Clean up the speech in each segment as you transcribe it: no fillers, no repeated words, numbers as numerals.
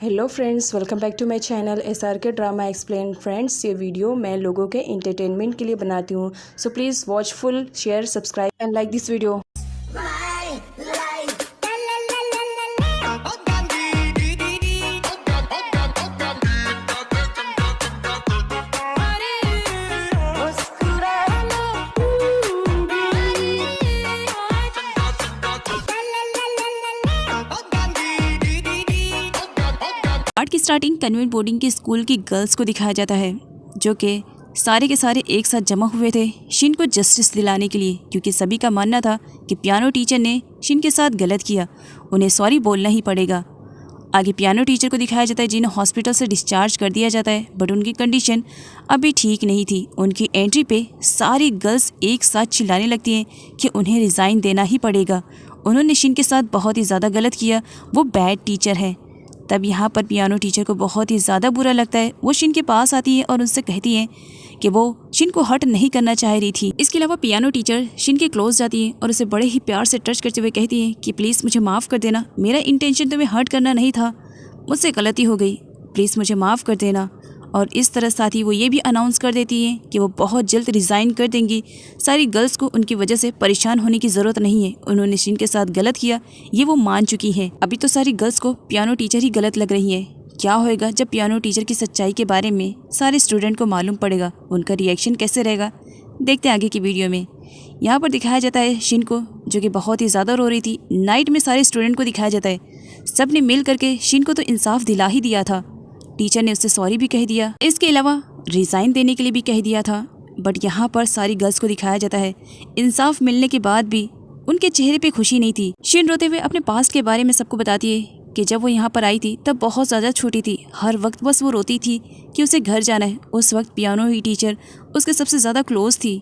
Hello friends, welcome back to my channel SRK drama explain. Friends, ये video मैं लोगों के एंटरटेनमेंट के लिए बनाती हूँ, so please watch full, share, subscribe and like this video. आर्ट की स्टार्टिंग कन्वेंट बोर्डिंग के स्कूल की गर्ल्स को दिखाया जाता है, जो कि सारे के सारे एक साथ जमा हुए थे शिन को जस्टिस दिलाने के लिए, क्योंकि सभी का मानना था कि पियानो टीचर ने शिन के साथ गलत किया, उन्हें सॉरी बोलना ही पड़ेगा। आगे पियानो टीचर को दिखाया जाता है जिन्हें हॉस्पिटल से डिस्चार्ज कर दिया जाता है, बट उनकी कंडीशन अभी ठीक नहीं थी। उनकी एंट्री पे सारी गर्ल्स एक साथ चिल्लाने लगती हैं कि उन्हें रिज़ाइन देना ही पड़ेगा, उन्होंने शिन के साथ बहुत ही ज़्यादा गलत किया, वो बैड टीचर है। तब यहाँ पर पियानो टीचर को बहुत ही ज़्यादा बुरा लगता है। वो शिन के पास आती है और उनसे कहती है कि वो शिन को हर्ट नहीं करना चाह रही थी। इसके अलावा पियानो टीचर शिन के क्लोज जाती है और उसे बड़े ही प्यार से टच करते हुए कहती है कि प्लीज़ मुझे माफ़ कर देना, मेरा इंटेंशन तुम्हें हर्ट करना नहीं था, मुझसे गलती हो गई, प्लीज़ मुझे माफ़ कर देना। और इस तरह साथ ही वो ये भी अनाउंस कर देती हैं कि वो बहुत जल्द रिज़ाइन कर देंगी। सारी गर्ल्स को उनकी वजह से परेशान होने की ज़रूरत नहीं है, उन्होंने शिन के साथ गलत किया, ये वो मान चुकी हैं। अभी तो सारी गर्ल्स को पियानो टीचर ही गलत लग रही है। क्या होएगा जब पियानो टीचर की सच्चाई के बारे में सारे स्टूडेंट को मालूम पड़ेगा, उनका रिएक्शन कैसे रहेगा, देखते हैं आगे की वीडियो में। यहाँ पर दिखाया जाता है शिन को, जो कि बहुत ही ज़्यादा रो रही थी। नाइट में सारे स्टूडेंट को दिखाया जाता है, सब ने मिल करके शिन को तो इंसाफ दिला ही दिया था, टीचर ने उससे सॉरी भी कह दिया, इसके अलावा रिज़ाइन देने के लिए भी कह दिया था। बट यहाँ पर सारी गर्ल्स को दिखाया जाता है इंसाफ मिलने के बाद भी उनके चेहरे पे खुशी नहीं थी। शिन रोते हुए अपने पास्ट के बारे में सबको बताती है कि जब वो यहाँ पर आई थी तब बहुत ज़्यादा छोटी थी, हर वक्त बस वो रोती थी कि उसे घर जाना है। उस वक्त पियानो ही टीचर उसके सबसे ज़्यादा क्लोज थी।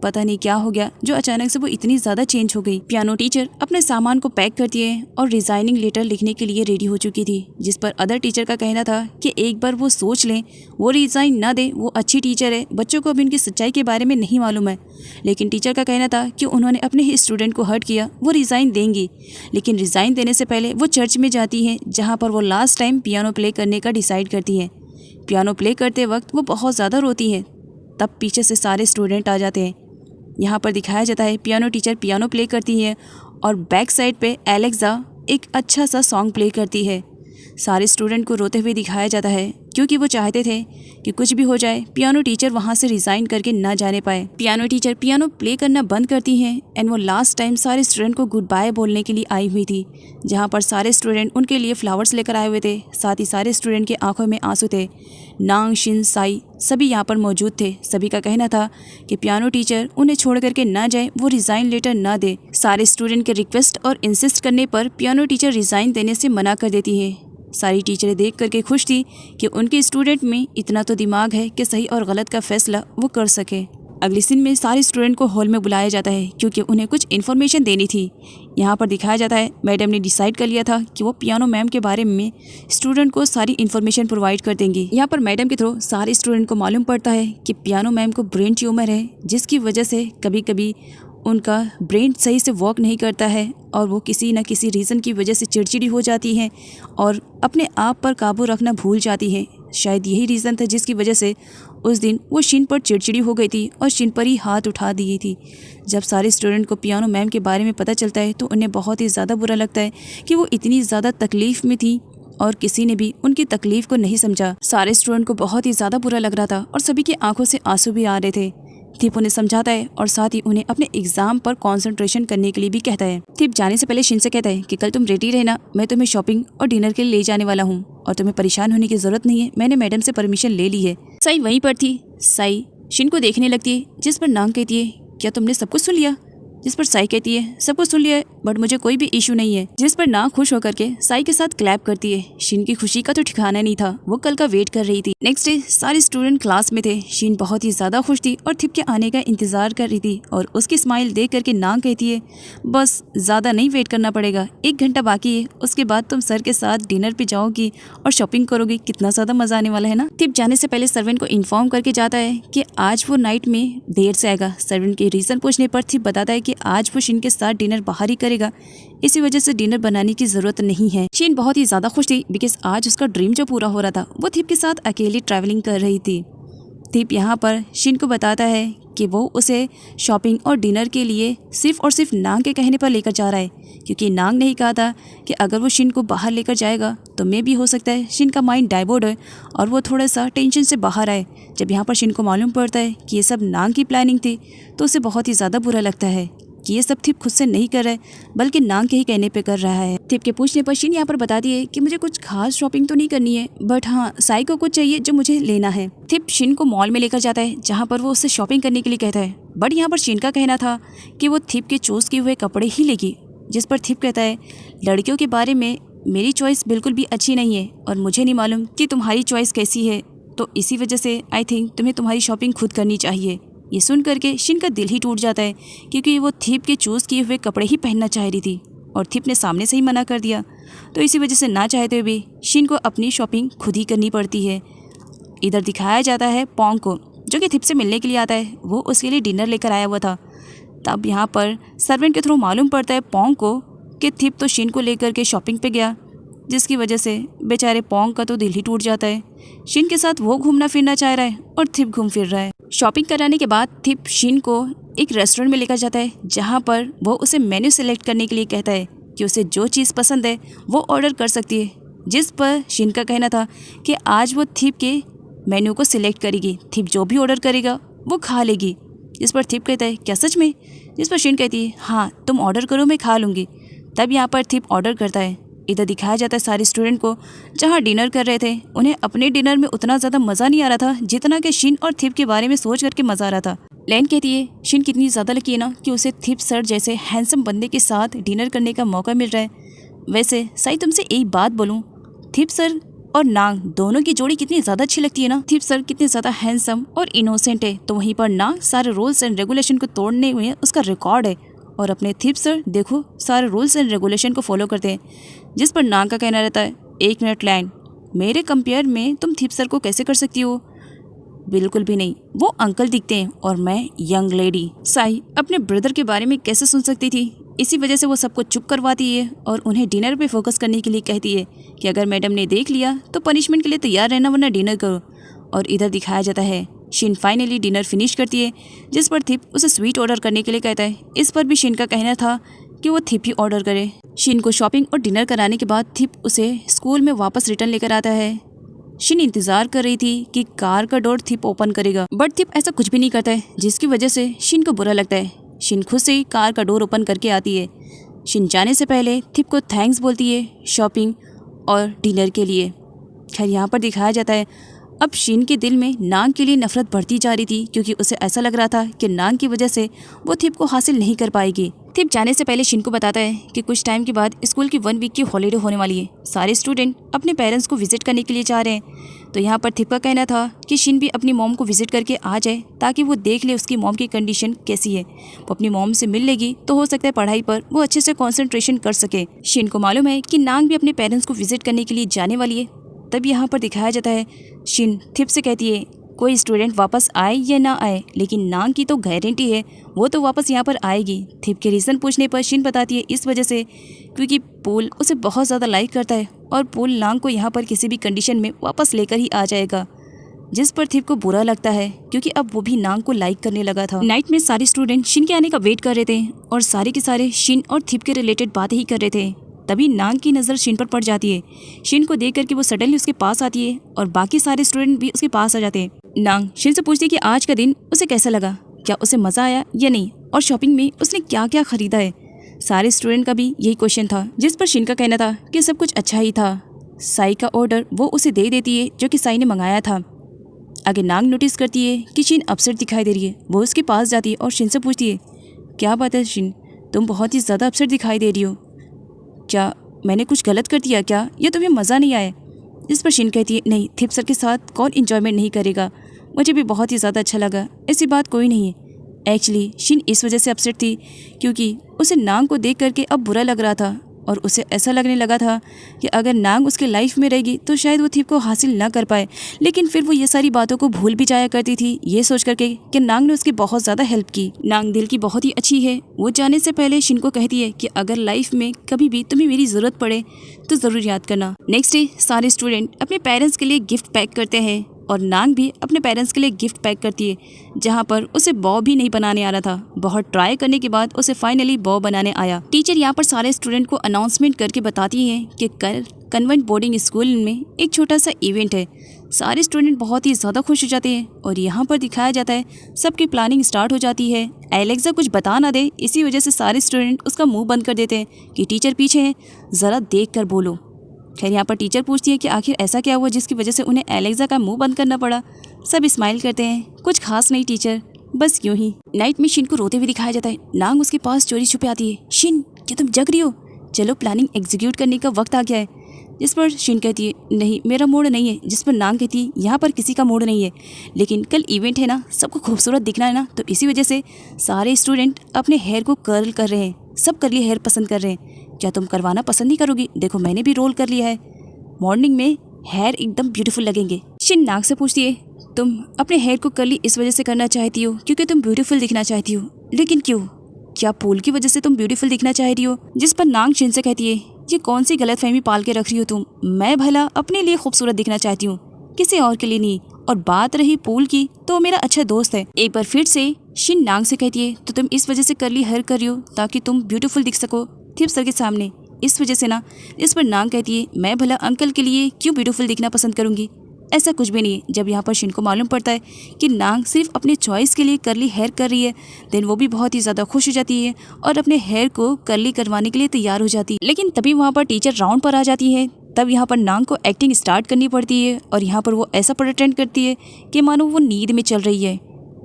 पता नहीं क्या हो गया जो अचानक से वो इतनी ज़्यादा चेंज हो गई। पियानो टीचर अपने सामान को पैक करती है और रिज़ाइनिंग लेटर लिखने के लिए रेडी हो चुकी थी, जिस पर अदर टीचर का कहना था कि एक बार वो सोच लें, वो रिज़ाइन ना दे, वो अच्छी टीचर है, बच्चों को अभी उनकी सच्चाई के बारे में नहीं मालूम है। लेकिन टीचर का कहना था कि उन्होंने अपने ही स्टूडेंट को हर्ट किया, वो रिज़ाइन देंगी। लेकिन रिज़ाइन देने से पहले वो चर्च में जाती हैं, जहाँ पर वो लास्ट टाइम पियानो प्ले करने का डिसाइड करती हैं। पियानो प्ले करते वक्त वो बहुत ज़्यादा रोती हैं, तब पीछे से सारे स्टूडेंट आ जाते हैं। यहाँ पर दिखाया जाता है पियानो टीचर पियानो प्ले करती है और बैक साइड पे एलेक्सा एक अच्छा सा सॉन्ग प्ले करती है। सारे स्टूडेंट को रोते हुए दिखाया जाता है, क्योंकि वो चाहते थे कि कुछ भी हो जाए पियानो टीचर वहाँ से रिज़ाइन करके ना जाने पाए। पियानो टीचर पियानो प्ले करना बंद करती हैं एंड वो लास्ट टाइम सारे स्टूडेंट को गुड बाय बोलने के लिए आई हुई थी, जहाँ पर सारे स्टूडेंट उनके लिए फ्लावर्स लेकर आए हुए थे। साथ ही सारे स्टूडेंट के आंखों में आंसू थे। नांग, शिन, साई सभी यहाँ पर मौजूद थे। सभी का कहना था कि पियानो टीचर उन्हें छोड़ करके ना जाए, वो रिज़ाइन लेटर ना दे। सारे स्टूडेंट के रिक्वेस्ट और इंसिस्ट करने पर पियानो टीचर रिज़ाइन देने से मना कर देती है। सारी टीचरें देख करके खुश थी कि उनके स्टूडेंट में इतना तो दिमाग है कि सही और गलत का फैसला वो कर सके। अगले सीन में सारे स्टूडेंट को हॉल में बुलाया जाता है, क्योंकि उन्हें कुछ इन्फॉर्मेशन देनी थी। यहाँ पर दिखाया जाता है मैडम ने डिसाइड कर लिया था कि वो पियानो मैम के बारे में स्टूडेंट को सारी इन्फॉर्मेशन प्रोवाइड कर देंगी। यहाँ पर मैडम के थ्रू सारे स्टूडेंट को मालूम पड़ता है कि पियानो मैम को ब्रेन ट्यूमर है, जिसकी वजह से कभी कभी उनका ब्रेन सही से वर्क नहीं करता है और वो किसी न किसी रीज़न की वजह से चिड़चिड़ी हो जाती हैं और अपने आप पर काबू रखना भूल जाती हैं। शायद यही रीज़न था जिसकी वजह से उस दिन वो शिन पर चिड़चिड़ी हो गई थी और शिन पर ही हाथ उठा दी थी। जब सारे स्टूडेंट को पियानो मैम के बारे में पता चलता है तो उन्हें बहुत ही ज़्यादा बुरा लगता है कि वो इतनी ज़्यादा तकलीफ़ में थी और किसी ने भी उनकी तकलीफ़ को नहीं समझा। सारे स्टूडेंट को बहुत ही ज़्यादा बुरा लग रहा था और सभी की आंखों से आंसू भी आ रहे थे। थिप उन्हें समझाता है और साथ ही उन्हें अपने एग्जाम पर कंसंट्रेशन करने के लिए भी कहता है। थिप जाने से पहले शिन से कहता है कि कल तुम रेडी रहना, मैं तुम्हें शॉपिंग और डिनर के लिए ले जाने वाला हूँ और तुम्हें परेशान होने की जरूरत नहीं है, मैंने मैडम से परमिशन ले ली है। साई वहीं पर थी। साई शिन को देखने लगती है, जिस पर नांग कहती है क्या तुमने सब कुछ सुन लिया, जिस पर साई कहती है सब कुछ सुन लिया है बट मुझे कोई भी इशू नहीं है, जिस पर नांग खुश होकर के साई के साथ क्लैप करती है। शिन की खुशी का तो ठिकाना नहीं था, वो कल का वेट कर रही थी। नेक्स्ट डे सारे स्टूडेंट क्लास में थे। शिन बहुत ही ज्यादा खुश थी और थिप के आने का इंतजार कर रही थी और उसकी स्माइल देख करके नांग कहती है बस ज्यादा नहीं वेट करना पड़ेगा, 1 घंटा बाकी है, उसके बाद तुम सर के साथ डिनर पे जाओगी और शॉपिंग करोगी, कितना ज्यादा मजा आने वाला है ना। थिप जाने से पहले सर्वेंट को इन्फॉर्म करके जाता है कि आज वो नाइट में देर से आएगा। सर्वेंट के रीजन पूछने पर थिप बताता है कि आज वो शिन के साथ डिनर बाहर ही करेगा, इसी वजह से डिनर बनाने की ज़रूरत नहीं है। शिन बहुत ही ज़्यादा खुश थी बिकॉज आज उसका ड्रीम जो पूरा हो रहा था, वो थिप के साथ अकेली ट्रैवलिंग कर रही थी। थिप यहाँ पर शिन को बताता है कि वो उसे शॉपिंग और डिनर के लिए सिर्फ और सिर्फ नांग के कहने पर लेकर जा रहा है, क्योंकि नांग ने ही कहा था कि अगर वो शिन को बाहर लेकर जाएगा तो मे भी हो सकता है शिन का माइंड डाइवर्ट है और वो थोड़ा सा टेंशन से बाहर आए। जब यहाँ पर शिन को मालूम पड़ता है कि ये सब नांग की प्लानिंग थी तो उसे बहुत ही ज़्यादा बुरा लगता है कि ये सब थिप खुद से नहीं कर रहा है बल्कि नांग के ही कहने पे कर रहा है। थिप के पूछने पर शिन यहाँ पर बताती है कि मुझे कुछ खास शॉपिंग तो नहीं करनी है, बट हाँ साई को कुछ चाहिए जो मुझे लेना है। थिप शिन को मॉल में लेकर जाता है जहाँ पर वो उससे शॉपिंग करने के लिए कहता है, बट यहाँ पर शिन का कहना था कि वो थिप के चूज किए हुए कपड़े ही लेगी, जिस पर थिप कहता है लड़कियों के बारे में मेरी चॉइस बिल्कुल भी अच्छी नहीं है और मुझे नहीं मालूम कि तुम्हारी चॉइस कैसी है, तो इसी वजह से आई थिंक तुम्हें तुम्हारी शॉपिंग खुद करनी चाहिए। ये सुन करके शिन का दिल ही टूट जाता है क्योंकि वो थिप के चूज़ किए हुए कपड़े ही पहनना चाह रही थी और थिप ने सामने से ही मना कर दिया, तो इसी वजह से ना चाहते हुए भी शिन को अपनी शॉपिंग खुद ही करनी पड़ती है। इधर दिखाया जाता है पोंग को, जो कि थिप से मिलने के लिए आता है। वो उसके लिए डिनर लेकर आया हुआ था। तब यहाँ पर सर्वेंट के थ्रू मालूम पड़ता है पोंग को कि थिप तो शिन को लेकर के शॉपिंग पे गया, जिसकी वजह से बेचारे पोंग का तो दिल ही टूट जाता है। शिन के साथ वो घूमना फिरना चाह रहा है और थिप घूम फिर रहा है। शॉपिंग कराने के बाद थिप शिन को एक रेस्टोरेंट में लेकर जाता है जहाँ पर वो उसे मेन्यू सेलेक्ट करने के लिए कहता है कि उसे जो चीज़ पसंद है वो ऑर्डर कर सकती है, जिस पर शिन का कहना था कि आज वो थिप के मेन्यू को सिलेक्ट करेगी, थिप जो भी ऑर्डर करेगा वो खा लेगी। जिस पर थिप कहता है क्या सच में? जिस पर शिन कहती है हाँ तुम ऑर्डर करो मैं खा लूँगी। तब यहाँ पर थिप ऑर्डर करता है। इधर दिखाया जाता है सारे स्टूडेंट को जहाँ डिनर कर रहे थे। उन्हें अपने डिनर में उतना ज़्यादा मज़ा नहीं आ रहा था जितना कि शिन और थिप के बारे में सोच करके मज़ा आ रहा था। लैन कहती है शिन कितनी ज़्यादा लकी है ना कि उसे थिप सर जैसे हैंडसम बंदे के साथ डिनर करने का मौका मिल रहा है। वैसे साई तुमसे एक बात बोलूँ, थिप सर और नांग दोनों की जोड़ी कितनी ज़्यादा अच्छी लगती है ना। थिप सर कितने ज़्यादा हैंडसम और इनोसेंट है, तो वहीं पर नांग सारे रूल्स एंड रेगुलेशन को तोड़ने हुए उसका रिकॉर्ड है। और अपने थिप सर देखो सारे रूल्स एंड रेगुलेशन को फॉलो करते हैं। जिस पर नांग का कहना रहता है 1 मिनट लैन, मेरे कंपेयर में तुम थिप सर को कैसे कर सकती हो? बिल्कुल भी नहीं, वो अंकल दिखते हैं और मैं यंग लेडी। साई अपने ब्रदर के बारे में कैसे सुन सकती थी? इसी वजह से वो सबको चुप करवाती है और उन्हें डिनर पे फोकस करने के लिए कहती है कि अगर मैडम ने देख लिया तो पनिशमेंट के लिए तैयार रहना वरना डिनर करो। और इधर दिखाया जाता है शिन फाइनली डिनर फिनिश करती है, जिस पर थिप उसे स्वीट ऑर्डर करने के लिए कहता है। इस पर भी शिन का कहना था कि वो थिप ही ऑर्डर करे। शिन को शॉपिंग और डिनर कराने के बाद थिप उसे स्कूल में वापस रिटर्न लेकर आता है। शिन इंतजार कर रही थी कि कार का डोर थिप ओपन करेगा, बट थिप ऐसा कुछ भी नहीं करता है, जिसकी वजह से शिन को बुरा लगता है। शिन खुद से ही कार का डोर ओपन करके आती है। शिन जाने से पहले थिप को थैंक्स बोलती है शॉपिंग और डिनर के लिए। खैर यहाँ पर दिखाया जाता है अब शिन के दिल में नांग के लिए नफरत बढ़ती जा रही थी, क्योंकि उसे ऐसा लग रहा था कि नांग की वजह से वो थिप को हासिल नहीं कर पाएगी। थिप जाने से पहले शिन को बताता है कि कुछ टाइम के बाद स्कूल की 1 वीक की हॉलीडे होने वाली है। सारे स्टूडेंट अपने पेरेंट्स को विजिट करने के लिए जा रहे हैं। तो यहाँ पर थिप का कहना था कि शिन भी अपनी मॉम को विजिट करके आ जाए ताकि वो देख ले उसकी मॉम की कंडीशन कैसी है। वो अपनी मॉम से मिल लेगी तो हो सकता है पढ़ाई पर वो अच्छे से कॉन्सेंट्रेशन कर सके। शिन को मालूम है कि नांग भी अपने पेरेंट्स को विजिट करने के लिए जाने वाली है। तब यहाँ पर दिखाया जाता है शिन थिप से कहती है कोई स्टूडेंट वापस आए या ना आए, लेकिन नांग की तो गारंटी है वो तो वापस यहाँ पर आएगी। थिप के रीज़न पूछने पर शिन बताती है इस वजह से क्योंकि पूल उसे बहुत ज़्यादा लाइक करता है और पूल नांग को यहाँ पर किसी भी कंडीशन में वापस लेकर ही आ जाएगा। जिस पर थिप को बुरा लगता है क्योंकि अब वो भी नांग को लाइक करने लगा था। नाइट में सारे स्टूडेंट शिन के आने का वेट कर रहे थे और सारे के सारे शिन और थिप के रिलेटेड बातें ही कर रहे थे। तभी नांग की नज़र शिन पर पड़ जाती है। शिन को देख करके वो सडनली उसके पास आती है और बाकी सारे स्टूडेंट भी उसके पास आ जाते हैं। नांग शिन से पूछती है कि आज का दिन उसे कैसा लगा, क्या उसे मज़ा आया या नहीं, और शॉपिंग में उसने क्या क्या खरीदा है। सारे स्टूडेंट का भी यही क्वेश्चन था, जिस पर शिन का कहना था कि सब कुछ अच्छा ही था। साई का ऑर्डर वो उसे दे देती है जो कि साई ने मंगाया था। आगे नांग नोटिस करती है कि शिन अपसेट दिखाई दे रही है। वो उसके पास जाती है और शिन से पूछती है क्या बात है शिन, तुम बहुत ही ज़्यादा अपसेट दिखाई दे रही हो, क्या मैंने कुछ गलत कर दिया क्या, या तुम्हें मज़ा नहीं आया। इस पर शिन कहती है नहीं, थिप सर के साथ कौन इंजॉयमेंट नहीं करेगा, मुझे भी बहुत ही ज़्यादा अच्छा लगा, ऐसी बात कोई नहीं है। एक्चुअली शिन इस वजह से अपसेट थी क्योंकि उसे नांग को देख करके अब बुरा लग रहा था और उसे ऐसा लगने लगा था कि अगर नांग उसके लाइफ में रहेगी तो शायद वो थिप को हासिल ना कर पाए। लेकिन फिर वो ये सारी बातों को भूल भी जाया करती थी, ये सोच करके कि नांग ने उसकी बहुत ज़्यादा हेल्प की। नांग दिल की बहुत ही अच्छी है। वो जाने से पहले शिन को कहती है कि अगर लाइफ में कभी भी तुम्हें मेरी ज़रूरत पड़े तो ज़रूर याद करना। नेक्स्ट डे सारे स्टूडेंट अपने पेरेंट्स के लिए गिफ्ट पैक करते हैं और नांग भी अपने पेरेंट्स के लिए गिफ्ट पैक करती है, जहाँ पर उसे बॉ भी नहीं बनाने आ रहा था। बहुत ट्राई करने के बाद उसे फाइनली बॉ बनाने आया। टीचर यहाँ पर सारे स्टूडेंट को अनाउंसमेंट करके बताती है कि कल कन्वेंट बोर्डिंग स्कूल में एक छोटा सा इवेंट है। सारे स्टूडेंट बहुत ही ज़्यादा खुश हो जाते हैं और यहाँ पर दिखाया जाता है सबकी प्लानिंग स्टार्ट हो जाती है। एलेक्सा कुछ बता ना दे, इसी वजह से सारे स्टूडेंट उसका मुंह बंद कर देते हैं कि टीचर पीछे है, ज़रा देख कर बोलो। खैर यहाँ पर टीचर पूछती है कि आखिर ऐसा क्या हुआ जिसकी वजह से उन्हें एलेक्सा का मुंह बंद करना पड़ा। सब स्माइल करते हैं, कुछ खास नहीं टीचर, बस यूं ही। नाइट में शिन को रोते हुए दिखाया जाता है। नांग उसके पास चोरी छुपे आती है। शिन, क्या तुम जग रही हो? चलो प्लानिंग एग्जीक्यूट करने का वक्त आ गया है। जिस पर शिन कहती है नहीं मेरा मूड नहीं है। जिस पर नांग कहती है यहाँ पर किसी का मूड नहीं है, लेकिन कल इवेंट है ना, सबको खूबसूरत दिखना है ना, तो इसी वजह से सारे स्टूडेंट अपने हेयर को कर्ल कर रहे हैं। सब कर्ली हेयर पसंद कर रहे हैं। क्या तुम करवाना पसंद नहीं करोगी? देखो मैंने भी रोल कर लिया है, मॉर्निंग में हेयर एकदम ब्यूटीफुल लगेंगे। शिन नाग से पूछती है तुम अपने हेयर को कर्ली इस वजह से करना चाहती हो क्योंकि तुम ब्यूटीफुल दिखना चाहती हो, लेकिन क्यों? क्या पूल की वजह से तुम ब्यूटीफुल दिखना चाह रही हो? जिस पर नांग शिन से कहती है ये कौन सी गलतफहमी पाल के रख रही हो तुम? मैं भला अपने लिए खूबसूरत दिखना चाहती हूँ, किसी और के लिए नहीं। और बात रही पूल की, तो मेरा अच्छा दोस्त है। एक बार फिर से शिन नांग से कहती है तो तुम इस वजह से कर्ली हेयर कर रही हो ताकि तुम ब्यूटीफुल दिख सको थिप सर के सामने, इस वजह से ना। इस पर नांग कहती है मैं भला अंकल के लिए क्यों ब्यूटीफुल दिखना पसंद करूंगी? ऐसा कुछ भी नहीं है। जब यहाँ पर शिन को मालूम पड़ता है कि नांग सिर्फ अपने चॉइस के लिए कर्ली हेयर कर रही है, देन वो भी बहुत ही ज़्यादा खुश हो जाती है और अपने हेयर को कर्ली करवाने के लिए तैयार हो जाती है। लेकिन तभी वहाँ पर टीचर राउंड पर आ जाती है। तब यहाँ पर नांग को एक्टिंग स्टार्ट करनी पड़ती है और यहाँ पर वो ऐसा प्रिटेंड करती है कि मानो वो नींद में चल रही है।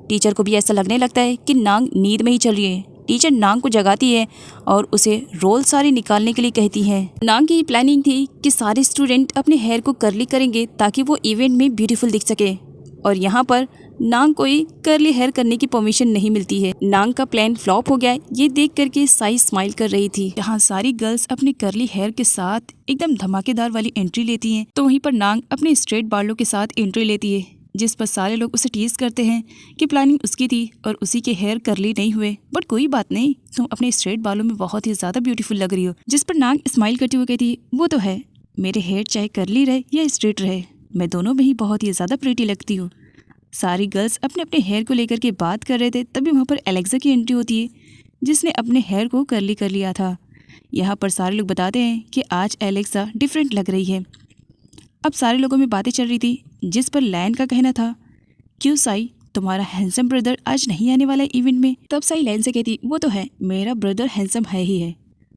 टीचर को भी ऐसा लगने लगता है कि नांग नींद में ही चल रही है। टीचर नांग को जगाती है और उसे रोल सारे निकालने के लिए कहती है। नांग की प्लानिंग थी कि सारे स्टूडेंट अपने हेयर को कर्ली करेंगे ताकि वो इवेंट में ब्यूटीफुल दिख सके, और यहाँ पर नांग को ही कर्ली हेयर करने की परमिशन नहीं मिलती है। नांग का प्लान फ्लॉप हो गया। ये देख करके साई स्माइल कर रही थी। जहाँ सारी गर्ल्स अपने कर्ली हेयर के साथ एकदम धमाकेदार वाली एंट्री लेती हैं, तो वहीं पर नांग अपने स्ट्रेट बालों के साथ एंट्री लेती है, जिस पर सारे लोग उसे टीज करते हैं कि प्लानिंग उसकी थी और उसी के हेयर कर्ली नहीं हुए। बट कोई बात नहीं, तुम अपने स्ट्रेट बालों में बहुत ही ज्यादा ब्यूटीफुल लग रही हो। जिस पर नांग स्माइल करती हुई कहती है वो तो है, मेरे हेयर चाहे कर्ली रहे या स्ट्रेट रहे, मैं दोनों में ही बहुत ही ज्यादा प्रीटी लगती हूँ। सारी गर्ल्स अपने अपने हेयर को लेकर के बात कर रहे थे। तभी वहाँ पर एलेक्सा की एंट्री होती है, जिसने अपने हेयर को कर्ली कर लिया था। यहाँ पर सारे लोग बताते हैं कि आज एलेक्सा डिफरेंट लग रही है। अब सारे लोगों में बातें चल रही थी, जिस पर लैन का कहना था क्यों साई, तुम्हारा हैंडसम ब्रदर आज नहीं आने वाला इवेंट में? तब साई लैन से कहती वो तो है, मेरा ब्रदर हैंडसम है ही है,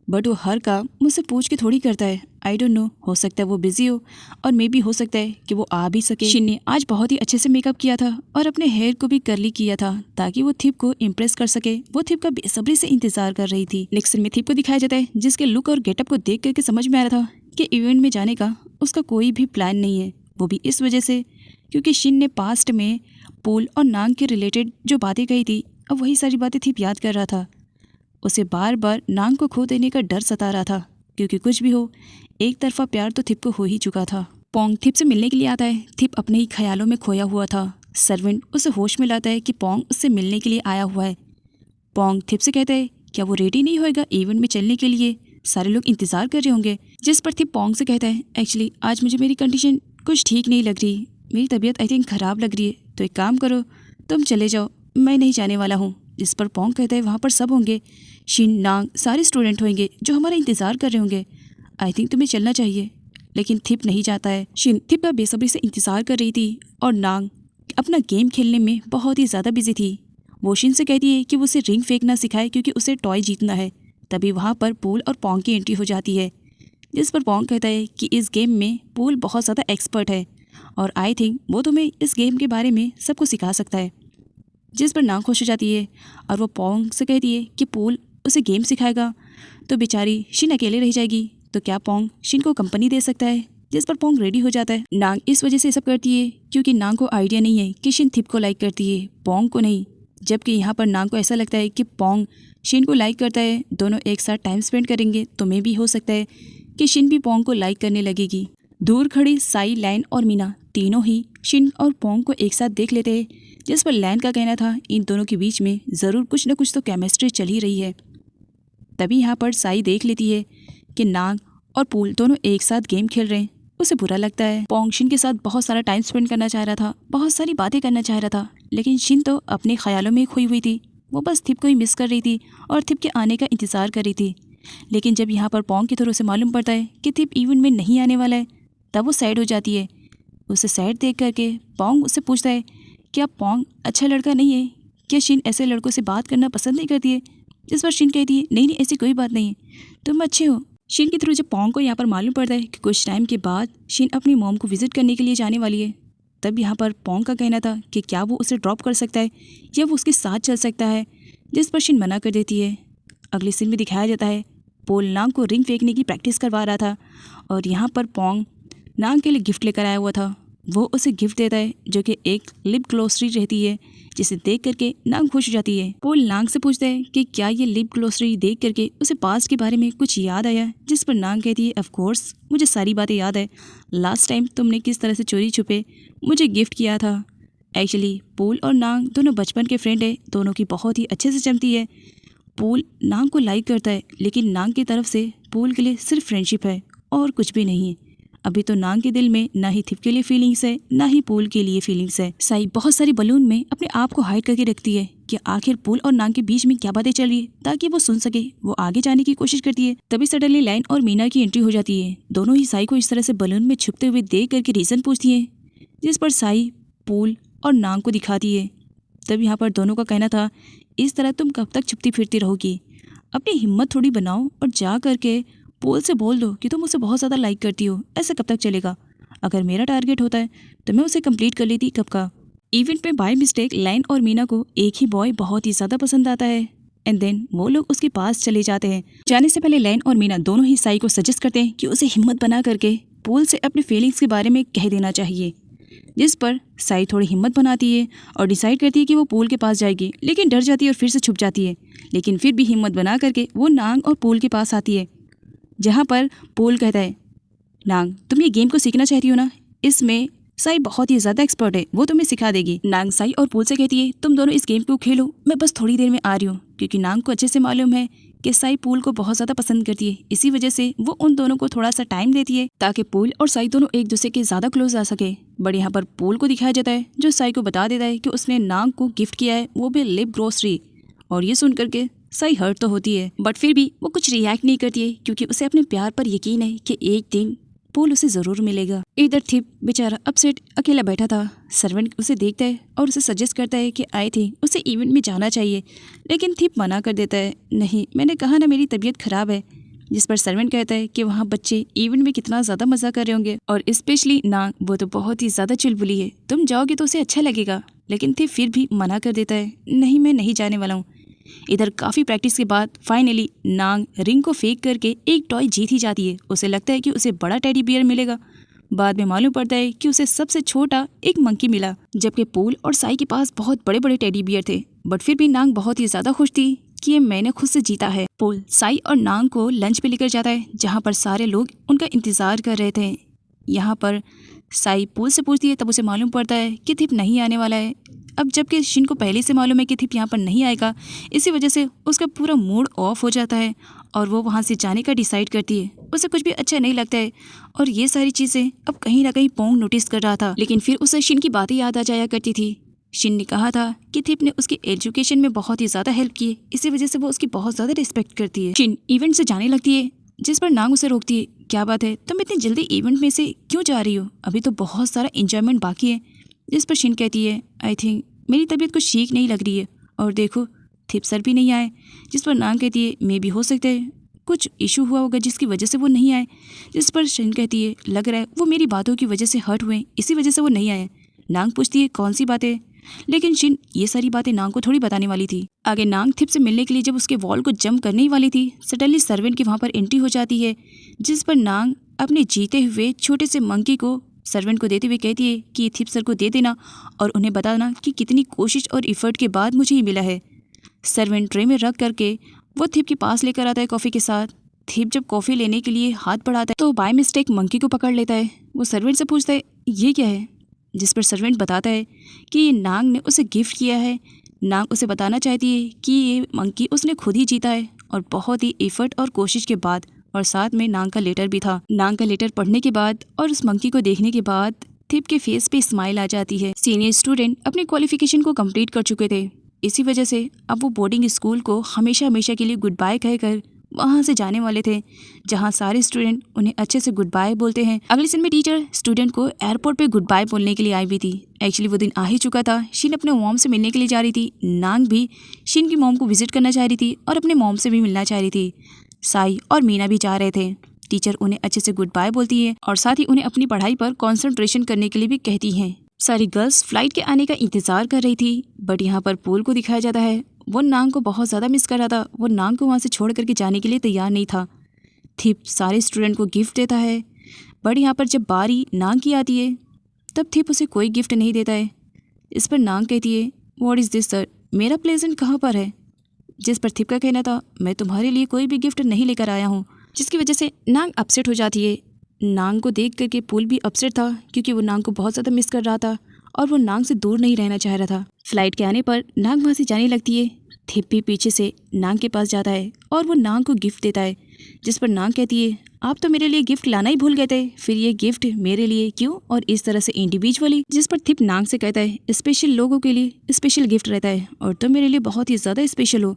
बट वो हर काम मुझसे पूछ के थोड़ी करता है। आई डोंट नो, हो सकता है वो बिजी हो और मे भी हो सकता है कि वो आ भी सके। शिन ने आज बहुत ही अच्छे से मेकअप किया था और अपने हेयर को भी कर्ली किया था ताकि वो थिप को इम्प्रेस कर सके। वो थिप का बेसब्री से इंतजार कर रही थी। नेक्स्ट सीन में थिप को दिखाया जाता है, जिसके लुक और गेटअप को देख करके समझ में आ रहा था कि इवेंट में जाने का उसका कोई भी प्लान नहीं है। वो भी इस वजह से क्योंकि शिन ने पास्ट में पूल और नांग के रिलेटेड जो बातें कही थी, अब वही सारी बातें थिप याद कर रहा था। उसे बार बार नांग को खो देने का डर सता रहा था, क्योंकि कुछ भी हो एक तरफा प्यार तो थिप को हो ही चुका था। पोंग थिप से मिलने के लिए आता है। थिप अपने ही ख्यालों में खोया हुआ था। सर्वेंट उसे होश में लाता है कि पोंग उससे मिलने के लिए आया हुआ है। पोंग थिप से कहता है क्या वो रेडी नहीं होएगा इवेंट में चलने के लिए? सारे लोग इंतजार कर रहे होंगे। जिस पर थिप पोंग से कहता है एक्चुअली आज मुझे मेरी कंडीशन कुछ ठीक नहीं लग रही, मेरी तबीयत आई थिंक ख़राब लग रही है, तो एक काम करो तुम चले जाओ, मैं नहीं जाने वाला हूँ। जिस पर पोंग कहता है वहाँ पर सब होंगे, शिन नांग सारे स्टूडेंट होंगे जो हमारा इंतज़ार कर रहे होंगे, आई थिंक तुम्हें चलना चाहिए। लेकिन थिप नहीं जाता है। शिन थिप का बेसब्री से इंतज़ार कर रही थी और नांग अपना गेम खेलने में बहुत ही ज़्यादा बिजी थी। वो शिन से कहती है कि वो उसे रिंग फेंकना सिखाए क्योंकि उसे टॉय जीतना है। तभी वहाँ पर पूल और पोंग की एंट्री हो जाती है, जिस पर पोंग कहता है कि इस गेम में पूल बहुत ज़्यादा एक्सपर्ट है और आई थिंक वो तुम्हें इस गेम के बारे में सब कुछ सिखा सकता है। जिस पर नांग खुश हो जाती है और वो पोंग से कहती है कि पूल उसे गेम सिखाएगा तो बेचारी शिन अकेले रह जाएगी, तो क्या पोंग शिन को कंपनी दे सकता है? जिस पर पोंग रेडी हो जाता है। नांग इस वजह से सब करती है क्योंकि नांग को आइडिया नहीं है कि शिन थिप को लाइक करती है, पोंग को नहीं। जबकि यहाँ पर नांग को ऐसा लगता है कि पोंग शिन को लाइक करता है, दोनों एक साथ टाइम स्पेंड करेंगे तो मे भी हो सकता है कि शिन भी पोंग को लाइक करने लगेगी। दूर खड़ी साई, लैन और मीना तीनों ही शिन और पोंग को एक साथ देख लेते हैं, जिस पर लैन का कहना था इन दोनों के बीच में ज़रूर कुछ न कुछ तो केमिस्ट्री चल ही रही है। तभी यहाँ पर साई देख लेती है कि नांग और पूल दोनों एक साथ गेम खेल रहे हैं। उसे बुरा लगता है। पोंग शिन के साथ बहुत सारा टाइम स्पेंड करना चाह रहा था, बहुत सारी बातें करना चाह रहा था, लेकिन शिन तो अपने ख्यालों में खोई हुई थी। वो बस थिप को ही मिस कर रही थी और थिप के आने का इंतज़ार कर रही थी। लेकिन जब यहाँ पर पोंग के थ्रू उसे मालूम पड़ता है कि थिप इवेंट में नहीं आने वाला है, तब वो सैड हो जाती है। उसे सैड देख करके पोंग उससे पूछता है क्या पोंग अच्छा लड़का नहीं है? क्या शिन ऐसे लड़कों से बात करना पसंद नहीं करती है? जिस पर शिन कहती है नहीं नहीं, ऐसी कोई बात नहीं है, तुम अच्छे हो। शिन के थ्रू जब पोंग को यहाँ पर मालूम पड़ता है कि कुछ टाइम के बाद शिन अपनी मॉम को विजिट करने के लिए जाने वाली है, तब यहाँ पर पोंग का कहना था कि क्या वो उसे ड्रॉप कर सकता है या वो उसके साथ चल सकता है, जिस पर शिन मना कर देती है। अगले सीन में दिखाया जाता है पोल नांग को रिंग फेंकने की प्रैक्टिस करवा रहा था और यहाँ पर पोंग नांग के लिए गिफ्ट लेकर आया हुआ था। वो उसे गिफ्ट देता है जो कि एक लिप ग्लोसरी रहती है, जिसे देख करके नांग खुश हो जाती है। पोल नांग से पूछता है कि क्या ये लिप ग्लोसरी देख करके उसे पास्ट के बारे में कुछ याद आया, जिस पर नांग कहती है ऑफ कोर्स मुझे सारी बातें याद है। लास्ट टाइम तुमने किस तरह से चोरी छुपे मुझे गिफ्ट किया था। एक्चुअली पोल और नांग दोनों बचपन के फ्रेंड है, दोनों की बहुत ही अच्छे से जमती है। पोल नांग को लाइक करता है, लेकिन नांग की तरफ से पोल के लिए सिर्फ फ्रेंडशिप है और कुछ भी नहीं है। अभी तो नांग के दिल में ना ही थिप के लिए फीलिंग्स है, ना ही पोल के लिए फीलिंग्स है। साई बहुत सारी बलून में अपने आप को हाइड करके रखती है कि आखिर पोल और नांग के बीच में क्या बातें चल रही है, ताकि वो सुन सके। वो आगे जाने की कोशिश करती है, तभी सडनली लैन और मीना की एंट्री हो जाती है। दोनों ही साई को इस तरह से बलून में छुपते हुए देख करके रीजन पूछती है, जिस पर साई पोल और नांग को दिखाती है। तब यहाँ पर दोनों का कहना था इस तरह तुम कब तक छुपती फिरती रहोगी, अपनी हिम्मत थोड़ी बनाओ और जा करके पोल से बोल दो कि तुम उसे बहुत ज़्यादा लाइक करती हो। ऐसा कब तक चलेगा? अगर मेरा टारगेट होता है तो मैं उसे कंप्लीट कर लेती कब का। इवेंट में बाय मिस्टेक लैन और मीना को एक ही बॉय बहुत ही ज़्यादा पसंद आता है एंड देन वो लोग उसके पास चले जाते हैं। जाने से पहले लैन और मीना दोनों ही साई को सजेस्ट करते हैं कि उसे हिम्मत बना करके पोल से अपने फीलिंग्स के बारे में कह देना चाहिए, जिस पर साई थोड़ी हिम्मत बनाती है और डिसाइड करती है कि वो पोल के पास जाएगी, लेकिन डर जाती है और फिर से छुप जाती है। लेकिन फिर भी हिम्मत बना करके वो नांग और पोल के पास आती है, जहाँ पर पोल कहता है नांग तुम ये गेम को सीखना चाहती हो ना, इसमें साई बहुत ही ज़्यादा एक्सपर्ट है, वो तुम्हें सिखा देगी। नांग साई और पोल से कहती है तुम दोनों इस गेम को खेलो, मैं बस थोड़ी देर में आ रही हूँ, क्योंकि नांग को अच्छे से मालूम है कि साई पोल को बहुत ज़्यादा पसंद करती है। इसी वजह से वो उन दोनों को थोड़ा सा टाइम देती है ताकि पोल और साई दोनों एक दूसरे के ज़्यादा क्लोज आ सके। बट यहाँ पर पोल को दिखाया जाता है जो साई को बता देता है कि उसने नांग को गिफ्ट किया है, वो भी लिप ग्रोसरी। और ये सुन करके साई हर्ट तो होती है, बट फिर भी वो कुछ रिएक्ट नहीं करती है, क्योंकि उसे अपने प्यार पर यकीन है कि एक दिन पोल उसे ज़रूर मिलेगा। इधर थिप बेचारा अपसेट अकेला बैठा था। सर्वेंट उसे देखता है और उसे सजेस्ट करता है कि आई थिंक उसे इवेंट में जाना चाहिए, लेकिन थिप मना कर देता है, नहीं मैंने कहा ना मेरी तबीयत ख़राब है। जिस पर सर्वेंट कहता है कि वहाँ बच्चे इवेंट में कितना ज़्यादा मज़ा कर रहे होंगे, और स्पेशली नांग, वो तो बहुत ही ज़्यादा चुलबुली है, तुम जाओगे तो उसे अच्छा लगेगा। लेकिन थिप फिर भी मना कर देता है, नहीं मैं नहीं जाने वाला हूँ। इधर काफ़ी प्रैक्टिस के बाद फाइनली नांग रिंग को फेंक करके एक टॉय जीत ही जाती है। उसे लगता है कि उसे बड़ा टेडी बियर मिलेगा, बाद में मालूम पड़ता है कि उसे सबसे छोटा एक मंकी मिला, जबकि पोल और साई के पास बहुत बड़े बड़े टेडी बियर थे। बट फिर भी नांग बहुत ही ज़्यादा खुश थी कि ये मैंने खुद से जीता है। पोल साई और नांग को लंच पे लेकर जाता है, जहाँ पर सारे लोग उनका इंतज़ार कर रहे थे। यहाँ पर साई पोल से पूछती है, तब उसे मालूम पड़ता है कि थिप नहीं आने वाला है। अब जबकि शिन को पहले से मालूम है कि थिप यहाँ पर नहीं आएगा, इसी वजह से उसका पूरा मूड ऑफ हो जाता है और वो वहाँ से जाने का डिसाइड करती है। उसे कुछ भी अच्छा नहीं लगता है और ये सारी चीज़ें अब कहीं ना कहीं पोंग नोटिस कर रहा था। लेकिन फिर उसे शिन की बातें याद आ जाया करती थी। शिन ने कहा था कि थिप ने उसकी एजुकेशन में बहुत ही ज़्यादा हेल्प की है, इसी वजह से वो उसकी बहुत ज़्यादा रिस्पेक्ट करती है। शिन इवेंट से जाने लगती है, जिस पर नांग उसे रोकती है, क्या बात है तुम इतनी जल्दी इवेंट में से क्यों जा रही हो, अभी तो बहुत सारा इंजॉयमेंट बाकी है। जिस पर शिन कहती है, आई थिंक मेरी तबीयत कुछ ठीक नहीं लग रही है, और देखो थिप सर भी नहीं आए। जिस पर नांग कहती है, मे भी हो सकता है कुछ इशू हुआ होगा जिसकी वजह से वो नहीं आए। जिस पर शिन कहती है, लग रहा है वो मेरी बातों की वजह से हर्ट हुए, इसी वजह से वो नहीं आए। नांग पूछती है कौन सी बातें, लेकिन शिन ये सारी बातें नांग को थोड़ी बताने वाली थी। आगे नांग थिप से मिलने के लिए जब उसके वॉल को जंप करने ही वाली थी, सडनली सर्वेंट की वहाँ पर एंट्री हो जाती है, जिस पर नांग अपने जीते हुए छोटे से मंकी को सर्वेंट को देते हुए कहती है कि ये थिप सर को दे देना और उन्हें बताना कि कितनी कोशिश और इफ़र्ट के बाद मुझे ये मिला है। सर्वेंट ट्रे में रख करके वो थिप के पास लेकर आता है कॉफ़ी के साथ। थिप जब कॉफ़ी लेने के लिए हाथ बढ़ाता है तो बाय मिस्टेक मंकी को पकड़ लेता है। वो सर्वेंट से पूछता है ये क्या है, जिस पर सर्वेंट बताता है कि ये नांग ने उसे गिफ्ट किया है। नांग उसे बताना चाहती है कि ये मंकी उसने खुद ही जीता है और बहुत ही एफर्ट और कोशिश के बाद, और साथ में नांग का लेटर भी था। नांग का लेटर पढ़ने के बाद और उस मंकी को देखने के बाद थिप के फेस पे स्माइल आ जाती है। सीनियर स्टूडेंट अपने क्वालिफिकेशन को कंप्लीट कर चुके थे, इसी वजह से अब वो बोर्डिंग स्कूल को हमेशा हमेशा के लिए गुड बाय कहकर वहाँ से जाने वाले थे, जहाँ सारे स्टूडेंट उन्हें अच्छे से गुड बाय बोलते हैं। अगले दिन में टीचर स्टूडेंट को एयरपोर्ट पे गुड बाय बोलने के लिए आई हुई थी। एक्चुअली वो दिन आ ही चुका था। शीन अपने मॉम से मिलने के लिए जा रही थी। नांग भी शीन की मॉम को विजिट करना चाह रही थी और अपने मॉम से भी मिलना चाह रही थी। साई और मीना भी जा रहे थे। टीचर उन्हें अच्छे से गुड बाय बोलती है और साथ ही उन्हें अपनी पढ़ाई पर कॉन्सेंट्रेशन करने के लिए भी कहती हैं। सारी गर्ल्स फ्लाइट के आने का इंतजार कर रही थी, बट यहाँ पर पूल को दिखाया जाता है। वो नांग को बहुत ज़्यादा मिस कर रहा था। वो नांग को वहाँ से छोड़ करके जाने के लिए तैयार नहीं था। थिप सारे स्टूडेंट को गिफ्ट देता है, बट यहाँ पर जब बारी नांग की आती है तब थिप उसे कोई गिफ्ट नहीं देता है। इस पर नांग कहती है व्हाट इज़ दिस सर, मेरा प्लेजेंट कहाँ पर है। जिस पर थिप का कहना था मैं तुम्हारे लिए कोई भी गिफ्ट नहीं लेकर आया हूँ, जिसकी वजह से नांग अपसेट हो जाती है। नांग को देख करके पूल भी अपसेट था, क्योंकि वो नांग को बहुत ज़्यादा मिस कर रहा था और वो नांग से दूर नहीं रहना चाह रहा था। फ्लाइट के आने पर नांग वहाँ से जाने लगती है। थिप भी पीछे से नांग के पास जाता है और वो नांग को गिफ्ट देता है, जिस पर नांग कहती है आप तो मेरे लिए गिफ्ट लाना ही भूल गए थे, फिर ये गिफ्ट मेरे लिए क्यों और इस तरह से इंडिविजुअली। जिस पर थिप नांग से कहता है स्पेशल लोगों के लिए स्पेशल गिफ्ट रहता है और तुम मेरे लिए बहुत ही ज़्यादा स्पेशल हो।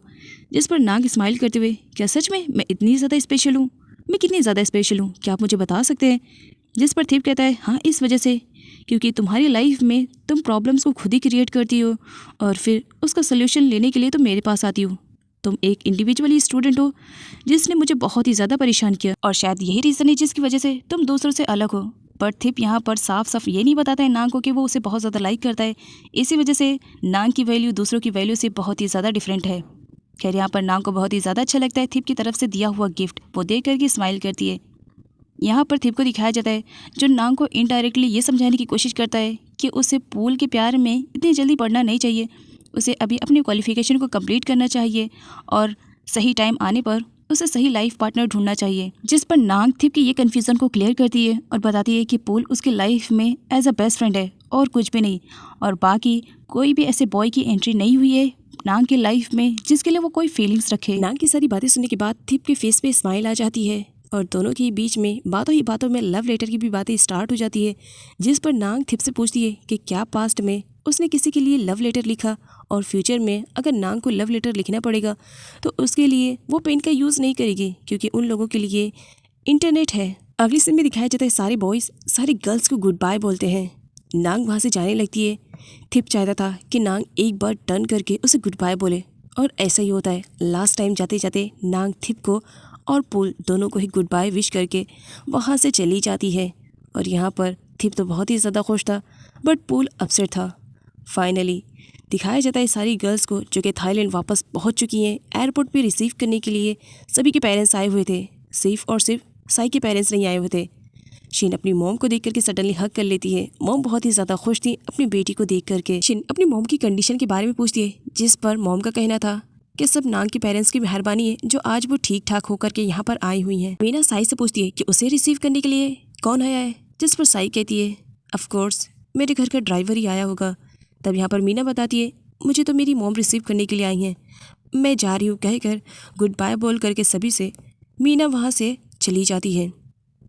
जिस पर नांग स्माइल करते हुए क्या सच में मैं इतनी ज़्यादा स्पेशल हूँ, मैं कितनी ज़्यादा स्पेशल हूँ, क्या आप मुझे बता सकते हैं। जिस पर थिप कहता है हाँ इस वजह से क्योंकि तुम्हारी लाइफ में तुम प्रॉब्लम्स को खुद ही क्रिएट करती हो और फिर उसका सोल्यूशन लेने के लिए तुम मेरे पास आती हो। तुम एक इंडिविजुअली स्टूडेंट हो जिसने मुझे बहुत ही ज़्यादा परेशान किया और शायद यही रीज़न है जिसकी वजह से तुम दूसरों से अलग हो। पर थिप यहाँ पर साफ साफ ये नहीं बताता है नांग को कि वो उसे बहुत ज़्यादा लाइक करता है। इसी वजह से नांग की वैल्यू दूसरों की वैल्यू से बहुत ही ज़्यादा डिफरेंट है। खैर यहाँ पर नांग को बहुत ही ज़्यादा अच्छा लगता है थिप की तरफ से दिया हुआ गिफ्ट। वो देख करके स्माइल करती है। यहाँ पर थिप को दिखाया जाता है जो नांग को इनडायरेक्टली ये समझाने की कोशिश करता है कि उसे पूल के प्यार में इतनी जल्दी पड़ना नहीं चाहिए, उसे अभी अपनी क्वालिफिकेशन को कंप्लीट करना चाहिए और सही टाइम आने पर उसे सही लाइफ पार्टनर ढूंढना चाहिए। जिस पर नांग थिप की ये कन्फ्यूज़न को क्लियर करती है और बताती है कि पूल उसकी लाइफ में एज अ बेस्ट फ्रेंड है और कुछ भी नहीं, और बाकी कोई भी ऐसे बॉय की एंट्री नहीं हुई है नांग की लाइफ में जिसके लिए वो कोई फीलिंग्स रखे। नांग की सारी बातें सुनने के बाद थिप के फेस पे स्माइल आ जाती है और दोनों के बीच में बातों ही बातों में लव लेटर की भी बातें स्टार्ट हो जाती है। जिस पर नांग थिप से पूछती है कि क्या पास्ट में उसने किसी के लिए लव लेटर लिखा और फ्यूचर में अगर नांग को लव लेटर लिखना पड़ेगा तो उसके लिए वो पेन का यूज़ नहीं करेगी क्योंकि उन लोगों के लिए इंटरनेट है। अगली सीन में दिखाया जाता है सारे बॉयज़ सारी गर्ल्स को गुड बाय बोलते हैं। नांग वहाँ से जाने लगती है। थिप चाहता था कि नांग एक बार टर्न करके उसे गुड बाय बोले और ऐसा ही होता है। लास्ट टाइम जाते जाते नांग थिप को और पूल दोनों को ही गुड बाय विश करके वहाँ से चली जाती है। और यहाँ पर थिप तो बहुत ही ज़्यादा खुश था बट पूल अपसेट था। फाइनली दिखाया जाता है सारी गर्ल्स को जो कि थाईलैंड वापस पहुँच चुकी हैं। एयरपोर्ट पे रिसीव करने के लिए सभी के पेरेंट्स आए हुए थे, सिर्फ और सिर्फ साई के पेरेंट्स नहीं आए हुए थे। शीन अपनी मॉम को देख करके सडनली हग कर लेती है। मॉम बहुत ही ज़्यादा खुश थी अपनी बेटी को देख करके। शीन अपनी मॉम की कंडीशन के बारे में पूछती है, जिस पर मॉम का कहना था कि सब नांग के पेरेंट्स की मेहरबानी है जो आज वो ठीक ठाक होकर के यहाँ पर आई हुई हैं। मीना साई से पूछती है कि उसे रिसीव करने के लिए कौन आया है, जिस पर साई कहती है ऑफ कोर्स मेरे घर का ड्राइवर ही आया होगा। तब यहाँ पर मीना बताती है मुझे तो मेरी मॉम रिसीव करने के लिए आई हैं, मैं जा रही हूँ कहकर गुड बाय बोल करके सभी से मीना वहाँ से चली जाती है।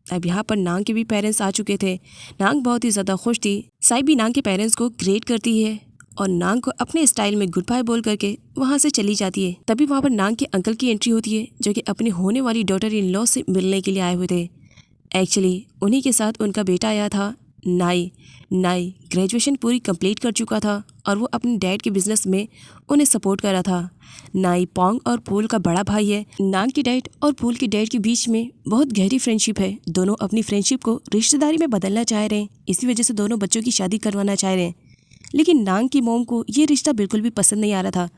अब यहाँ पर नांग के भी पेरेंट्स आ चुके थे। नांग बहुत ही ज़्यादा खुश थी। साई भी नांग के पेरेंट्स को ग्रेट करती है और नांग को अपने स्टाइल में गुड बाय बोल करके वहाँ से चली जाती है। तभी वहाँ पर नांग के अंकल की एंट्री होती है जो कि अपने होने वाली डॉटर इन लॉ से मिलने के लिए आए हुए थे। एक्चुअली उन्हीं के साथ उनका बेटा आया था नाई। नाई ग्रेजुएशन पूरी कंप्लीट कर चुका था और वो अपने डैड के बिजनेस में उन्हें सपोर्ट कर रहा था। नाई पोंग और पूल का बड़ा भाई है। नांग के डैड और पूल के डैड के बीच में बहुत गहरी फ्रेंडशिप है। दोनों अपनी फ्रेंडशिप को रिश्तेदारी में बदलना चाह रहे हैं, इसी वजह से दोनों बच्चों की शादी करवाना चाह रहे हैं। लेकिन नांग की मॉम को ये रिश्ता बिल्कुल भी पसंद नहीं आ रहा था,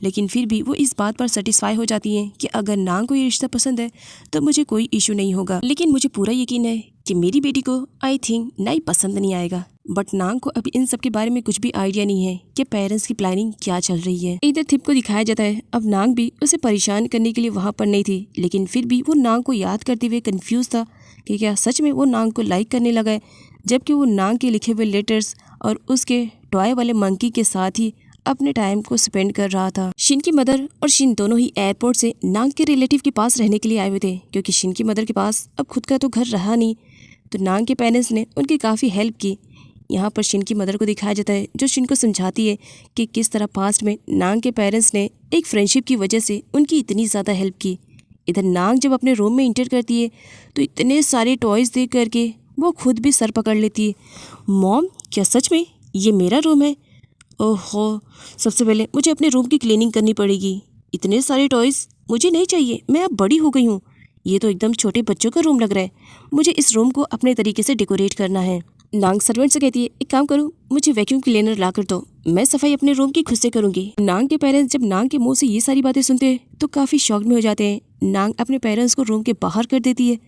लेकिन फिर भी वो इस बात पर सेटिस्फाई हो जाती हैं कि अगर नांग को ये रिश्ता पसंद है तो मुझे कोई इशू नहीं होगा। लेकिन मुझे पूरा यकीन है कि मेरी बेटी को आई थिंक नाई पसंद नहीं आएगा। बट नांग को अभी इन सब के बारे में कुछ भी आइडिया नहीं है कि पेरेंट्स की प्लानिंग क्या चल रही है। इधर थिप को दिखाया जाता है अब नांग भी उसे परेशान करने के लिए वहाँ पर नहीं थी, लेकिन फिर भी वो नांग को याद करते हुए कंफ्यूज था कि क्या सच में वो नांग को लाइक करने लगा है, जबकि वो नांग के लिखे हुए लेटर्स और उसके टॉय वाले मंकी के साथ ही अपने टाइम को स्पेंड कर रहा था। शिन की मदर और शिन दोनों ही एयरपोर्ट से नांग के रिलेटिव के पास रहने के लिए आए हुए थे, क्योंकि शिन की मदर के पास अब खुद का तो घर रहा नहीं, तो नांग के पेरेंट्स ने उनकी काफ़ी हेल्प की। यहाँ पर शिन की मदर को दिखाया जाता है जो शिन को समझाती है कि किस तरह पास्ट में नांग के पेरेंट्स ने एक फ्रेंडशिप की वजह से उनकी इतनी ज़्यादा हेल्प की। इधर नांग जब अपने रूम में इंटर करती है तो इतने सारे टॉयज़ देख करके वो खुद भी सर पकड़ लेती है। मॉम, क्या सच में ये मेरा रूम है? ओहो, सबसे पहले मुझे अपने रूम की क्लीनिंग करनी पड़ेगी। इतने सारे टॉयज़ मुझे नहीं चाहिए, मैं अब बड़ी हो गई हूँ। ये तो एकदम छोटे बच्चों का रूम लग रहा है। मुझे इस रूम को अपने तरीके से डेकोरेट करना है। नांग सर्वेंट से कहती है, एक काम करो, मुझे वैक्यूम क्लीनर ला कर दो, मैं सफाई अपने रूम की खुद से करूँगी। नांग के पेरेंट्स जब नांग के मुँह से ये सारी बातें सुनते हैं तो काफ़ी शॉक में हो जाते हैं। नांग अपने पेरेंट्स को रूम के बाहर कर देती है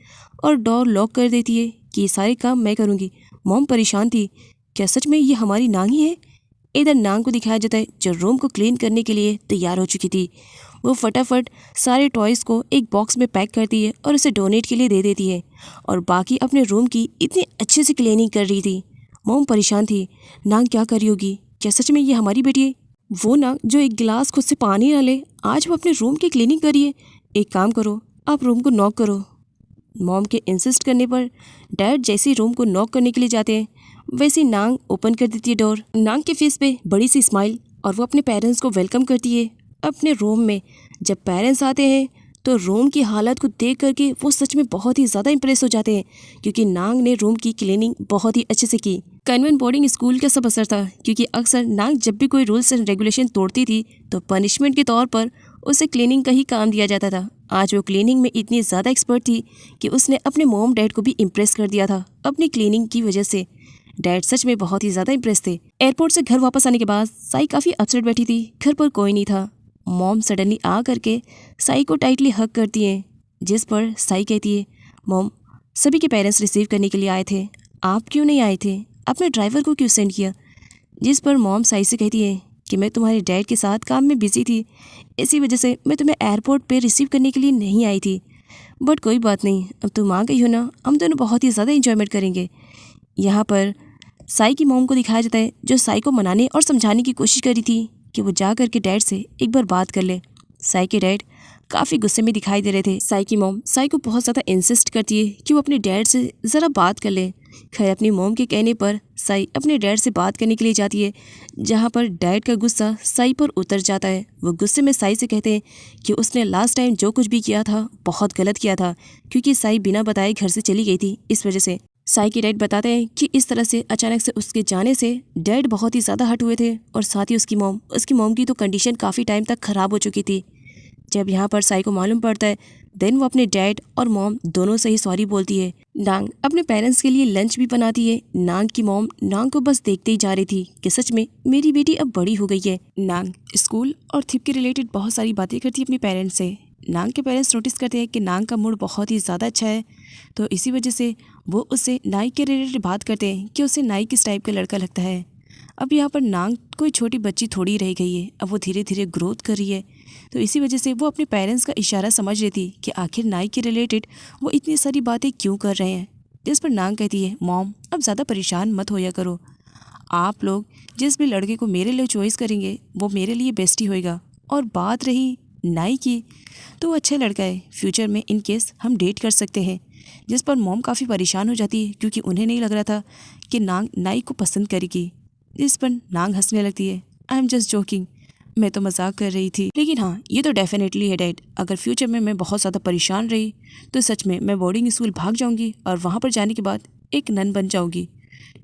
और डोर लॉक कर देती है कि ये सारे काम मैं करूँगी। मॉम परेशान थी, क्या सच में ये हमारी नांग ही है? इधर नांग को दिखाया जाता है जो रूम को क्लीन करने के लिए तैयार हो चुकी थी। वो फटाफट सारे टॉयज़ को एक बॉक्स में पैक करती है और उसे डोनेट के लिए दे देती है, और बाकी अपने रूम की इतनी अच्छे से क्लीनिंग कर रही थी। मॉम परेशान थी, नांग क्या कर रही होगी, क्या सच में ये हमारी बेटी है? वो नांग जो एक गिलास खुद से पानी ना ले, आज वो अपने रूम की क्लीनिंग कर रही है। एक काम करो, आप रूम को नॉक करो। मॉम के इंसिस्ट करने पर डैड जैसे ही रूम को नॉक करने के लिए जाते हैं वैसे ही नांग ओपन कर देती है डोर। नांग के फेस पे बड़ी सी स्माइल और वो अपने पेरेंट्स को वेलकम करती है अपने रूम में। जब पेरेंट्स आते हैं तो रूम की हालत को देख करके वो सच में बहुत ही ज़्यादा इंप्रेस हो जाते हैं, क्योंकि नांग ने रूम की क्लीनिंग बहुत ही अच्छे से की। कन्वेंट बोर्डिंग स्कूल का सब असर था, क्योंकि अक्सर नांग जब भी कोई रूल्स एंड रेगुलेशन तोड़ती थी तो पनिशमेंट के तौर पर उसे क्लीनिंग का ही काम दिया जाता था। आज वो क्लीनिंग में इतनी ज़्यादा एक्सपर्ट थी कि उसने अपने मॉम डैड को भी इम्प्रेस कर दिया था अपनी क्लीनिंग की वजह से। डैड सच में बहुत ही ज़्यादा इम्प्रेस थे। एयरपोर्ट से घर वापस आने के बाद साई काफ़ी अपसेट बैठी थी, घर पर कोई नहीं था। मॉम सडनली आ करके साई को टाइटली हग करती है, जिस पर साई कहती है, मॉम, सभी के पेरेंट्स रिसीव करने के लिए आए थे, आप क्यों नहीं आए थे? अपने ड्राइवर को क्यों सेंड किया? जिस पर मॉम साई से कहती है कि मैं तुम्हारे डैड के साथ काम में बिजी थी, इसी वजह से मैं तुम्हें एयरपोर्ट पे रिसीव करने के लिए नहीं आई थी। बट कोई बात नहीं, अब तुम आ गई हो ना, हम दोनों बहुत ही ज़्यादा इंजॉयमेंट करेंगे। यहाँ पर साई की मॉम को दिखाया जाता है जो साई को मनाने और समझाने की कोशिश कर रही थी कि वो जा कर के डैड से एक बार बात कर ले। साई के डैड काफ़ी गुस्से में दिखाई दे रहे थे। साई की मॉम साई को बहुत ज़्यादा इंसिस्ट करती है कि वो अपने डैड से ज़रा बात कर ले। खैर अपनी मॉम के कहने पर साई अपने डैड से बात करने के लिए जाती है, जहाँ पर डैड का गुस्सा साई पर उतर जाता है। वो गुस्से में साई से कहते हैं कि उसने लास्ट टाइम जो कुछ भी किया था बहुत गलत किया था, क्योंकि साई बिना बताए घर से चली गई थी, इस वजह से। साई के डैड बताते हैं कि इस तरह से अचानक से उसके जाने से डैड बहुत ही ज़्यादा हर्ट हुए थे, और साथ ही उसकी मॉम की तो कंडीशन काफ़ी टाइम तक ख़राब हो चुकी थी। जब यहाँ पर साई को मालूम पड़ता है देन वो अपने डैड और मॉम दोनों से ही सॉरी बोलती है। नांग अपने पेरेंट्स के लिए लंच भी बनाती है। नांग की मॉम नांग को बस देखते ही जा रही थी कि सच में मेरी बेटी अब बड़ी हो गई है। नांग स्कूल और थिप के रिलेटेड बहुत सारी बातें करती है अपने पेरेंट्स से। नांग के पेरेंट्स नोटिस करते हैं कि नांग का मूड बहुत ही ज़्यादा अच्छा है, तो इसी वजह से वो उससे नाई के रिलेटेड बात करते हैं कि उसे नाई किस टाइप का लड़का लगता है। अब यहाँ पर नांग कोई छोटी बच्ची थोड़ी रह गई है, अब वो धीरे धीरे ग्रोथ कर रही है, तो इसी वजह से वो अपने पेरेंट्स का इशारा समझ रही थी कि आखिर नाई के रिलेटेड वो इतनी सारी बातें क्यों कर रहे हैं। जिस पर नांग कहती है, मॉम अब ज़्यादा परेशान मत होया करो, आप लोग जिस भी लड़के को मेरे लिए चॉइस करेंगे वो मेरे लिए बेस्ट ही होएगा। और बात रही नाई की, तो वो अच्छा लड़का है, फ्यूचर में इन केस हम डेट कर सकते हैं। जिस पर मॉम काफ़ी परेशान हो जाती है, क्योंकि उन्हें नहीं लग रहा था कि नांग नाई को पसंद करेगी। जिस पर नांग हंसने लगती है, आई एम जस्ट जोकिंग, मैं तो मजाक कर रही थी। लेकिन हाँ, ये तो डेफिनेटली है डैड, अगर फ्यूचर में मैं बहुत ज़्यादा परेशान रही तो सच में मैं बोर्डिंग स्कूल भाग जाऊँगी और वहाँ पर जाने के बाद एक नन बन जाऊँगी।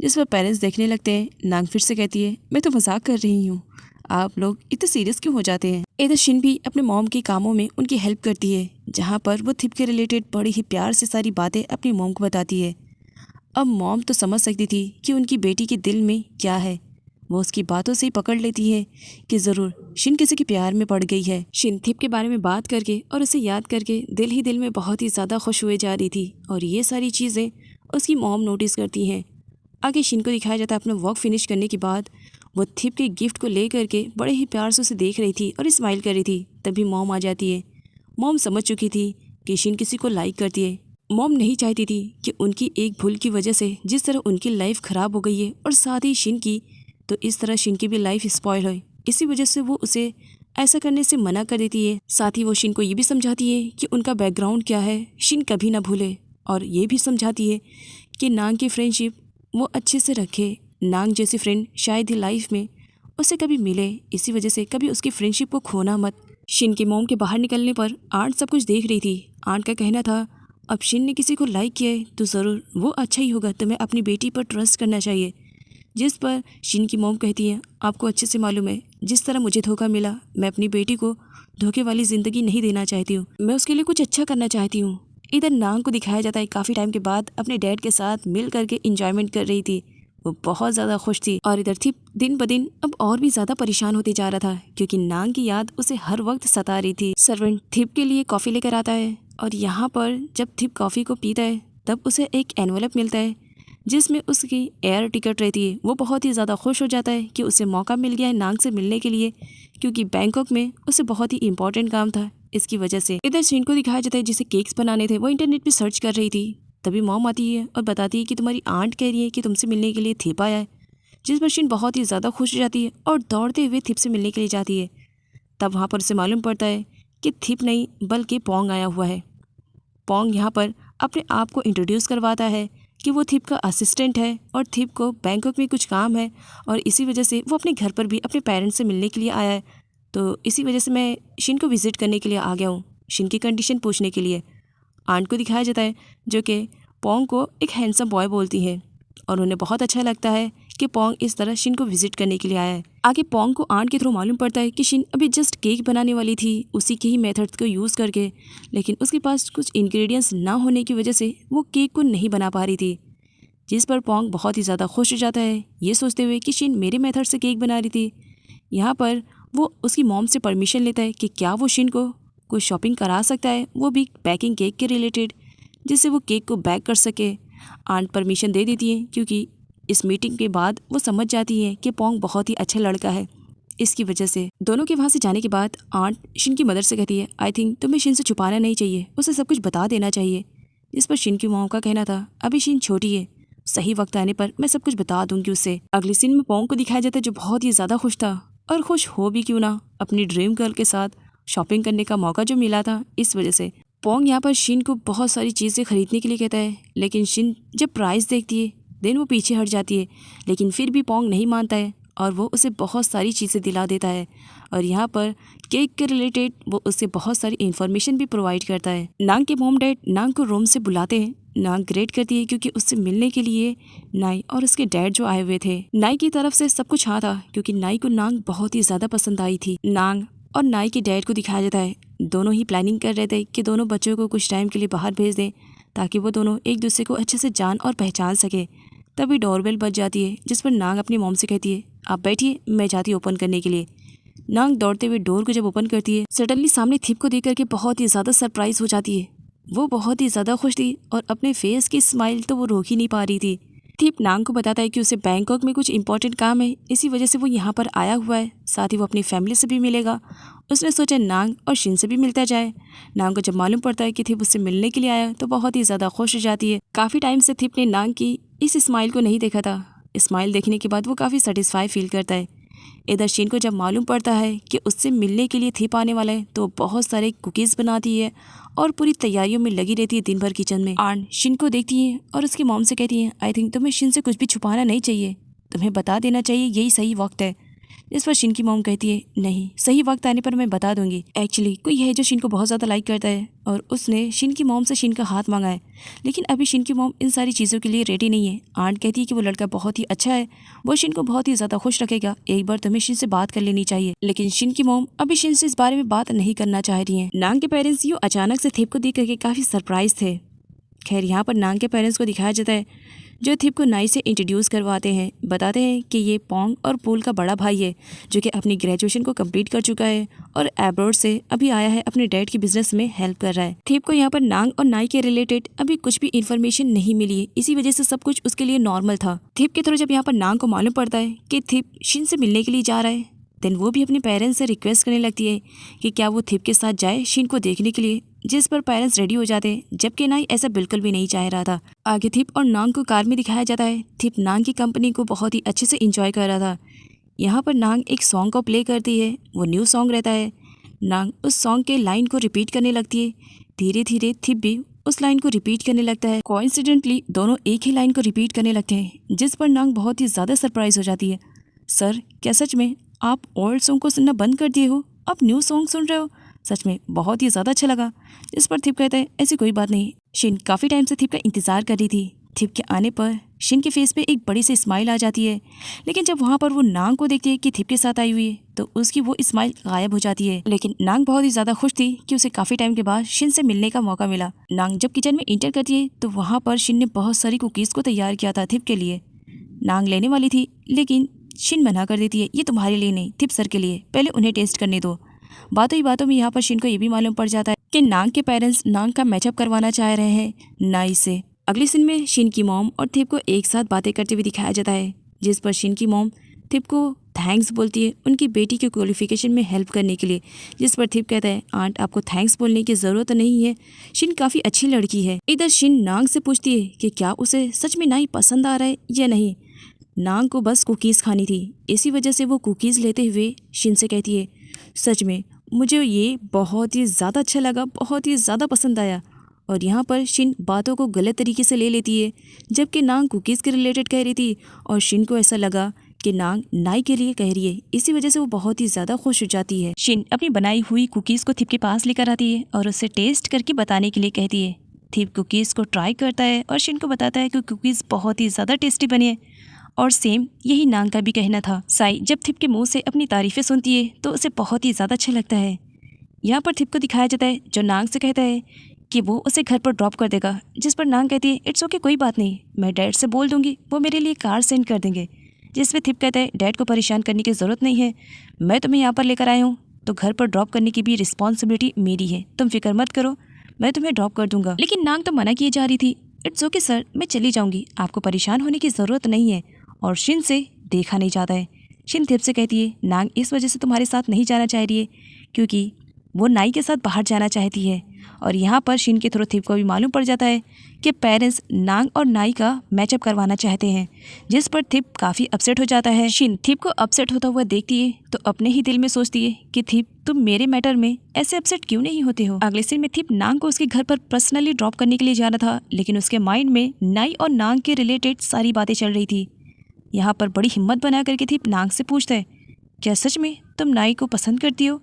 जिस पर पेरेंट्स देखने लगते हैं। नांग फिर से कहती है, मैं तो मजाक कर रही हूँ, आप लोग इतने सीरियस क्यों हो जाते हैं। इधर शिन भी अपने मॉम के कामों में उनकी हेल्प करती है, जहाँ पर वो थिप के रिलेटेड बड़ी ही प्यार से सारी बातें अपनी मॉम को बताती है। अब मॉम तो समझ सकती थी कि उनकी बेटी के दिल में क्या है, वो उसकी बातों से ही पकड़ लेती है कि ज़रूर शिन किसी के प्यार में पड़ गई है। शिन थिप के बारे में बात करके और उसे याद करके दिल ही दिल में बहुत ही ज़्यादा खुश हुए जा रही थी, और ये सारी चीज़ें उसकी मॉम नोटिस करती हैं। आगे शिन को दिखाया जाता है अपना वर्क फिनिश करने के बाद वो थिप के गिफ्ट को ले करके बड़े ही प्यार से उसे देख रही थी और स्माइल कर रही थी। तभी मॉम आ जाती है। मॉम समझ चुकी थी कि शिन किसी को लाइक करती है। मॉम नहीं चाहती थी कि उनकी एक भूल की वजह से जिस तरह उनकी लाइफ ख़राब हो गई है और साथ ही शिन की, तो इस तरह शिन की भी लाइफ स्पॉइल हो। इसी वजह से वो उसे ऐसा करने से मना कर देती है। साथ ही वो शिन को ये भी समझाती है कि उनका बैकग्राउंड क्या है शिन कभी ना भूले, और ये भी समझाती है कि नांग की फ्रेंडशिप वो अच्छे से रखे। नांग जैसी फ्रेंड शायद ही लाइफ में उसे कभी मिले, इसी वजह से कभी उसकी फ्रेंडशिप को खोना मत। शिन के मॉम के बाहर निकलने पर आंट सब कुछ देख रही थी। आंट का कहना था अब शिन ने किसी को लाइक किया है तो ज़रूर वो अच्छा ही होगा, तुम्हें अपनी बेटी पर ट्रस्ट करना चाहिए। जिस पर शिन की मॉम कहती है आपको अच्छे से मालूम है जिस तरह मुझे धोखा मिला, मैं अपनी बेटी को धोखे वाली ज़िंदगी नहीं देना चाहती हूँ, मैं उसके लिए कुछ अच्छा करना चाहती हूँ। इधर नांग को दिखाया जाता है काफ़ी टाइम के बाद अपने डैड के साथ मिल करके इंजॉयमेंट कर रही थी। वो बहुत ज़्यादा खुश थी। और इधर थिप दिन ब दिन अब और भी ज़्यादा परेशान होते जा रहा था क्योंकि नांग की याद उसे हर वक्त सता रही थी। सर्वेंट थिप के लिए कॉफ़ी लेकर आता है और यहाँ पर जब थिप कॉफ़ी को पीता है तब उसे एक एनवलप मिलता है जिसमें उसकी एयर टिकट रहती है। वो बहुत ही ज़्यादा खुश हो जाता है कि उसे मौका मिल गया है नांग से मिलने के लिए, क्योंकि बैंकॉक में उसे बहुत ही इंपॉर्टेंट काम था इसकी वजह से। इधर शिन को दिखाया जाता है जिसे केक्स बनाने थे, वो इंटरनेट पे सर्च कर रही थी। तभी मॉम आती है और बताती है कि तुम्हारी आंट कह रही है कि तुमसे मिलने के लिए थिप आया है। जिस पर शिन बहुत ही ज़्यादा खुश हो जाती है और दौड़ते हुए थिप से मिलने के लिए जाती है। तब वहाँ पर उसे मालूम पड़ता है कि थिप नहीं बल्कि पोंग आया हुआ है। पोंग यहाँ पर अपने आप को इंट्रोड्यूस करवाता है कि वो थिप का असिस्टेंट है और थिप को बैंकॉक में कुछ काम है और इसी वजह से वो अपने घर पर भी अपने पेरेंट्स से मिलने के लिए आया है। तो इसी वजह से मैं शिन को विज़िट करने के लिए आ गया हूँ, शिन की कंडीशन पूछने के लिए। आंट को दिखाया जाता है जो कि पोंग को एक हैंडसम बॉय बोलती है और उन्हें बहुत अच्छा लगता है कि पोंग इस तरह शिन को विजिट करने के लिए आया है। आगे पोंग को आंट के थ्रू मालूम पड़ता है कि शिन अभी जस्ट केक बनाने वाली थी उसी के ही मेथड्स को यूज़ करके, लेकिन उसके पास कुछ इंग्रेडिएंट्स ना होने की वजह से वो केक को नहीं बना पा रही थी। जिस पर पोंग बहुत ही ज़्यादा खुश हो जाता है ये सोचते हुए कि शिन मेरे मेथड से केक बना रही थी। यहाँ पर वो उसकी मॉम से परमिशन लेता है कि क्या वो शिन को कोई शॉपिंग करा सकता है, वो भी बेकिंग केक के रिलेटेड, जिससे वो केक को बेक कर सके। आंट परमिशन दे देती है क्योंकि इस मीटिंग के बाद वो समझ जाती है कि पोंग बहुत ही अच्छा लड़का है। इसकी वजह से दोनों के वहाँ से जाने के बाद आंट शिन की मदर से कहती है आई थिंक तुम्हें शिन से छुपाना नहीं चाहिए, उसे सब कुछ बता देना चाहिए। जिस पर शिन की मॉम का कहना था अभी शिन छोटी है, सही वक्त आने पर मैं सब कुछ बता दूंगी उसे। अगले सीन में पोंग को दिखाया जाता है जो बहुत ही ज़्यादा खुश था, और खुश हो भी क्यों ना, अपनी ड्रीम गर्ल के साथ शॉपिंग करने का मौका जो मिला था इस वजह से। पोंग यहाँ पर शिन को बहुत सारी चीज़ें खरीदने के लिए कहता है, लेकिन शिन जब प्राइस देखती है देन वो पीछे हट जाती है, लेकिन फिर भी पोंग नहीं मानता है और वो उसे बहुत सारी चीज़ें दिला देता है। और यहाँ पर केक के रिलेटेड वो उससे बहुत सारी इन्फॉर्मेशन भी प्रोवाइड करता है। नांग के मॉम डैड नांग को रूम से बुलाते हैं। नांग ग्रेट करती है क्योंकि उससे मिलने के लिए नाई और उसके डैड जो आए हुए थे। नाई की तरफ से सब कुछ हाँ था क्योंकि नाई को नांग बहुत ही ज़्यादा पसंद आई थी। नांग और नाई के डैड को दिखाया जाता है दोनों ही प्लानिंग कर रहे थे कि दोनों बच्चों को कुछ टाइम के लिए बाहर भेज दें ताकि वो दोनों एक दूसरे को अच्छे से जान और पहचान सके। तभी डोरबेल बज जाती है जिस पर नांग अपनी मॉम से कहती है आप बैठिए, मैं जाती ओपन करने के लिए। नांग दौड़ते हुए डोर को जब ओपन करती है सडनली सामने थिप को देख करके बहुत ही ज़्यादा सरप्राइज हो जाती है। वो बहुत ही ज़्यादा खुश थी और अपने फेस की स्माइल तो वो रोक ही नहीं पा रही थी। थिप नांग को बताता है कि उसे बैंकॉक में कुछ इंपॉर्टेंट काम है, इसी वजह से वो यहाँ पर आया हुआ है, साथ ही वो अपनी फैमिली से भी मिलेगा। उसने सोचा नांग और शिन से भी मिलता जाए। नांग को जब मालूम पड़ता है कि थिप उससे मिलने के लिए आया तो बहुत ही ज़्यादा खुश हो जाती है। काफ़ी टाइम से थिप ने नांग की इस स्माइल को नहीं देखा था। स्माइल देखने के बाद वो काफ़ी सेटिस्फाई फील करता है। इधर शिन को जब मालूम पड़ता है कि उससे मिलने के लिए थिप आने वाला है तो बहुत सारे कुकीज़ बनाती है और पूरी तैयारियों में लगी रहती है दिन भर किचन में। आंट शिन को देखती है और उसकी मॉम से कहती है आई थिंक तुम्हें शिन से कुछ भी छुपाना नहीं चाहिए, तुम्हें बता देना चाहिए यही सही वक्त है। इस पर शिन की मॉम कहती है नहीं, सही वक्त आने पर मैं बता दूंगी। एक्चुअली कोई है जो शिन को बहुत ज़्यादा लाइक करता है और उसने शिन की मॉम से शिन का हाथ मांगा है, लेकिन अभी शिन की मॉम इन सारी चीज़ों के लिए रेडी नहीं है। आंट कहती है कि वो लड़का बहुत ही अच्छा है, वो शिन को बहुत ही ज़्यादा खुश रखेगा, एक बार तुम्हें शिन से बात कर लेनी चाहिए। लेकिन शिन की मॉम अभी शिन से इस बारे में बात नहीं करना चाह रही है। नांग के पेरेंट्स यूँ अचानक से थिप को देख करके काफ़ी सरप्राइज थे। खैर यहाँ पर नांग के पेरेंट्स को दिखाया जाता है जो थिप को नाई से इंट्रोड्यूस करवाते हैं। बताते हैं कि ये पोंग और पोल का बड़ा भाई है जो कि अपनी ग्रेजुएशन को कंप्लीट कर चुका है और एब्रॉड से अभी आया है, अपने डैड की बिजनेस में हेल्प कर रहा है। थिप को यहाँ पर नांग और नाई के रिलेटेड अभी कुछ भी इन्फॉर्मेशन नहीं मिली है, इसी वजह से सब कुछ उसके लिए नॉर्मल था। थिप के थ्रू जब यहाँ पर नांग को मालूम पड़ता है कि थिप शिन से मिलने के लिए जा रहा है, देन वो भी अपने पेरेंट्स से रिक्वेस्ट करने लगती है कि क्या वो थिप के साथ जाए शिन को देखने के लिए, जिस पर पेरेंट्स रेडी हो जाते हैं, जबकि नाई ऐसा बिल्कुल भी नहीं चाह रहा था। आगे थिप और नांग को कार में दिखाया जाता है। थिप नांग की कंपनी को बहुत ही अच्छे से एंजॉय कर रहा था। यहाँ पर नांग एक सॉन्ग को प्ले करती है, वो न्यू सॉन्ग रहता है। नांग उस सॉन्ग के लाइन को रिपीट करने लगती है। धीरे धीरे थिप भी उस लाइन को रिपीट करने लगता है। कोइंसिडेंटली दोनों एक ही लाइन को रिपीट करने लगते हैं, जिस पर नांग बहुत ही ज़्यादा सरप्राइज हो जाती है। सर, क्या सच में आप ओल्ड सॉन्ग को सुनना बंद कर दिए हो, आप न्यू सॉन्ग सुन रहे हो? सच में बहुत ही ज़्यादा अच्छा लगा। जिस पर थिप कहता है ऐसी कोई बात नहीं। शिन काफ़ी टाइम से थिप का इंतज़ार कर रही थी। थिप के आने पर शिन के फेस पे एक बड़ी सी स्माइल आ जाती है, लेकिन जब वहाँ पर वो नांग को देखती है कि थिप के साथ आई हुई है तो उसकी वो स्माइल गायब हो जाती है। लेकिन नांग बहुत ही ज़्यादा खुश थी कि उसे काफ़ी टाइम के बाद शिन से मिलने का मौका मिला। नांग जब किचन में इंटर करती है तो वहाँ पर शिन ने बहुत सारी कुकीज़ को तैयार किया था थिप के लिए। नांग लेने वाली थी, लेकिन शिन मना कर देती है, ये तुम्हारे लिए नहीं, थिप सर के लिए, पहले उन्हें टेस्ट करने दो। बातों ही बातों में यहाँ पर शिन को ये भी मालूम पड़ जाता है कि नांग के पेरेंट्स नांग का मैचअप करवाना चाह रहे हैं नाई से। अगले सीन में शिन की मॉम और थिप को एक साथ बातें करते हुए दिखाया जाता है, जिस पर शिन की मॉम थिप को थैंक्स बोलती है उनकी बेटी के क्वालिफिकेशन में हेल्प करने के लिए, जिस पर थिप कहता है आंट आपको थैंक्स बोलने की ज़रूरत नहीं है, शिन काफ़ी अच्छी लड़की है। इधर शिन नांग से पूछती है कि क्या उसे सच में नाई पसंद आ रहा है या नहीं। नांग को बस कुकीज़ खानी थी, इसी वजह से वो कुकीज़ लेते हुए शिन से कहती है सच में मुझे ये बहुत ही ज़्यादा अच्छा लगा, बहुत ही ज़्यादा पसंद आया। और यहाँ पर शिन बातों को गलत तरीके से ले लेती है, जबकि नांग कुकीज़ के रिलेटेड कह रही थी और शिन को ऐसा लगा कि नांग नाई के लिए कह रही है, इसी वजह से वो बहुत ही ज़्यादा खुश हो जाती है। शिन अपनी बनाई हुई कुकीज़ को थिप के पास लेकर आती है और उसे टेस्ट करके बताने के लिए कहती है। थिप कुकीज़ को ट्राई करता है और शिन को बताता है कि कुकीज़ बहुत ही ज़्यादा टेस्टी बनी है और सेम यही नांग का भी कहना था। साई जब थिप के मुंह से अपनी तारीफ़ें सुनती है तो उसे बहुत ही ज़्यादा अच्छा लगता है। यहाँ पर थिप को दिखाया जाता है जो नांग से कहता है कि वो उसे घर पर ड्रॉप कर देगा, जिस पर नांग कहती है इट्स ओके, कोई बात नहीं, मैं डैड से बोल दूंगी, वो मेरे लिए कार सेंड कर देंगे। जिस पर थिप कहता है डैड को परेशान करने की ज़रूरत नहीं है, मैं तुम्हें यहाँ पर लेकर आया हूँ तो घर पर ड्रॉप करने की भी रिस्पॉन्सिबिलिटी मेरी है, तुम फिक्र मत करो, मैं तुम्हें ड्रॉप कर दूंगा। लेकिन नांग तो मना किए जा रही थी। इट्स ओके सर, मैं चली जाऊँगी, आपको परेशान होने की ज़रूरत नहीं है। और शिन से देखा नहीं जाता है। शिन थिप से कहती है नांग इस वजह से तुम्हारे साथ नहीं जाना चाह रही है क्योंकि वो नाई के साथ बाहर जाना चाहती है। और यहाँ पर शिन के थ्रू थिप को भी मालूम पड़ जाता है कि पेरेंट्स नांग और नाई का मैचअप करवाना चाहते हैं, जिस पर थिप काफ़ी अपसेट हो जाता है। शिन थिप को अपसेट होता हुआ देखती है तो अपने ही दिल में सोचती है कि थिप तुम मेरे मैटर में ऐसे अपसेट क्यों नहीं होते हो। अगले सीन में थिप नांग को उसके घर पर पर्सनली ड्रॉप करने के लिए जाना था, लेकिन उसके माइंड में नाई और नांग के रिलेटेड सारी बातें चल रही थी। यहाँ पर बड़ी हिम्मत बना करके थिप नांग से पूछता है क्या सच में तुम नाई को पसंद करती हो,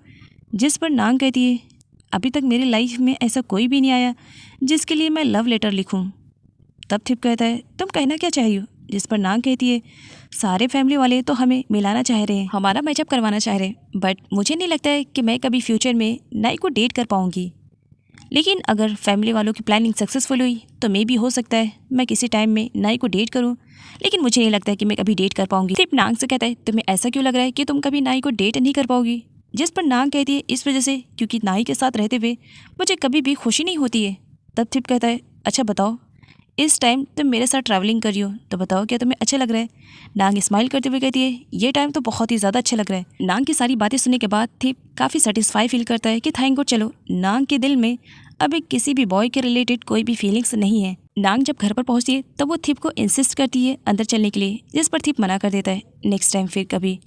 जिस पर नांग कहती है अभी तक मेरी लाइफ में ऐसा कोई भी नहीं आया जिसके लिए मैं लव लेटर लिखूं। तब थिप कहता है तुम कहना क्या चाहिए, जिस पर नांग कहती है सारे फैमिली वाले तो हमें मिलाना चाह रहे हैं, हमारा मैचअप करवाना चाह रहे हैं, बट मुझे नहीं लगता है कि मैं कभी फ्यूचर में नाई को डेट कर पाऊँगी। लेकिन अगर फैमिली वालों की प्लानिंग सक्सेसफुल हुई तो मे भी हो सकता है मैं किसी टाइम में नाई को डेट करूं, लेकिन मुझे नहीं लगता है कि मैं कभी डेट कर पाऊंगी। थिप नांग से कहता है तुम्हें ऐसा क्यों लग रहा है कि तुम कभी नाई को डेट नहीं कर पाओगी, जिस पर नांग कहती है इस वजह से क्योंकि नाई के साथ रहते हुए मुझे कभी भी खुशी नहीं होती है। तब थिप कहता है अच्छा बताओ, इस टाइम तुम मेरे साथ ट्रैवलिंग कर रही हो तो बताओ क्या तुम्हें अच्छा लग रहा है। नांग स्माइल करते हुए कहती है ये टाइम तो बहुत ही ज़्यादा अच्छा लग रहा है। नांग की सारी बातें सुनने के बाद थिप काफ़ी सेटिस्फाई फील करता है कि थैंक गॉड, चलो नांग के दिल में अभी किसी भी बॉय के रिलेटेड कोई भी फीलिंग्स नहीं है। नांग जब घर पर पहुंचती है तब वो थिप को इंसिस्ट करती है अंदर चलने के लिए, जिस पर थिप मना कर देता है नेक्स्ट टाइम फिर कभी।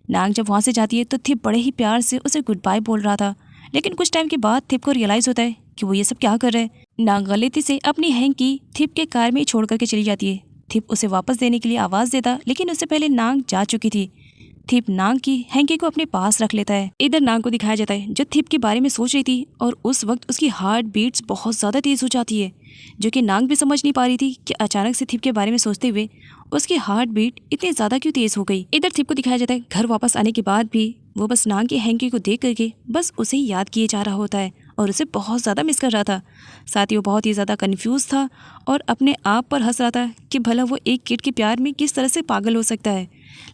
नांग जब वहाँ से जाती है तो थिप बड़े ही प्यार से उसे गुड बाय बोल रहा था, लेकिन कुछ टाइम के बाद थिप को रियलाइज़ होता है कि वो ये सब क्या कर रहा है। नांग गलती से अपनी हैंकी थिप के कार में ही छोड़ करके चली जाती है। थिप उसे वापस देने के लिए आवाज़ देता, लेकिन उससे पहले नांग जा चुकी थी। थिप नांग की हैंकी को अपने पास रख लेता है। इधर नांग को दिखाया जाता है जो थिप के बारे में सोच रही थी और उस वक्त उसकी हार्ट बीट्स बहुत ज़्यादा तेज़ हो जाती है, जो कि नांग भी समझ नहीं पा रही थी कि अचानक से थिप के बारे में सोचते हुए उसकी हार्ट बीट इतनी ज़्यादा क्यों तेज़ हो गई। इधर थिप को दिखाया जाता है घर वापस आने के बाद भी वो बस नांग की हैंकी को देख करके बस उसे ही याद किए जा रहा होता है और उसे बहुत ज़्यादा मिस कर रहा था। साथ ही वो बहुत ही ज़्यादा कंफ्यूज था और अपने आप पर हंस रहा था कि भला वो एक किड के प्यार में किस तरह से पागल हो सकता है।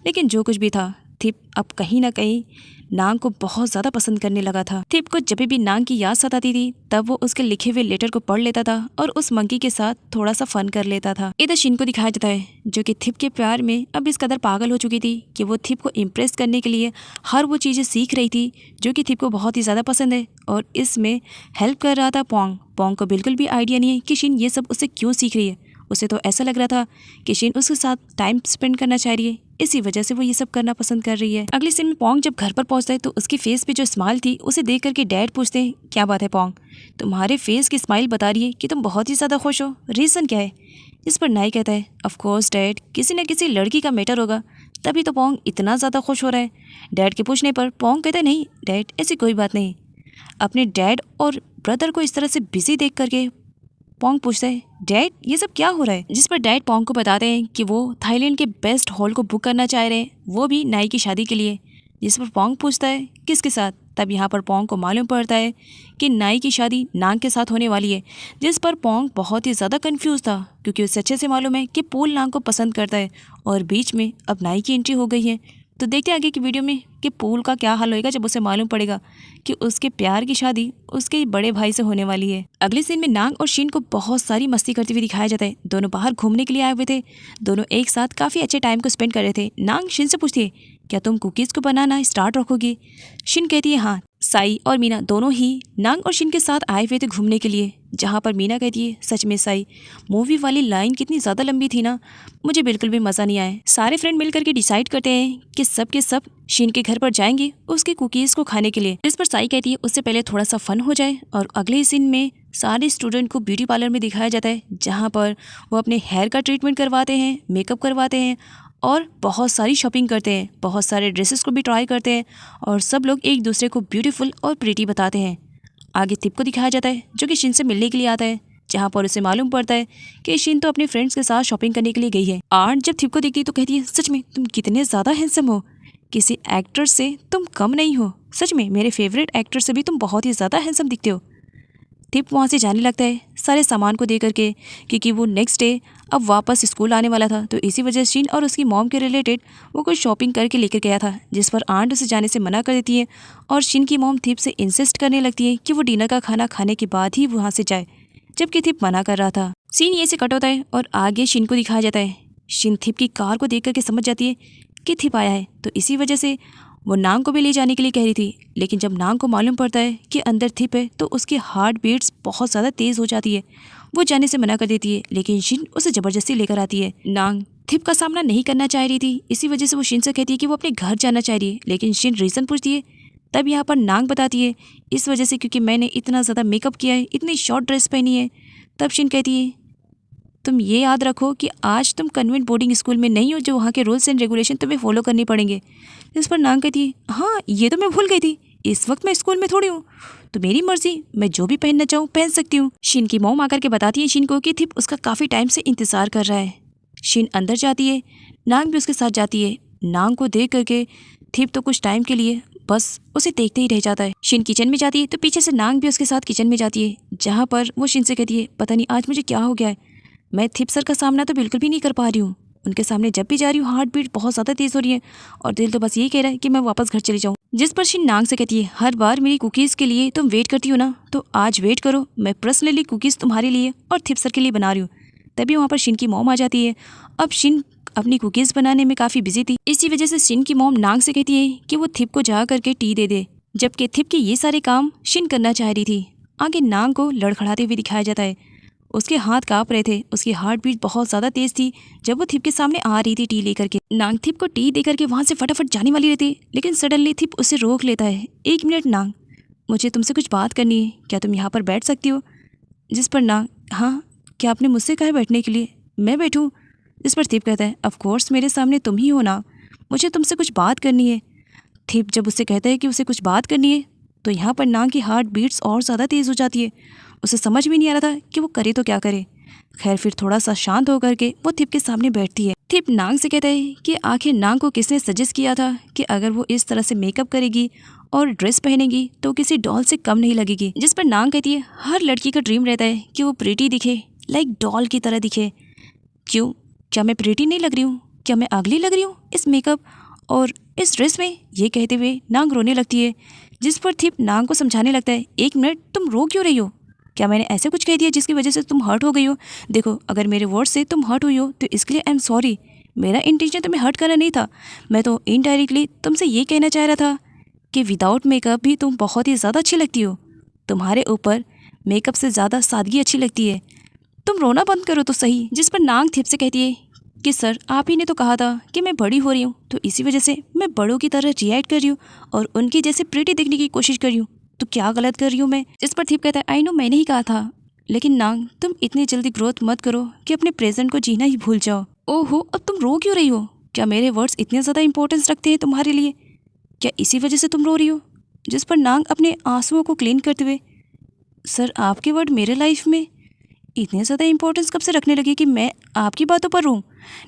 लेकिन जो कुछ भी था, थिप अब कहीं ना कहीं नांग को बहुत ज़्यादा पसंद करने लगा था। थिप को जब भी नांग की याद सताती थी तब वो उसके लिखे हुए लेटर को पढ़ लेता था और उस मंकी के साथ थोड़ा सा फन कर लेता था। इधर शिन को दिखाया जाता है जो कि थिप के प्यार में अब इस कदर पागल हो चुकी थी कि वो थिप को इम्प्रेस करने के लिए हर वो चीज़ें सीख रही थी जो कि थिप को बहुत ही ज़्यादा पसंद है। और इसमें हेल्प कर रहा था पोंग। पोंग को बिल्कुल भी आइडिया नहीं है कि शिन ये सब उससे क्यों सीख रही है। उसे तो ऐसा लग रहा था कि शिन उसके साथ टाइम स्पेंड करना चाह रही है, इसी वजह से वो ये सब करना पसंद कर रही है। अगले सीन में पोंग जब घर पर पहुंचता है तो उसके फेस पे जो स्माइल थी उसे देख करके डैड पूछते हैं, क्या बात है पोंग, तुम्हारे फेस की स्माइल बता रही है कि तुम बहुत ही ज़्यादा खुश हो, रीज़न क्या है। इस पर नाई कहता है, ऑफ कोर्स डैड, किसी न किसी लड़की का मैटर होगा, तभी तो पोंग इतना ज़्यादा खुश हो रहा है। डैड के पूछने पर पोंग कहता है, नहीं डैड, ऐसी कोई बात नहीं। अपने डैड और ब्रदर को इस तरह से बिजी देख करके पोंग पूछता है, डैड ये सब क्या हो रहा है। जिस पर डैड पोंग को बताते हैं कि वो थाईलैंड के बेस्ट हॉल को बुक करना चाह रहे हैं, वो भी नाई की शादी के लिए। जिस पर पोंग पूछता है किसके साथ। तब यहाँ पर पोंग को मालूम पड़ता है कि नाई की शादी नांग के साथ होने वाली है। जिस पर पोंग बहुत ही ज़्यादा कंफ्यूज था क्योंकि उसे अच्छे से मालूम है कि पोल नांग को पसंद करता है और बीच में अब नाई की एंट्री हो गई है। तो देखते हैं आगे की वीडियो में कि पोल का क्या हाल होएगा जब उसे मालूम पड़ेगा कि उसके प्यार की शादी उसके बड़े भाई से होने वाली है। अगले सीन में नांग और शिन को बहुत सारी मस्ती करते हुए दिखाया जाता है। दोनों बाहर घूमने के लिए आए हुए थे। दोनों एक साथ काफ़ी अच्छे टाइम को स्पेंड कर रहे थे। नांग शिन से पूछती है, क्या तुम कुकीज़ को बनाना स्टार्ट रखोगी। शिन कहती है हाँ। साई और मीना दोनों ही नांग और शिन के साथ आए हुए थे घूमने के लिए, जहाँ पर मीना कहती है, सच में साई, मूवी वाली लाइन कितनी ज़्यादा लंबी थी ना, मुझे बिल्कुल भी मज़ा नहीं आया। सारे फ्रेंड मिलकर के डिसाइड करते हैं कि सब के सब शिन के घर पर जाएंगे उसके कुकीज़ को खाने के लिए। इस पर साई कहती है उससे पहले थोड़ा सा फन हो जाए। और अगले सीन में सारे स्टूडेंट को ब्यूटी पार्लर में दिखाया जाता है, जहाँ पर वो अपने हेयर का ट्रीटमेंट करवाते हैं, मेकअप करवाते हैं और बहुत सारी शॉपिंग करते हैं, बहुत सारे ड्रेसेस को भी ट्राई करते हैं और सब लोग एक दूसरे को ब्यूटीफुल और प्रीटी बताते हैं। आगे थिप को दिखाया जाता है जो कि शिन से मिलने के लिए आता है, जहाँ पर उसे मालूम पड़ता है कि शिन तो अपने फ्रेंड्स के साथ शॉपिंग करने के लिए गई है। आर्ट जब थिप को देखती है तो कहती है, सच में तुम कितने ज़्यादा हैंडसम हो, किसी एक्टर से तुम कम नहीं हो, सच में मेरे फेवरेट एक्टर से भी तुम बहुत ही ज़्यादा हैंडसम दिखते हो। थिप वहाँ से जाने लगता है सारे सामान को दे करके, क्योंकि वो नेक्स्ट डे अब वापस स्कूल आने वाला था। तो इसी वजह से शिन और उसकी मॉम के रिलेटेड वो कुछ शॉपिंग करके लेकर गया था, जिस पर आंट उसे जाने से मना कर देती है और शिन की मॉम थिप से इंसिस्ट करने लगती है कि वो डिनर का खाना खाने के बाद ही वहाँ से जाए, जबकि थिप मना कर रहा था। सीन ये से कट होता है और आगे शिन को दिखाया जाता है। शिन थिप की कार को देख करके समझ जाती है कि थिप आया है, तो इसी वजह से वो नांग को भी ले जाने के लिए कह रही थी। लेकिन जब नांग को मालूम पड़ता है कि अंदर थिप है तो उसकी हार्ट बीट्स बहुत ज़्यादा तेज़ हो जाती है। वो जाने से मना कर देती है, लेकिन शिन उसे ज़बरदस्ती लेकर आती है। नांग थिप का सामना नहीं करना चाह रही थी, इसी वजह से वो शिन से कहती है कि वो अपने घर जाना चाह रही है, लेकिन शिन रीज़न पूछती है। तब यहाँ पर नांग बताती है, इस वजह से क्योंकि मैंने इतना ज़्यादा मेकअप किया है, इतनी शॉर्ट ड्रेस पहनी है। तब शिन कहती है, तुम ये याद रखो कि आज तुम कन्वेंट बोर्डिंग स्कूल में नहीं हो, जो वहाँ के रूल्स एंड रेगुलेशन तुम्हें फॉलो करने पड़ेंगे। इस पर नांग कहती है, हाँ ये तो मैं भूल गई थी, इस वक्त मैं स्कूल में थोड़ी हूँ, तो मेरी मर्जी, मैं जो भी पहनना चाहूँ पहन सकती हूँ। शिन की मॉम आकर के बताती है शिन को कि थिप उसका काफ़ी टाइम से इंतज़ार कर रहा है। शिन अंदर जाती है, नांग भी उसके साथ जाती है। नांग को देख करके थिप तो कुछ टाइम के लिए बस उसे देखते ही रह जाता है। शिन किचन में जाती है तो पीछे से नांग भी उसके साथ किचन में जाती है, जहाँ पर वो शिन से कहती है, पता नहीं आज मुझे क्या हो गया है, मैं थिप सर का सामना तो बिल्कुल भी नहीं कर पा रही हूँ। उनके सामने जब भी जा रही हूँ हार्ट बीट बहुत ज़्यादा तेज़ हो रही है और दिल तो बस यही कह रहा है कि मैं वापस घर चली जाऊँ। जिस पर शिन नांग से कहती है, हर बार मेरी कुकीज़ के लिए तुम वेट करती हो ना, तो आज वेट करो, मैं पर्सनली कुकीज़ तुम्हारे लिए और थिप सर के लिए बना रही हूँ। तभी वहाँ पर शिन की मॉम आ जाती है। अब शिन अपनी कुकीज़ बनाने में काफ़ी बिजी थी, इसी वजह से शिन की मॉम नांग से कहती है कि वो थिप को जा करके टी दे दे, जबकि थिप के ये सारे काम शिन करना चाह रही थी। आगे नांग को लड़खड़ाते हुए दिखाया जाता है, उसके हाथ काँप रहे थे, उसकी हार्ट बीट बहुत ज़्यादा तेज़ थी जब वो थिप के सामने आ रही थी टी लेकर के। नांग थिप को टी दे करके वहाँ से फटाफट जाने वाली रहती, लेकिन सडनली थिप उसे रोक लेता है। 1 मिनट नांग, मुझे तुमसे कुछ बात करनी है, क्या तुम यहाँ पर बैठ सकती हो। जिस पर नांग, हाँ क्या आपने मुझसे कहा है बैठने के लिए, मैं बैठूँ। जिस पर थिप कहता है, ऑफ कोर्स मेरे सामने तुम ही हो ना, मुझे तुमसे कुछ बात करनी है। थिप जब उससे कहता है कि उसे कुछ बात करनी है तो यहाँ पर नांग की हार्ट बीट्स और ज़्यादा तेज़ हो जाती है। उसे समझ भी नहीं आ रहा था कि वो करे तो क्या करे। खैर फिर थोड़ा सा शांत होकर के वो थिप के सामने बैठती है। थिप नांग से कहता है कि आखिर नांग को किसने सजेस्ट किया था कि अगर वो इस तरह से मेकअप करेगी और ड्रेस पहनेगी तो किसी डॉल से कम नहीं लगेगी। जिस पर नांग कहती है हर लड़की का ड्रीम रहता है कि वो प्रीटी दिखे, लाइक डॉल की तरह दिखे। क्यों, क्या मैं प्रीटी नहीं लग रही हूँ? क्या मैं अगली लग रही हूँ इस मेकअप और इस ड्रेस में? ये कहते हुए नांग रोने लगती है, जिस पर थिप नांग को समझाने लगता है, एक मिनट, तुम रो क्यों रही हो? क्या मैंने ऐसे कुछ कह दिया जिसकी वजह से तुम हर्ट हो गई हो? देखो, अगर मेरे वर्ड से तुम हर्ट हुई हो तो इसके लिए आई एम सॉरी। मेरा इंटेंशन तुम्हें हर्ट करना नहीं था। मैं तो इनडायरेक्टली तुमसे ये कहना चाह रहा था कि विदाउट मेकअप भी तुम बहुत ही ज़्यादा अच्छी लगती हो। तुम्हारे ऊपर मेकअप से ज़्यादा सादगी अच्छी लगती है। तुम रोना बंद करो तो सही। जिस पर नांग थिप से कहती है कि सर, आप ही ने तो कहा था कि मैं बड़ी हो रही हूँ, तो इसी वजह से मैं बड़ों की तरह रिएक्ट कर रही हूँ और उनकी जैसे प्रीटी दिखने की कोशिश कर रही हूँ। तो क्या गलत कर रही हूँ मैं? जिस पर थिप कहता है, आई नो मैंने ही कहा था, लेकिन नांग तुम इतनी जल्दी ग्रोथ मत करो कि अपने प्रेजेंट को जीना ही भूल जाओ। ओहो, अब तुम रो क्यों रही हो? क्या मेरे वर्ड्स इतने ज़्यादा इंपॉर्टेंस रखते हैं तुम्हारे लिए? क्या इसी वजह से तुम रो रही हो? जिस पर नांग अपने आंसुओं को क्लीन करते हुए, सर, आपके वर्ड मेरे लाइफ में इतने ज़्यादा इंपॉर्टेंस कब से रखने लगे कि मैं आपकी बातों पर रोऊं?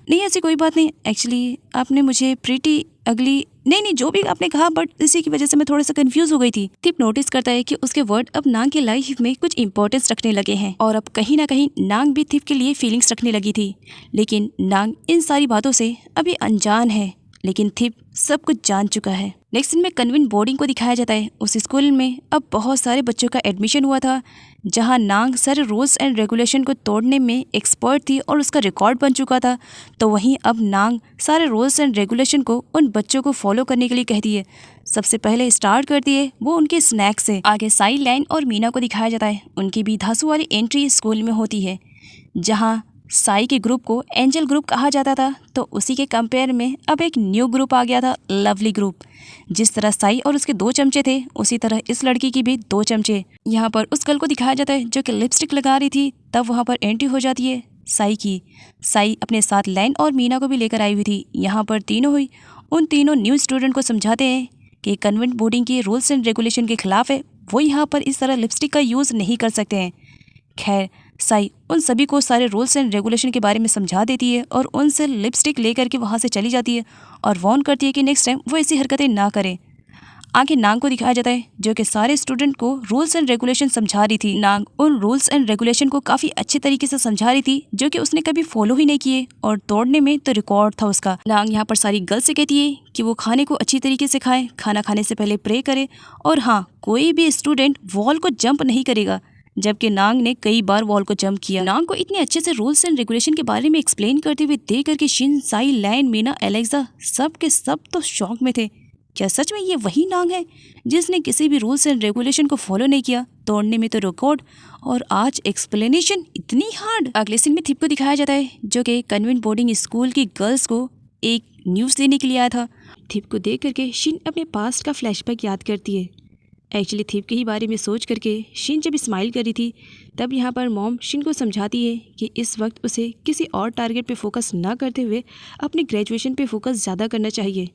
नहीं, ऐसी कोई बात नहीं। एक्चुअली आपने मुझे प्रीटी, अगली, नहीं, जो भी आपने कहा, बट इसी की वजह से मैं थोड़ा सा कंफ्यूज हो गई थी। थिप नोटिस करता है कि उसके वर्ड अब नांग की लाइफ में कुछ इंपॉर्टेंस रखने लगे हैं और अब कहीं ना कहीं नांग भी थिप के लिए फीलिंग्स रखने लगी थी। लेकिन नांग इन सारी बातों से अभी अनजान है, लेकिन थिप सब कुछ जान चुका है। नेक्स्ट सीन में कन्वेंट बोर्डिंग को दिखाया जाता है। उस स्कूल में अब बहुत सारे बच्चों का एडमिशन हुआ था, जहां नांग सारे रूल्स एंड रेगुलेशन को तोड़ने में एक्सपर्ट थी और उसका रिकॉर्ड बन चुका था। तो वहीं अब नांग सारे रूल्स एंड रेगुलेशन को उन बच्चों को फॉलो करने के लिए कहती है। सबसे पहले स्टार्ट करती है वो उनके स्नैक से। आगे साई, लैन और मीना को दिखाया जाता है। उनकी भी धांसू वाली एंट्री स्कूल में होती है, जहाँ साई के ग्रुप को एंजल ग्रुप कहा जाता था, तो उसी के कंपेयर में अब एक न्यू ग्रुप आ गया था, लवली ग्रुप। जिस तरह साई और उसके 2 चमचे थे, उसी तरह इस लड़की की भी 2 चमचे। यहाँ पर उस गर्ल को दिखाया जाता है जो कि लिपस्टिक लगा रही थी। तब वहाँ पर एंट्री हो जाती है साई की। साई अपने साथ लैन और मीना को भी लेकर आई हुई थी। यहाँ पर तीनों हुई। उन तीनों न्यू स्टूडेंट को समझाते हैं कि कन्वेंट बोर्डिंग के रूल्स एंड रेगुलेशन के खिलाफ है, वो यहाँ पर इस तरह लिपस्टिक का यूज़ नहीं कर सकते हैं। खैर, साई उन सभी को सारे रूल्स एंड रेगुलेशन के बारे में समझा देती है और उनसे लिपस्टिक लेकर के वहाँ से चली जाती है और वार्न करती है कि नेक्स्ट टाइम वो ऐसी हरकतें ना करें। आगे नांग को दिखाया जाता है जो कि सारे स्टूडेंट को रूल्स एंड रेगुलेशन समझा रही थी। नांग उन रूल्स एंड रेगुलेशन को काफ़ी अच्छे तरीके से समझा रही थी, जो कि उसने कभी फॉलो ही नहीं किए और तोड़ने में तो रिकॉर्ड था उसका। नांग यहाँ पर सारी गर्ल्स से कहती है कि वो खाने को अच्छी तरीके से खाएं, खाना खाने से पहले प्रे करे, और हाँ, कोई भी स्टूडेंट वॉल को जंप नहीं करेगा, जबकि नांग ने कई बार वॉल को जंप किया। नांग को इतने अच्छे से रूल्स एंड रेगुलेशन के बारे में एक्सप्लेन करते हुए देख करके शिन, साई, लैन, मीना, एलेक्सा सब के सब तो शॉक में थे। क्या सच में ये वही नांग है जिसने किसी भी रूल्स एंड रेगुलेशन को फॉलो नहीं किया, तोड़ने में तो रिकॉर्ड, और आज एक्सप्लेनेशन इतनी हार्ड। अगले सीन में थिप को दिखाया जाता है जो कि कन्वेंट बोर्डिंग स्कूल की गर्ल्स को एक न्यूज़ देने के लिए आया था। थिप को देख करके शिन अपने पास्ट का फ्लैशबैक याद करती है। एक्चुअली थिप के ही बारे में सोच करके शिन जब स्माइल कर रही थी, तब यहाँ पर मॉम शिन को समझाती है कि इस वक्त उसे किसी और टारगेट पे फोकस ना करते हुए अपनी ग्रेजुएशन पे फोकस ज़्यादा करना चाहिए।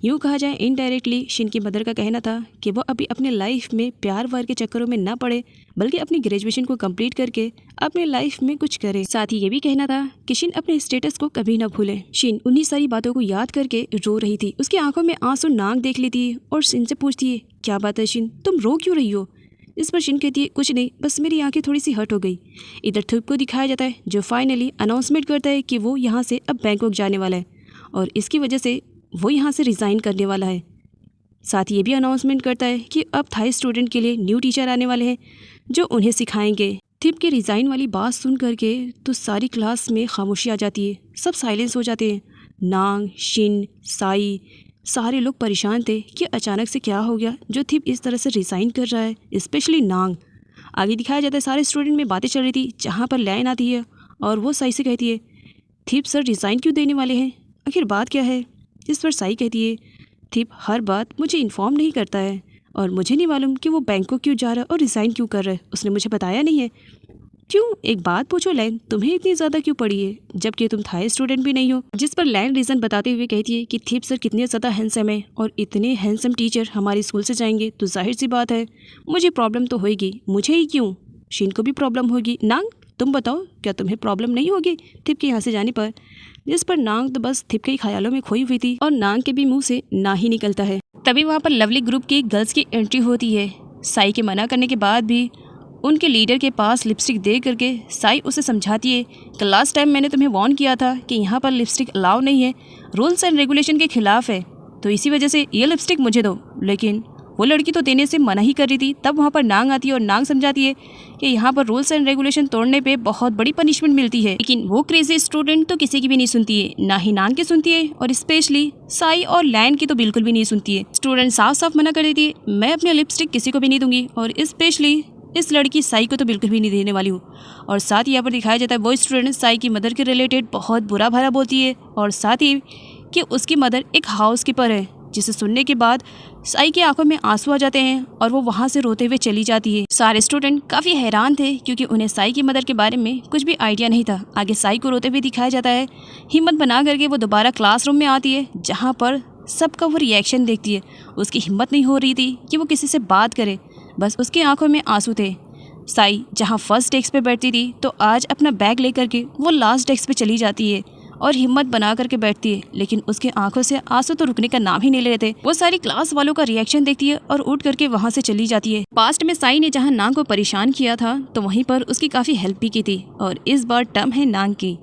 यूँ कहा जाए इनडायरेक्टली शिन की मदर का कहना था कि वो अभी अपने लाइफ में प्यार वार के चक्करों में ना पड़े, बल्कि अपनी ग्रेजुएशन को कंप्लीट करके अपने लाइफ में कुछ करे। साथ ही ये भी कहना था कि शिन अपने स्टेटस को कभी ना भूले। शिन उन्हीं सारी बातों को याद करके रो रही थी। उसकी आंखों में आंसू नांग देख लेती है और शिन से पूछती है, क्या बात है शिन, तुम रो क्यों रही हो? इस पर शिन कहती है, कुछ नहीं, बस मेरी आंखें थोड़ी सी हर्ट हो गई। इधर थिप को दिखाया जाता है जो फाइनली अनाउंसमेंट करता है कि वो यहाँ से अब बैंकॉक जाने वाला है और इसकी वजह से वो यहाँ से रिज़ाइन करने वाला है। साथ ही ये भी अनाउंसमेंट करता है कि अब थाई स्टूडेंट के लिए न्यू टीचर आने वाले हैं जो उन्हें सिखाएंगे। थिप के रिज़ाइन वाली बात सुन करके तो सारी क्लास में खामोशी आ जाती है, सब साइलेंस हो जाते हैं। नांग, शिन, साई, सारे लोग परेशान थे कि अचानक से क्या हो गया जो थिप इस तरह से रिज़ाइन कर रहा है, स्पेशली नांग। आगे दिखाया जाता है सारे स्टूडेंट में बातें चल रही थी, जहाँ पर लैन आती है और वो साई से कहती है, थिप सर रिज़ाइन क्यों देने वाले हैं, आखिर बात क्या है? इस पर साई कहती है, थिप हर बात मुझे इन्फॉर्म नहीं करता है और मुझे नहीं मालूम कि वो बैंकॉक क्यों जा रहा है और रिज़ाइन क्यों कर रहा है, उसने मुझे बताया नहीं है। क्यों, एक बात पूछो लैन, तुम्हें इतनी ज़्यादा क्यों पड़ी है जबकि तुम थाई स्टूडेंट भी नहीं हो? जिस पर लैन रीज़न बताते हुए कहती है कि थिप सर कितने ज़्यादा हैंडसम है और इतने हैंडसम टीचर हमारे स्कूल से जाएंगे तो जाहिर सी बात है मुझे प्रॉब्लम तो होगी। मुझे ही क्यों, शिन को भी प्रॉब्लम होगी। नांग, तुम बताओ क्या तुम्हें प्रॉब्लम नहीं होगी थिप के यहाँ से जाने पर। जिस पर नांग तो बस थिप के ही ख्यालों में खोई हुई थी और नांग के भी मुंह से ना ही निकलता है। तभी वहाँ पर लवली ग्रुप की गर्ल्स की एंट्री होती है। साई के मना करने के बाद भी उनके लीडर के पास लिपस्टिक दे करके साई उसे समझाती है कि लास्ट टाइम मैंने तुम्हें वार्न किया था कि यहाँ पर लिपस्टिक अलाउ नहीं है, रूल्स एंड रेगुलेशन के खिलाफ है, तो इसी वजह से ये लिपस्टिक मुझे दो। लेकिन वो लड़की तो देने से मना ही कर रही थी। तब वहाँ पर नांग आती है और नांग समझाती है कि यहाँ पर रूल्स एंड रेगुलेशन तोड़ने पे बहुत बड़ी पनिशमेंट मिलती है। लेकिन वो क्रेजी स्टूडेंट तो किसी की भी नहीं सुनती है, ना ही नांग की सुनती है और स्पेशली साई और लैन की तो बिल्कुल भी नहीं सुनती है। स्टूडेंट साफ साफ मना कर देती है, मैं अपनी लिपस्टिक किसी को भी नहीं दूंगी और स्पेशली इस लड़की साई को तो बिल्कुल भी नहीं देने वाली हूँ। और साथ ही यहाँ पर दिखाया जाता है वो स्टूडेंट साई की मदर के रिलेटेड बहुत बुरा भला बोलती है और साथ ही कि उसकी मदर एक हाउस कीपर है, जिसे सुनने के बाद साई की आंखों में आंसू आ जाते हैं और वो वहाँ से रोते हुए चली जाती है। सारे स्टूडेंट काफ़ी हैरान थे क्योंकि उन्हें साई की मदर के बारे में कुछ भी आइडिया नहीं था। आगे साई को रोते हुए दिखाया जाता है। हिम्मत बना करके वो दोबारा क्लासरूम में आती है जहाँ पर सबका वो रिएक्शन देखती है। उसकी हिम्मत नहीं हो रही थी कि वो किसी से बात करे, बस उसकी आंखों में आंसू थे। साई जहाँ फर्स्ट डेस्क पे बैठती थी तो आज अपना बैग लेकर के वो लास्ट डेस्क पे चली जाती है और हिम्मत बना करके बैठती है, लेकिन उसके आंखों से आंसू तो रुकने का नाम ही नहीं ले रहे थे। वो सारी क्लास वालों का रिएक्शन देखती है और उठ करके वहाँ से चली जाती है। पास्ट में साई ने जहाँ नांग को परेशान किया था तो वहीं पर उसकी काफ़ी हेल्प भी की थी और इस बार टर्म है नांग की।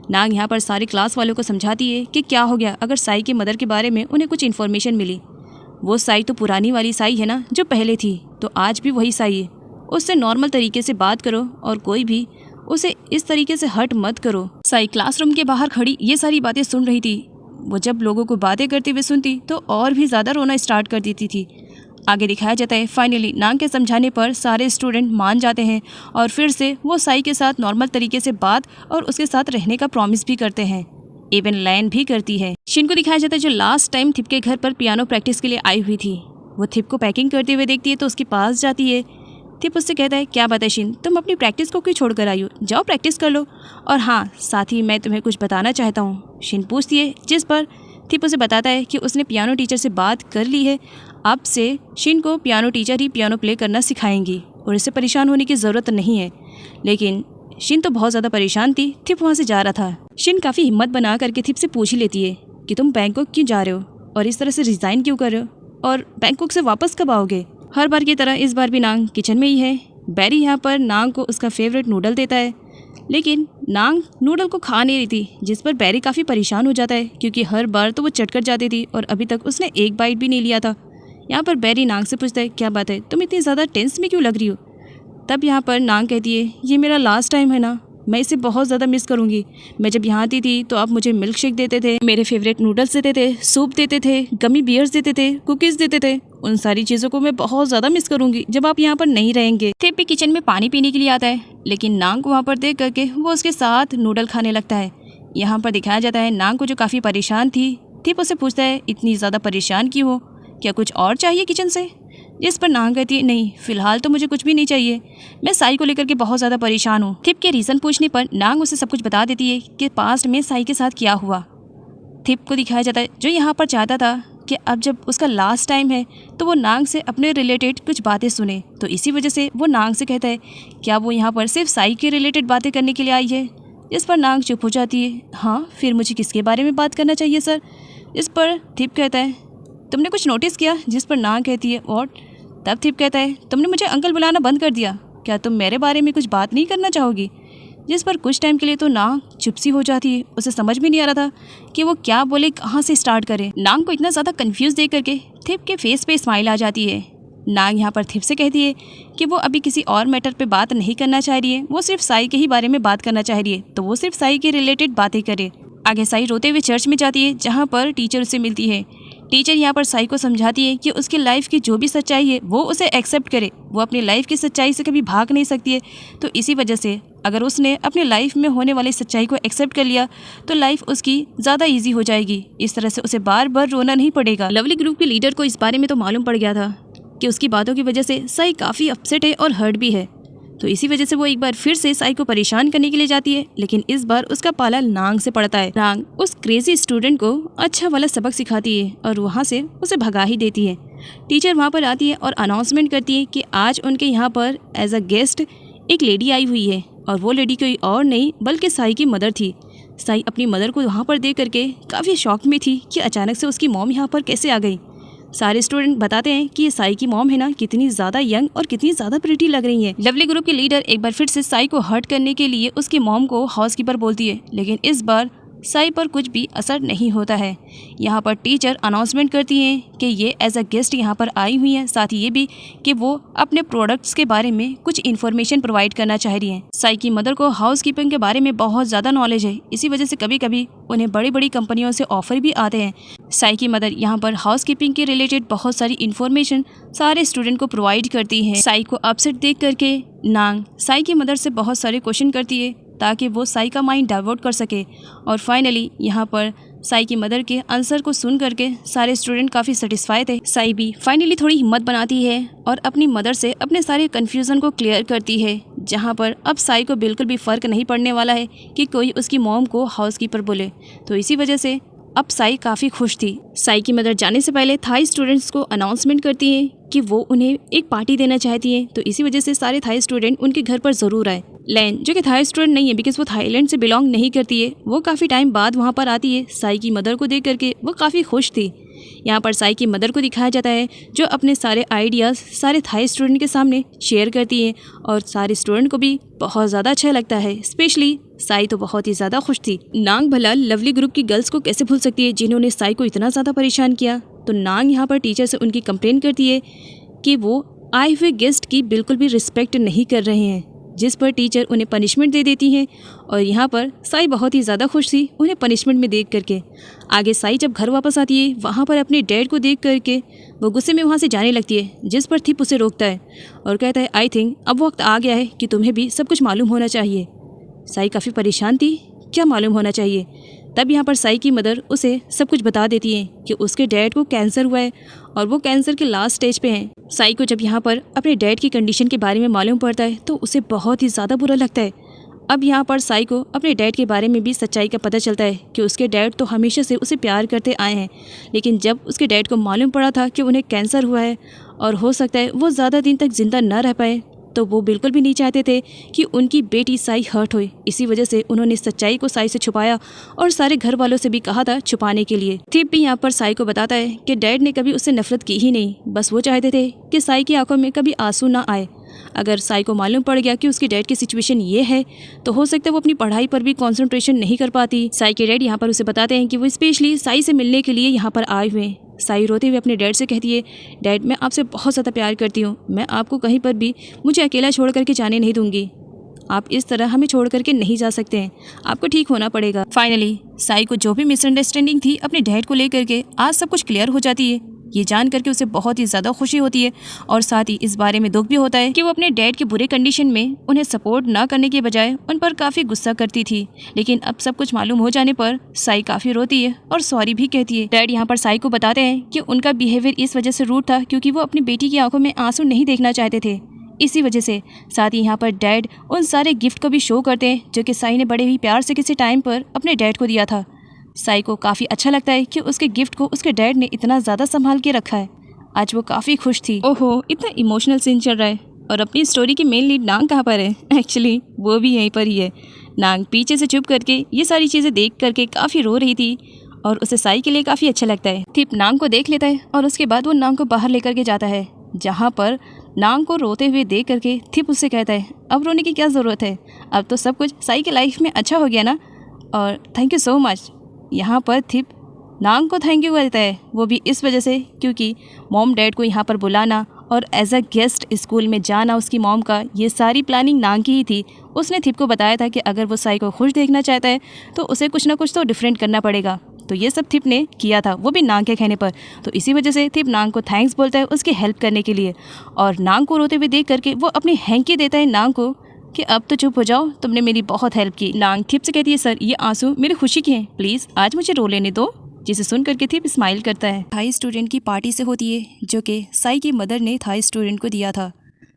नांग यहाँ पर सारी क्लास वालों को समझाती है कि क्या हो गया अगर साई की मदर के बारे में उन्हें कुछ इन्फॉर्मेशन मिली। वो साई तो पुरानी वाली साई है ना जो पहले थी, तो आज भी वही साई है। उससे नॉर्मल तरीके से बात करो और कोई भी उसे इस तरीके से हर्ट मत करो। साई क्लासरूम के बाहर खड़ी ये सारी बातें सुन रही थी। वो जब लोगों को बातें करते हुए सुनती तो और भी ज़्यादा रोना स्टार्ट कर देती थी। आगे दिखाया जाता है फाइनली नांग के समझाने पर सारे स्टूडेंट मान जाते हैं और फिर से वो साई के साथ नॉर्मल तरीके से बात और उसके साथ रहने का प्रॉमिस भी करते हैं। इवन लैन भी करती है। शिन को दिखाया जाता है जो लास्ट टाइम थिप के घर पर पियानो प्रैक्टिस के लिए आई हुई थी। वो थिप को पैकिंग करते हुए देखती है तो उसके पास जाती है। थिप उससे कहता है क्या बात है शिन, तुम अपनी प्रैक्टिस को क्यों छोड़ कर आई हो, जाओ प्रैक्टिस कर लो। और हाँ साथ ही मैं तुम्हें कुछ बताना चाहता हूँ, शिन पूछती है, जिस पर थिप उसे बताता है कि उसने पियानो टीचर से बात कर ली है। अब से शिन को पियानो टीचर ही पियानो प्ले करना सिखाएंगी और इससे परेशान होने की ज़रूरत नहीं है। लेकिन शिन तो बहुत ज़्यादा परेशान थी। थिप वहाँ से जा रहा था। शिन काफ़ी हिम्मत बना करके थिप से पूछ ही लेती है कि तुम बैंकॉक क्यों जा रहे हो और इस तरह से रिज़ाइन क्यों कर रहे हो और बैंकॉक से वापस कब आओगे। हर बार की तरह इस बार भी नांग किचन में ही है। बैरी यहाँ पर नांग को उसका फेवरेट नूडल देता है, लेकिन नांग नूडल को खा नहीं रही थी, जिस पर बैरी काफ़ी परेशान हो जाता है क्योंकि हर बार तो वो चट कर जाती थी और अभी तक उसने एक बाइट भी नहीं लिया था। यहाँ पर बैरी नांग से पूछता है क्या बात है, तुम इतनी ज़्यादा टेंस में क्यों लग रही हो। तब यहाँ पर नांग कहती है ये मेरा लास्ट टाइम है ना, मैं इसे बहुत ज़्यादा मिस करूँगी। मैं जब यहाँ आती थी तो आप मुझे मिल्क शेक देते थे, मेरे फेवरेट नूडल्स देते थे, सूप देते थे, गमी बियर्स देते थे, कुकीज़ देते थे। उन सारी चीज़ों को मैं बहुत ज़्यादा मिस करूँगी जब आप यहाँ पर नहीं रहेंगे। थिप भी किचन में पानी पीने के लिए आता है, लेकिन नांग को वहाँ पर देख करके वो उसके साथ नूडल खाने लगता है। यहाँ पर दिखाया जाता है नांग को जो काफ़ी परेशान थी। थिप उससे पूछता है इतनी ज़्यादा परेशान क्यों हो, क्या कुछ और चाहिए किचन से। जिस पर नांग कहती है नहीं फिलहाल तो मुझे कुछ भी नहीं चाहिए, मैं साई को लेकर के बहुत ज़्यादा परेशान हूँ। थिप के रीज़न पूछने पर नांग उसे सब कुछ बता देती है कि पास्ट में साई के साथ क्या हुआ। थिप को दिखाया जाता है जो यहाँ पर चाहता था कि अब जब उसका लास्ट टाइम है तो वो नांग से अपने रिलेटेड कुछ बातें सुने, तो इसी वजह से वो नांग से कहता है क्या वो यहाँ पर सिर्फ साई के रिलेटेड बातें करने के लिए आई है। जिस पर नांग चुप हो जाती है। हाँ फिर मुझे किसके बारे में बात करना चाहिए सर। इस पर थिप कहता है तुमने कुछ नोटिस किया। जिस पर नांग कहती है व्हाट। तब थिप कहता है तुमने मुझे अंकल बुलाना बंद कर दिया, क्या तुम मेरे बारे में कुछ बात नहीं करना चाहोगी। जिस पर कुछ टाइम के लिए तो नांग चुप सी हो जाती है। उसे समझ में नहीं आ रहा था कि वो क्या बोले, कहाँ से स्टार्ट करे। नांग को इतना ज़्यादा कंफ्यूज देख करके थिप के फेस पे स्माइल आ जाती है। नांग यहाँ पर थिप से कहती है कि वो अभी किसी और मैटर पे बात नहीं करना चाह रही है, वो सिर्फ साई के ही बारे में बात करना चाह रही है, तो वो सिर्फ साई के रिलेटेड बातें करे। आगे साई रोते हुए चर्च में जाती है जहाँ पर टीचर उसे मिलती है। टीचर यहाँ पर साई को समझाती है कि उसकी लाइफ की जो भी सच्चाई है वो उसे एक्सेप्ट करे। वो अपनी लाइफ की सच्चाई से कभी भाग नहीं सकती है, तो इसी वजह से अगर उसने अपनी लाइफ में होने वाली सच्चाई को एक्सेप्ट कर लिया तो लाइफ उसकी ज़्यादा इजी हो जाएगी। इस तरह से उसे बार बार रोना नहीं पड़ेगा। लवली ग्रुप के लीडर को इस बारे में तो मालूम पड़ गया था कि उसकी बातों की वजह से साई काफ़ी अपसेट है और हर्ट भी है, तो इसी वजह से वो एक बार फिर से साई को परेशान करने के लिए जाती है। लेकिन इस बार उसका पाला नांग से पड़ता है। नांग उस क्रेजी स्टूडेंट को अच्छा वाला सबक सिखाती है और वहाँ से उसे भगा ही देती है। टीचर वहाँ पर आती है और अनाउंसमेंट करती है कि आज उनके यहाँ पर एज अ गेस्ट एक लेडी आई हुई है और वो लेडी कोई और नहीं बल्कि साई की मदर थी। साई अपनी मदर को वहाँ पर देख करके काफ़ी शॉक में थी कि अचानक से उसकी मॉम यहाँ पर कैसे आ गई। सारे स्टूडेंट बताते हैं कि ये साई की मॉम है ना, कितनी ज़्यादा यंग और कितनी ज़्यादा प्रिटी लग रही है। लवली ग्रुप की लीडर एक बार फिर से साई को हर्ट करने के लिए उसकी मॉम को हाउसकीपर बोलती है, लेकिन इस बार साई पर कुछ भी असर नहीं होता है। यहाँ पर टीचर अनाउंसमेंट करती हैं कि ये एज अ गेस्ट यहाँ पर आई हुई हैं, साथ ही ये भी कि वो अपने प्रोडक्ट्स के बारे में कुछ इन्फॉर्मेशन प्रोवाइड करना चाह रही हैं। साई की मदर को हाउस कीपिंग के बारे में बहुत ज़्यादा नॉलेज है, इसी वजह से कभी कभी उन्हें बड़ी बड़ी कंपनियों से ऑफर भी आते हैं। साई की मदर यहाँ पर हाउस कीपिंग के रिलेटेड बहुत सारी इन्फॉर्मेशन सारे स्टूडेंट को प्रोवाइड करती है। साई को अपसेट देख करके नांग साई की मदर से बहुत सारे क्वेश्चन करती है ताकि वो साई का माइंड डाइवर्ट कर सके, और फाइनली यहाँ पर साई की मदर के आंसर को सुन करके सारे स्टूडेंट काफ़ी सेटिस्फाई थे। साई भी फाइनली थोड़ी हिम्मत बनाती है और अपनी मदर से अपने सारे कन्फ्यूज़न को क्लियर करती है, जहाँ पर अब साई को बिल्कुल भी फ़र्क नहीं पड़ने वाला है कि कोई उसकी मॉम को हाउसकीपर बोले। तो इसी वजह से अब साई काफ़ी खुश थी। साई की मदर जाने से पहले थाई स्टूडेंट्स को अनाउंसमेंट करती हैं कि वो उन्हें एक पार्टी देना चाहती हैं, तो इसी वजह से सारे थाई स्टूडेंट उनके घर पर ज़रूर आए। लैन जो कि थाई स्टूडेंट नहीं है बिकॉज वो थाईलैंड से बिलोंग नहीं करती है, वो काफ़ी टाइम बाद वहाँ पर आती है। साई की मदर को देख करके वो काफ़ी खुश थी। यहाँ पर साई की मदर को दिखाया जाता है जो अपने सारे आइडियाज़ सारे थाई स्टूडेंट के सामने शेयर करती हैं, और सारे स्टूडेंट को भी बहुत ज़्यादा अच्छा लगता है। स्पेशली साई तो बहुत ही ज़्यादा खुश थी। नांग भला लवली ग्रुप की गर्ल्स को कैसे भूल सकती है जिन्होंने साई को इतना ज़्यादा परेशान किया। तो नांग यहाँ पर टीचर से उनकी कंप्लेन करती है कि वो आए हुए गेस्ट की बिल्कुल भी रिस्पेक्ट नहीं कर रहे हैं, जिस पर टीचर उन्हें पनिशमेंट दे देती हैं। और यहाँ पर साई बहुत ही ज़्यादा खुश थी उन्हें पनिशमेंट में देख करके। आगे साई जब घर वापस आती है वहाँ पर अपने डैड को देख करके वो गुस्से में वहाँ से जाने लगती है, जिस पर थिप उसे रोकता है और कहता है आई थिंक अब वक्त आ गया है कि तुम्हें भी सब कुछ मालूम होना चाहिए। साई काफ़ी परेशान थी, क्या मालूम होना चाहिए। तब यहाँ पर साई की मदर उसे सब कुछ बता देती है कि उसके डैड को कैंसर हुआ है और वो कैंसर के लास्ट स्टेज पे हैं। साई को जब यहाँ पर अपने डैड की कंडीशन के बारे में मालूम पड़ता है तो उसे बहुत ही ज़्यादा बुरा लगता है। अब यहाँ पर साई को अपने डैड के बारे में भी सच्चाई का पता चलता है कि उसके डैड तो हमेशा से उसे प्यार करते आए हैं, लेकिन जब उसके डैड को मालूम पड़ा था कि उन्हें कैंसर हुआ है और हो सकता है वो ज़्यादा दिन तक जिंदा न रह पाए, तो वो बिल्कुल भी नहीं चाहते थे कि उनकी बेटी साई हर्ट होए। इसी वजह से उन्होंने सच्चाई को साई से छुपाया और सारे घर वालों से भी कहा था छुपाने के लिए। थिप भी यहाँ पर साई को बताता है कि डैड ने कभी उससे नफरत की ही नहीं, बस वो चाहते थे कि साई की आंखों में कभी आंसू ना आए। अगर साई को मालूम पड़ गया कि उसके डैड की सिचुएशन ये है तो हो सकता है वो अपनी पढ़ाई पर भी कंसंट्रेशन नहीं कर पाती। साई के डैड यहाँ पर उसे बताते हैं कि वो स्पेशली साई से मिलने के लिए यहाँ पर आए हुए हैं। साई रोते हुए अपने डैड से कहती है, डैड मैं आपसे बहुत ज़्यादा प्यार करती हूँ, मैं आपको कहीं पर भी मुझे अकेला छोड़ करके जाने नहीं दूंगी। आप इस तरह हमें छोड़ करके नहीं जा सकते हैं, आपको ठीक होना पड़ेगा। फाइनली साई को जो भी मिसअंडरस्टैंडिंग थी अपने डैड को लेकर के आज सब कुछ क्लियर हो जाती है। ये जान करके उसे बहुत ही ज़्यादा खुशी होती है और साथ ही इस बारे में दुख भी होता है कि वो अपने डैड के बुरे कंडीशन में उन्हें सपोर्ट ना करने के बजाय उन पर काफ़ी गुस्सा करती थी। लेकिन अब सब कुछ मालूम हो जाने पर साई काफ़ी रोती है और सॉरी भी कहती है। डैड यहाँ पर साई को बताते हैं कि उनका बिहेवियर इस वजह से रूड था क्योंकि वो अपनी बेटी की आंखों में आंसू नहीं देखना चाहते थे, इसी वजह से। साथ ही यहाँ पर डैड उन सारे गिफ्ट को भी शो करते हैं जो कि साई ने बड़े ही प्यार से किसी टाइम पर अपने डैड को दिया था। साई को काफ़ी अच्छा लगता है कि उसके गिफ्ट को उसके डैड ने इतना ज़्यादा संभाल के रखा है। आज वो काफ़ी खुश थी। ओहो, इतना इमोशनल सीन चल रहा है। और अपनी स्टोरी की मेन लीड नांग कहाँ पर है? एक्चुअली वो भी यहीं पर ही है। नांग पीछे से चुप करके ये सारी चीज़ें देख करके काफ़ी रो रही थी और उसे साई के लिए काफ़ी अच्छा लगता है। थिप नांग को देख लेता है और उसके बाद वो नांग को बाहर लेकर के जाता है, जहाँ पर नांग को रोते हुए देख करके थिप उससे कहता है, अब रोने की क्या ज़रूरत है, अब तो सब कुछ साई की लाइफ में अच्छा हो गया ना, और थैंक यू सो मच। यहाँ पर थिप नांग को थैंक यू कहता है, वो भी इस वजह से क्योंकि मॉम डैड को यहाँ पर बुलाना और एज अ गेस्ट स्कूल में जाना उसकी मॉम का, ये सारी प्लानिंग नांग की ही थी। उसने थिप को बताया था कि अगर वो साई को खुश देखना चाहता है तो उसे कुछ ना कुछ तो डिफरेंट करना पड़ेगा, तो ये सब थिप ने किया था, वो भी नांग के कहने पर। तो इसी वजह से थिप नांग को थैंक्स बोलता है उसकी हेल्प करने के लिए, और नांग को रोते हुए देख करके वो अपनी हैंकी देता है नांग को कि अब तो चुप हो जाओ, तुमने मेरी बहुत हेल्प की। नांग थिप से कहती है, सर ये आंसू मेरी खुशी के हैं, प्लीज़ आज मुझे रो लेने दो, जिसे सुन करके थिप स्माइल करता है। थाई स्टूडेंट की पार्टी से होती है जो कि साई की मदर ने थाई स्टूडेंट को दिया था।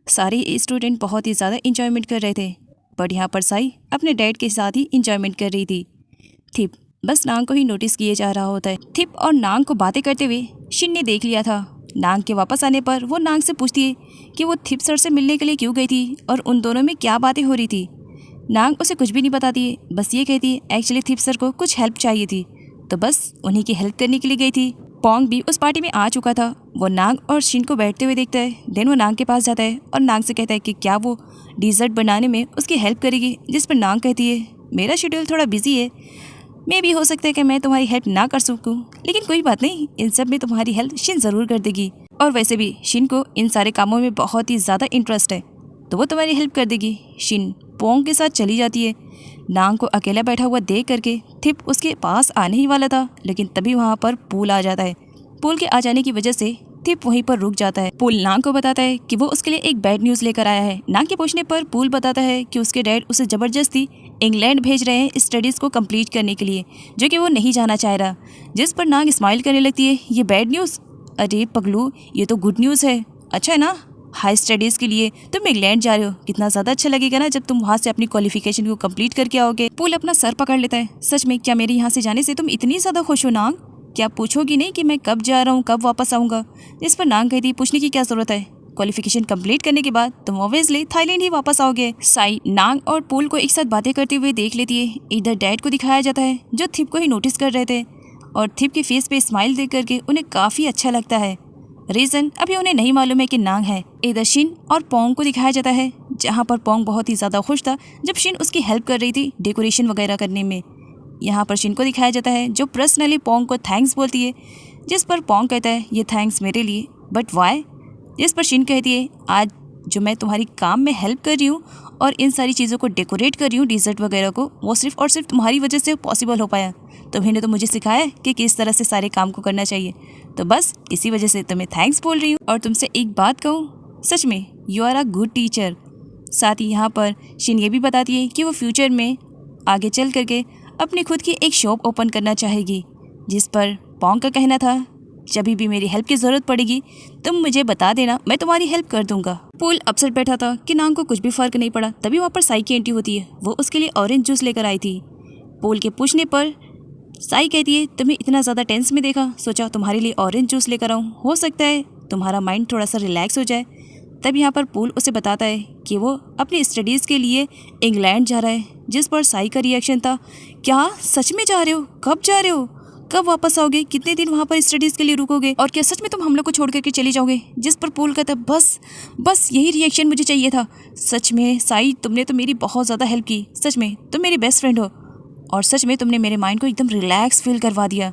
सारे स्टूडेंट बहुत ही ज़्यादा इंजॉयमेंट कर रहे थे, बट यहाँ पर साई अपने डैड के साथ ही इंजॉयमेंट कर रही थी। थिप बस नांग को ही नोटिस किए जा रहा होता है। थिप और नांग को बातें करते हुए शिन ने देख लिया था। नांग के वापस आने पर वो नांग से पूछती है कि वो थिप सर से मिलने के लिए क्यों गई थी और उन दोनों में क्या बातें हो रही थी। नांग उसे कुछ भी नहीं बताती है, बस ये कहती है एक्चुअली थिप सर को कुछ हेल्प चाहिए थी, तो बस उन्हीं की हेल्प करने के लिए गई थी। पोंग भी उस पार्टी में आ चुका था। वो नांग और शिन को बैठते हुए देखता है। देन वो नांग के पास जाता है और नांग से कहता है कि क्या वो डिज़र्ट बनाने में उसकी हेल्प करेगी, जिस पर नांग कहती है मेरा शेड्यूल थोड़ा बिजी है, मे भी हो सकता है कि मैं तुम्हारी हेल्प ना कर सकूं, लेकिन कोई बात नहीं, इन सब में तुम्हारी हेल्प शिन ज़रूर कर देगी। और वैसे भी शिन को इन सारे कामों में बहुत ही ज़्यादा इंटरेस्ट है, तो वो तुम्हारी हेल्प कर देगी। शिन पोंग के साथ चली जाती है। नांग को अकेला बैठा हुआ देख करके थिप उसके पास आने ही वाला था, लेकिन तभी वहाँ पर पूल आ जाता है। पूल के आ जाने की वजह से थिप वहीं पर रुक जाता है। पूल नांग को बताता है कि वो उसके लिए एक बैड न्यूज़ लेकर आया है। नांग के पूछने पर पूल बताता है कि उसके डैड उसे ज़बरदस्ती इंग्लैंड भेज रहे हैं स्टडीज़ को कंप्लीट करने के लिए, जो कि वो नहीं जाना चाह रहा। जिस पर नांग स्माइल करने लगती है, ये बैड न्यूज़? अरे पगलू, ये तो गुड न्यूज़ है। अच्छा है ना, हाई स्टडीज़ के लिए तुम इंग्लैंड जा रहे हो, कितना ज़्यादा अच्छा लगेगा ना जब तुम वहाँ से अपनी क्वालिफिकेशन को कंप्लीट करके आओगे। पूल अपना सर पकड़ लेता है। सच में क्या मेरे यहाँ से जाने से तुम इतनी ज़्यादा खुश हो नांग? क्या पूछोगी नहीं कि मैं कब जा रहा हूँ, कब वापस आऊँगा? जिस पर नांग कहती है पूछने की क्या ज़रूरत है, क्वालिफिकेशन कंप्लीट करने के बाद तुम ऑब्वियसली थाईलैंड ही वापस आओगे। साई नांग और पूल को एक साथ बातें करते हुए देख लेती है। इधर डैड को दिखाया जाता है जो थिप को ही नोटिस कर रहे थे, और थिप के फेस पे स्माइल देख करके उन्हें काफ़ी अच्छा लगता है। रीज़न अभी उन्हें नहीं मालूम है कि नांग है। इधर शिन और पोंग को दिखाया जाता है, जहाँ पर पोंग बहुत ही ज़्यादा खुश था जब शिन उसकी हेल्प कर रही थी डेकोरेशन वगैरह करने में। यहाँ पर शिन को दिखाया जाता है जो पर्सनली पोंग को थैंक्स बोलती है, जिस पर पोंग कहता है ये थैंक्स मेरे लिए, बट वाई? जिस पर शिन कहती है आज जो मैं तुम्हारी काम में हेल्प कर रही हूँ और इन सारी चीज़ों को डेकोरेट कर रही हूँ डिज़र्ट वगैरह को, वो सिर्फ और सिर्फ तुम्हारी वजह से पॉसिबल हो पाया। तुम्हें तो मुझे सिखाया कि किस तरह से सारे काम को करना चाहिए, तो बस इसी वजह से तुम्हें थैंक्स बोल रही हूँ। और तुमसे एक बात कहूँ, सच में you are a good teacher. साथ ही यहाँ पर शिन ये भी बताती है कि वो फ्यूचर में आगे चल करके अपनी खुद की एक शॉप ओपन करना चाहेगी, जिस पर पोंग का कहना था जब भी मेरी हेल्प की ज़रूरत पड़ेगी तुम मुझे बता देना, मैं तुम्हारी हेल्प कर दूंगा। पूल अपसेट बैठा था कि नांग को कुछ भी फ़र्क नहीं पड़ा। तभी वहाँ पर साई की एंट्री होती है। वो उसके लिए ऑरेंज जूस लेकर आई थी। पूल के पूछने पर साई कहती है तुम्हें इतना ज़्यादा टेंस में देखा, सोचा तुम्हारे लिए ऑरेंज जूस लेकर आऊँ, हो सकता है तुम्हारा माइंड थोड़ा सा रिलैक्स हो जाए। तब यहाँ पर पूल उसे बताता है कि वो अपनी स्टडीज़ के लिए इंग्लैंड जा रहा है, जिस पर साई का रिएक्शन था क्या सच में जा रहे हो, कब जा रहे हो, कब वापस आओगे, कितने दिन वहाँ पर स्टडीज़ के लिए रुकोगे, और क्या सच में तुम हम लोग को छोड़ करके चले जाओगे? जिस पर पूल कहता है बस यही रिएक्शन मुझे चाहिए था। सच में साई तुमने तो मेरी बहुत ज़्यादा हेल्प की, सच में तुम मेरी बेस्ट फ्रेंड हो, और सच में तुमने मेरे माइंड को एकदम रिलैक्स फील करवा दिया।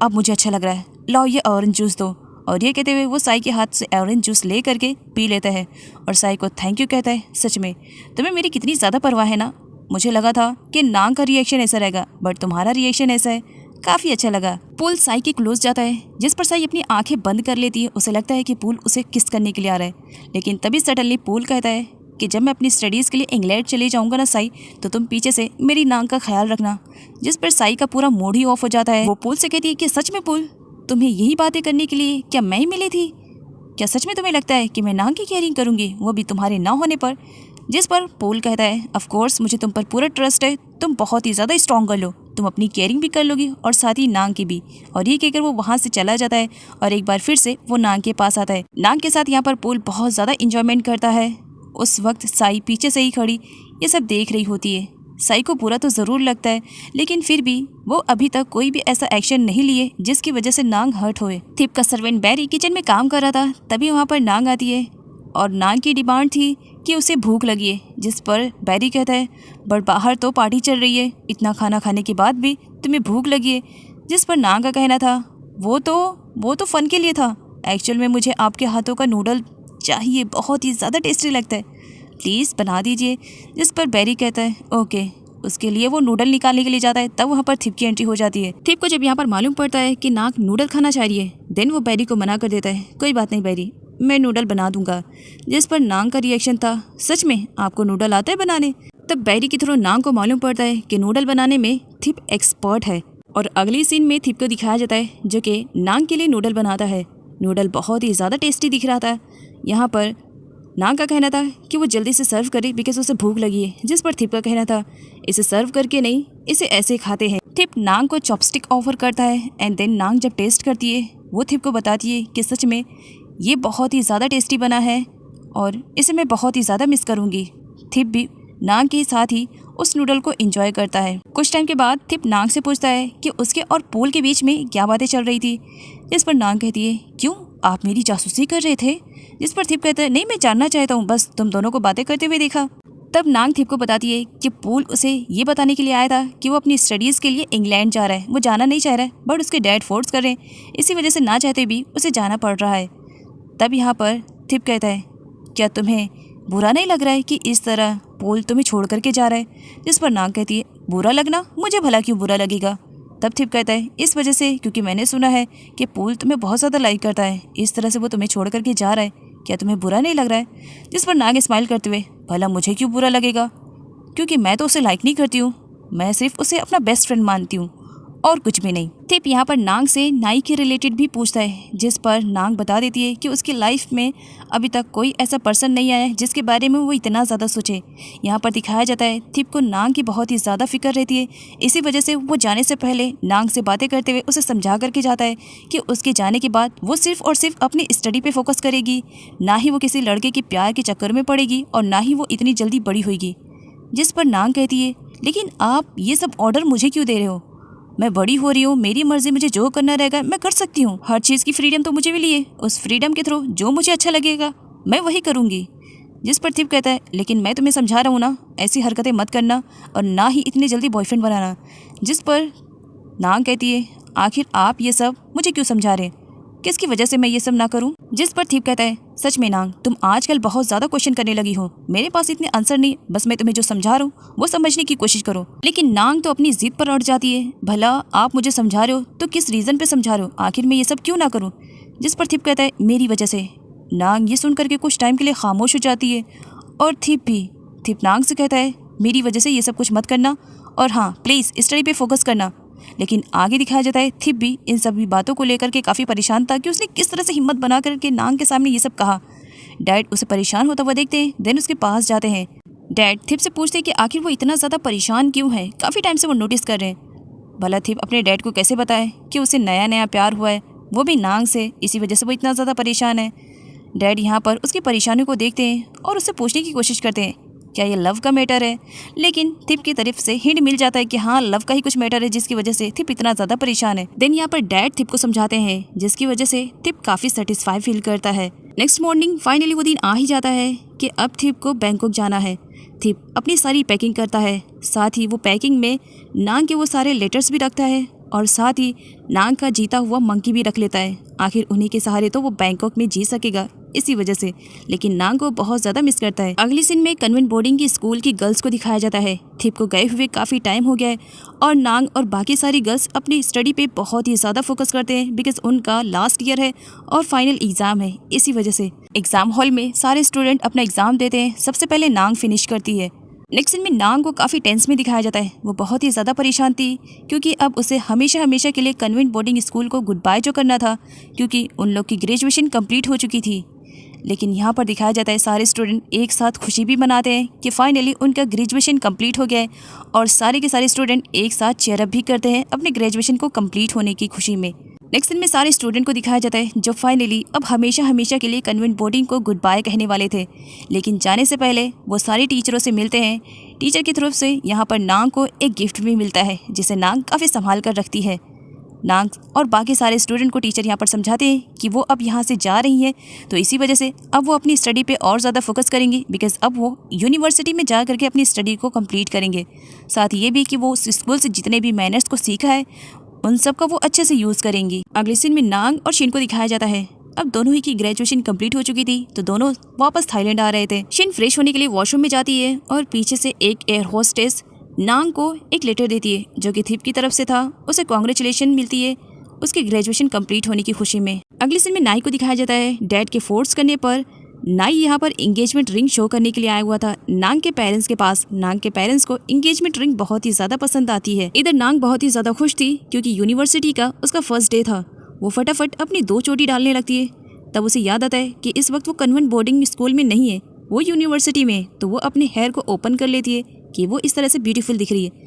अब मुझे अच्छा लग रहा है, लाओ ये ऑरेंज जूस दो। और ये कहते हुए वो साई के हाथ से ऑरेंज जूस ले करके पी लेता है और साई को थैंक यू कहता है। सच में तुम्हें मेरी कितनी ज़्यादा परवाह है ना, मुझे लगा था कि नांग का रिएक्शन ऐसा रहेगा, बट तुम्हारा रिएक्शन ऐसा है, काफ़ी अच्छा लगा। पूल साई के क्लोज जाता है, जिस पर साई अपनी आंखें बंद कर लेती है। उसे लगता है कि पूल उसे किस करने के लिए आ रहा है, लेकिन तभी सडनली पूल कहता है कि जब मैं अपनी स्टडीज़ के लिए इंग्लैंड चले जाऊंगा ना साई, तो तुम पीछे से मेरी नांग का ख्याल रखना। जिस पर साई का पूरा मूड ही ऑफ हो जाता है। वो पूल से कहती है कि सच में पूल, तुम्हें यही बातें करने के लिए क्या मैं ही मिली थी? क्या सच में तुम्हें लगता है कि मैं नांग की केयरिंग करूंगी, वो भी तुम्हारे ना होने पर? जिस पर पूल कहता है ऑफ कोर्स मुझे तुम पर पूरा ट्रस्ट है, तुम बहुत ही ज़्यादा स्ट्रॉन्ग कर लो, तुम अपनी केयरिंग भी कर लोगी और साथ ही नांग की भी। और ये कहकर वो वहाँ से चला जाता है और एक बार फिर से वो नांग के पास आता है। नांग के साथ यहाँ पर पूल बहुत ज़्यादा इंजॉयमेंट करता है। उस वक्त साई पीछे से ही खड़ी ये सब देख रही होती है। साई को बुरा तो ज़रूर लगता है, लेकिन फिर भी वो अभी तक कोई भी ऐसा एक्शन नहीं लिए जिसकी वजह से नांग हर्ट होए। थिप का सर्वेंट बैरी किचन में काम कर रहा था, तभी वहाँ पर नांग आती है और नांग की डिमांड थी कि उसे भूख लगी है। जिस पर बैरी कहता है बट बाहर तो पार्टी चल रही है, इतना खाना खाने के बाद भी तुम्हें भूख लगी है। जिस पर नांग का कहना था वो तो फ़न के लिए था, एक्चुअल में मुझे आपके हाथों का नूडल चाहिए, बहुत ही ज़्यादा टेस्टी लगता है, प्लीज़ बना दीजिए। जिस पर बैरी कहता है ओके। उसके लिए वो नूडल निकालने के लिए जाता है, तब वहाँ पर थिप की एंट्री हो जाती है। थिप को जब यहाँ पर मालूम पड़ता है कि नांग नूडल खाना चाह रही है, देन वो बैरी को मना कर देता है, कोई बात नहीं बैरी, मैं नूडल बना दूंगा। जिस पर नांग का रिएक्शन था सच में आपको नूडल आता है बनाने? तब बैरी के थ्रू नांग को मालूम पड़ता है कि नूडल बनाने में थिप एक्सपर्ट है। और अगली सीन में थिप को दिखाया जाता है जो कि नांग के लिए नूडल बनाता है। नूडल बहुत ही ज़्यादा टेस्टी दिख रहा था। यहाँ पर नांग का कहना था कि वो जल्दी से सर्व करे बिकॉज उसे भूख लगी है। जिस पर थिप का कहना था इसे सर्व करके नहीं, इसे ऐसे खाते हैं। थिप नांग को चॉपस्टिक ऑफर करता है एंड देन नांग जब टेस्ट करती है वो थिप को बताती है कि सच में ये बहुत ही ज़्यादा टेस्टी बना है और इसे मैं बहुत ही ज़्यादा मिस करूँगी। थिप भी नांग के साथ ही उस नूडल को एंजॉय करता है। कुछ टाइम के बाद थिप नांग से पूछता है कि उसके और पोल के बीच में क्या बातें चल रही थी। जिस पर नांग कहती है, क्यों, आप मेरी जासूसी कर रहे थे? जिस पर थिप कहता है, नहीं, मैं जानना चाहता हूँ, बस तुम दोनों को बातें करते हुए देखा। तब नांग थिप को बताती है कि पोल उसे ये बताने के लिए आया था कि वो अपनी स्टडीज़ के लिए इंग्लैंड जा रहा है। वो जाना नहीं चाह रहा है, बट उसके डैड फोर्स कर रहे हैं, इसी वजह से ना चाहते भी उसे जाना पड़ रहा है। तब यहाँ पर थिप कहता है, क्या तुम्हें बुरा नहीं लग रहा है कि इस तरह पोल तुम्हें छोड़ करके जा रहा है? जिस पर नांग कहती है, बुरा लगना, मुझे भला क्यों बुरा लगेगा? तब थिप कहता है, इस वजह से क्योंकि मैंने सुना है कि पोल तुम्हें बहुत ज़्यादा लाइक करता है, इस तरह से वो तुम्हें छोड़ करके जा रहा है, क्या तुम्हें बुरा नहीं लग रहा है? जिस पर नांग स्माइल करते हुए, भला मुझे क्यों बुरा लगेगा, क्योंकि मैं तो उसे लाइक नहीं करती हूँ, मैं सिर्फ उसे अपना बेस्ट फ्रेंड मानती हूँ और कुछ भी नहीं। थिप यहाँ पर नांग से नाई के रिलेटेड भी पूछता है, जिस पर नांग बता देती है कि उसकी लाइफ में अभी तक कोई ऐसा पर्सन नहीं आया है जिसके बारे में वो इतना ज़्यादा सोचे। यहाँ पर दिखाया जाता है थिप को नांग की बहुत ही ज़्यादा फिक्र रहती है, इसी वजह से वो जाने से पहले नांग से बातें करते हुए उसे समझा करके जाता है कि उसके जाने के बाद वो सिर्फ और सिर्फ अपनी स्टडी पे फोकस करेगी, ना ही वो किसी लड़के के प्यार के चक्कर में पड़ेगी और ना ही वो इतनी जल्दी बड़ी होगी। जिस पर नांग कहती है, लेकिन आप ये सब ऑर्डर मुझे क्यों दे रहे हो? मैं बड़ी हो रही हूँ, मेरी मर्जी, मुझे जो करना रहेगा मैं कर सकती हूँ, हर चीज़ की फ्रीडम तो मुझे भी लिए, उस फ्रीडम के थ्रू जो मुझे अच्छा लगेगा मैं वही करूँगी। जिस पर थिप कहता है, लेकिन मैं तुम्हें समझा रहा हूँ ना, ऐसी हरकतें मत करना और ना ही इतनी जल्दी बॉयफ्रेंड बनाना। जिस पर नांग कहती है, आखिर आप ये सब मुझे क्यों समझा रहे हैं, किसकी वजह से मैं ये सब ना करूं? जिस पर थिप कहता है, सच में नांग, तुम आजकल बहुत ज़्यादा क्वेश्चन करने लगी हो, मेरे पास इतने आंसर नहीं, बस मैं तुम्हें जो समझा रहा हूँ वो समझने की कोशिश करो। लेकिन नांग तो अपनी जिद पर अड़ जाती है, भला आप मुझे समझा रहे हो तो किस रीज़न पे समझा रहे हो, आखिर मैं ये सब क्यों ना करूँ? जिस पर थिप कहता है, मेरी वजह से। नांग ये सुन करके कुछ टाइम के लिए खामोश हो जाती है और थिप भी। थिप नांग से कहता है, मेरी वजह से ये सब कुछ मत करना और हाँ, प्लीज़ स्टडी पे फोकस करना। लेकिन आगे दिखाया जाता है थिप भी इन सभी बातों को लेकर के काफ़ी परेशान था कि उसने किस तरह से हिम्मत बना करके नांग के सामने ये सब कहा। डैड उसे परेशान होता हुआ देखते हैं, देन उसके पास जाते हैं। डैड थिप से पूछते हैं कि आखिर वो इतना ज़्यादा परेशान क्यों है, काफ़ी टाइम से वो नोटिस कर रहे हैं। भला थिप अपने डैड को कैसे बताए कि उसे नया नया प्यार हुआ है, वो भी नांग से, इसी वजह से वो इतना ज़्यादा परेशान है। डैड यहाँ पर उसकी परेशानियों को देखते हैं और उससे पूछने की कोशिश करते हैं, क्या ये लव का मैटर है? लेकिन थिप की तरफ से हिंट मिल जाता है कि हाँ, लव का ही कुछ मैटर है जिसकी वजह से थिप इतना ज़्यादा परेशान है। देन यहाँ पर डैड थिप को समझाते हैं, जिसकी वजह से थिप काफ़ी सेटिस्फाई फील करता है। नेक्स्ट मॉर्निंग फाइनली वो दिन आ ही जाता है कि अब थिप को बैंकॉक जाना है। थिप अपनी सारी पैकिंग करता है, साथ ही वो पैकिंग में नांग के वो सारे लेटर्स भी रखता है और साथ ही नांग का जीता हुआ मंकी भी रख लेता है। आखिर उन्हीं के सहारे तो वो बैंकॉक में जी सकेगा, इसी वजह से। लेकिन नांग को बहुत ज़्यादा मिस करता है। अगले सीन में कन्वेंट बोर्डिंग की स्कूल की गर्ल्स को दिखाया जाता है। थिप को गए हुए काफ़ी टाइम हो गया है और नांग और बाकी सारी गर्ल्स अपनी स्टडी पे बहुत ही ज़्यादा फोकस करते हैं, बिकॉज उनका लास्ट ईयर है और फाइनल एग्ज़ाम है। इसी वजह से एग्ज़ाम हॉल में सारे स्टूडेंट अपना एग्ज़ाम देते हैं, सबसे पहले नांग फिनिश करती है। नेक्स्ट सीन में नांग को काफ़ी टेंस में दिखाया जाता है। वो बहुत ही ज़्यादा परेशान थी क्योंकि अब उसे हमेशा हमेशा के लिए कन्वेंट बोर्डिंग स्कूल को गुड बाय जो करना था, क्योंकि उन लोग की ग्रेजुएशन कंप्लीट हो चुकी थी। लेकिन यहाँ पर दिखाया जाता है सारे स्टूडेंट एक साथ खुशी भी मनाते हैं कि फाइनली उनका ग्रेजुएशन कंप्लीट हो गया है और सारे के सारे स्टूडेंट एक साथ चेयर अप भी करते हैं अपने ग्रेजुएशन को कंप्लीट होने की खुशी में। नेक्स्ट दिन में सारे स्टूडेंट को दिखाया जाता है जो फाइनली अब हमेशा हमेशा के लिए कन्वेंट बोर्डिंग को गुड बाय कहने वाले थे। लेकिन जाने से पहले वो सारे टीचरों से मिलते हैं। टीचर की तरफ से यहाँ पर नांग को एक गिफ्ट भी मिलता है जिसे नांग काफ़ी संभाल कर रखती है। नांग और बाकी सारे स्टूडेंट को टीचर यहाँ पर समझाते हैं कि वो अब यहाँ से जा रही हैं, तो इसी वजह से अब वो अपनी स्टडी पे और ज़्यादा फोकस करेंगी, बिकॉज अब वो यूनिवर्सिटी में जा करके अपनी स्टडी को कंप्लीट करेंगे। साथ ये भी कि वो स्कूल से जितने भी मैनर्स को सीखा है उन सब का वो अच्छे से यूज़ करेंगी। अगले सीन में नांग और शिन को दिखाया जाता है। अब दोनों ही की ग्रेजुएशन कंप्लीट हो चुकी थी तो दोनों वापस थाईलैंड आ रहे थे। शिन फ्रेश होने के लिए वॉशरूम में जाती है और पीछे से एक एयर होस्टेस नांग को एक लेटर देती है जो कि थिप की तरफ से था। उसे कॉन्ग्रेचुलेशन मिलती है उसकी ग्रेजुएशन कंप्लीट होने की खुशी में। अगले सीन में नाई को दिखाया जाता है। डैड के फोर्स करने पर नाई यहाँ पर एंगेजमेंट रिंग शो करने के लिए आया हुआ था नांग के पेरेंट्स के पास। नांग के पेरेंट्स को एंगेजमेंट रिंग बहुत ही ज़्यादा पसंद आती है। इधर नांग बहुत ही ज़्यादा खुश थी क्योंकि यूनिवर्सिटी का उसका फर्स्ट डे था। वो फटाफट अपनी 2 चोटी डालने लगती है। तब उसे याद आता है कि इस वक्त वो कन्वेंट बोर्डिंग स्कूल में नहीं है, वो यूनिवर्सिटी में। तो वो अपने हेयर को ओपन कर लेती है कि वो इस तरह से ब्यूटीफुल दिख रही है।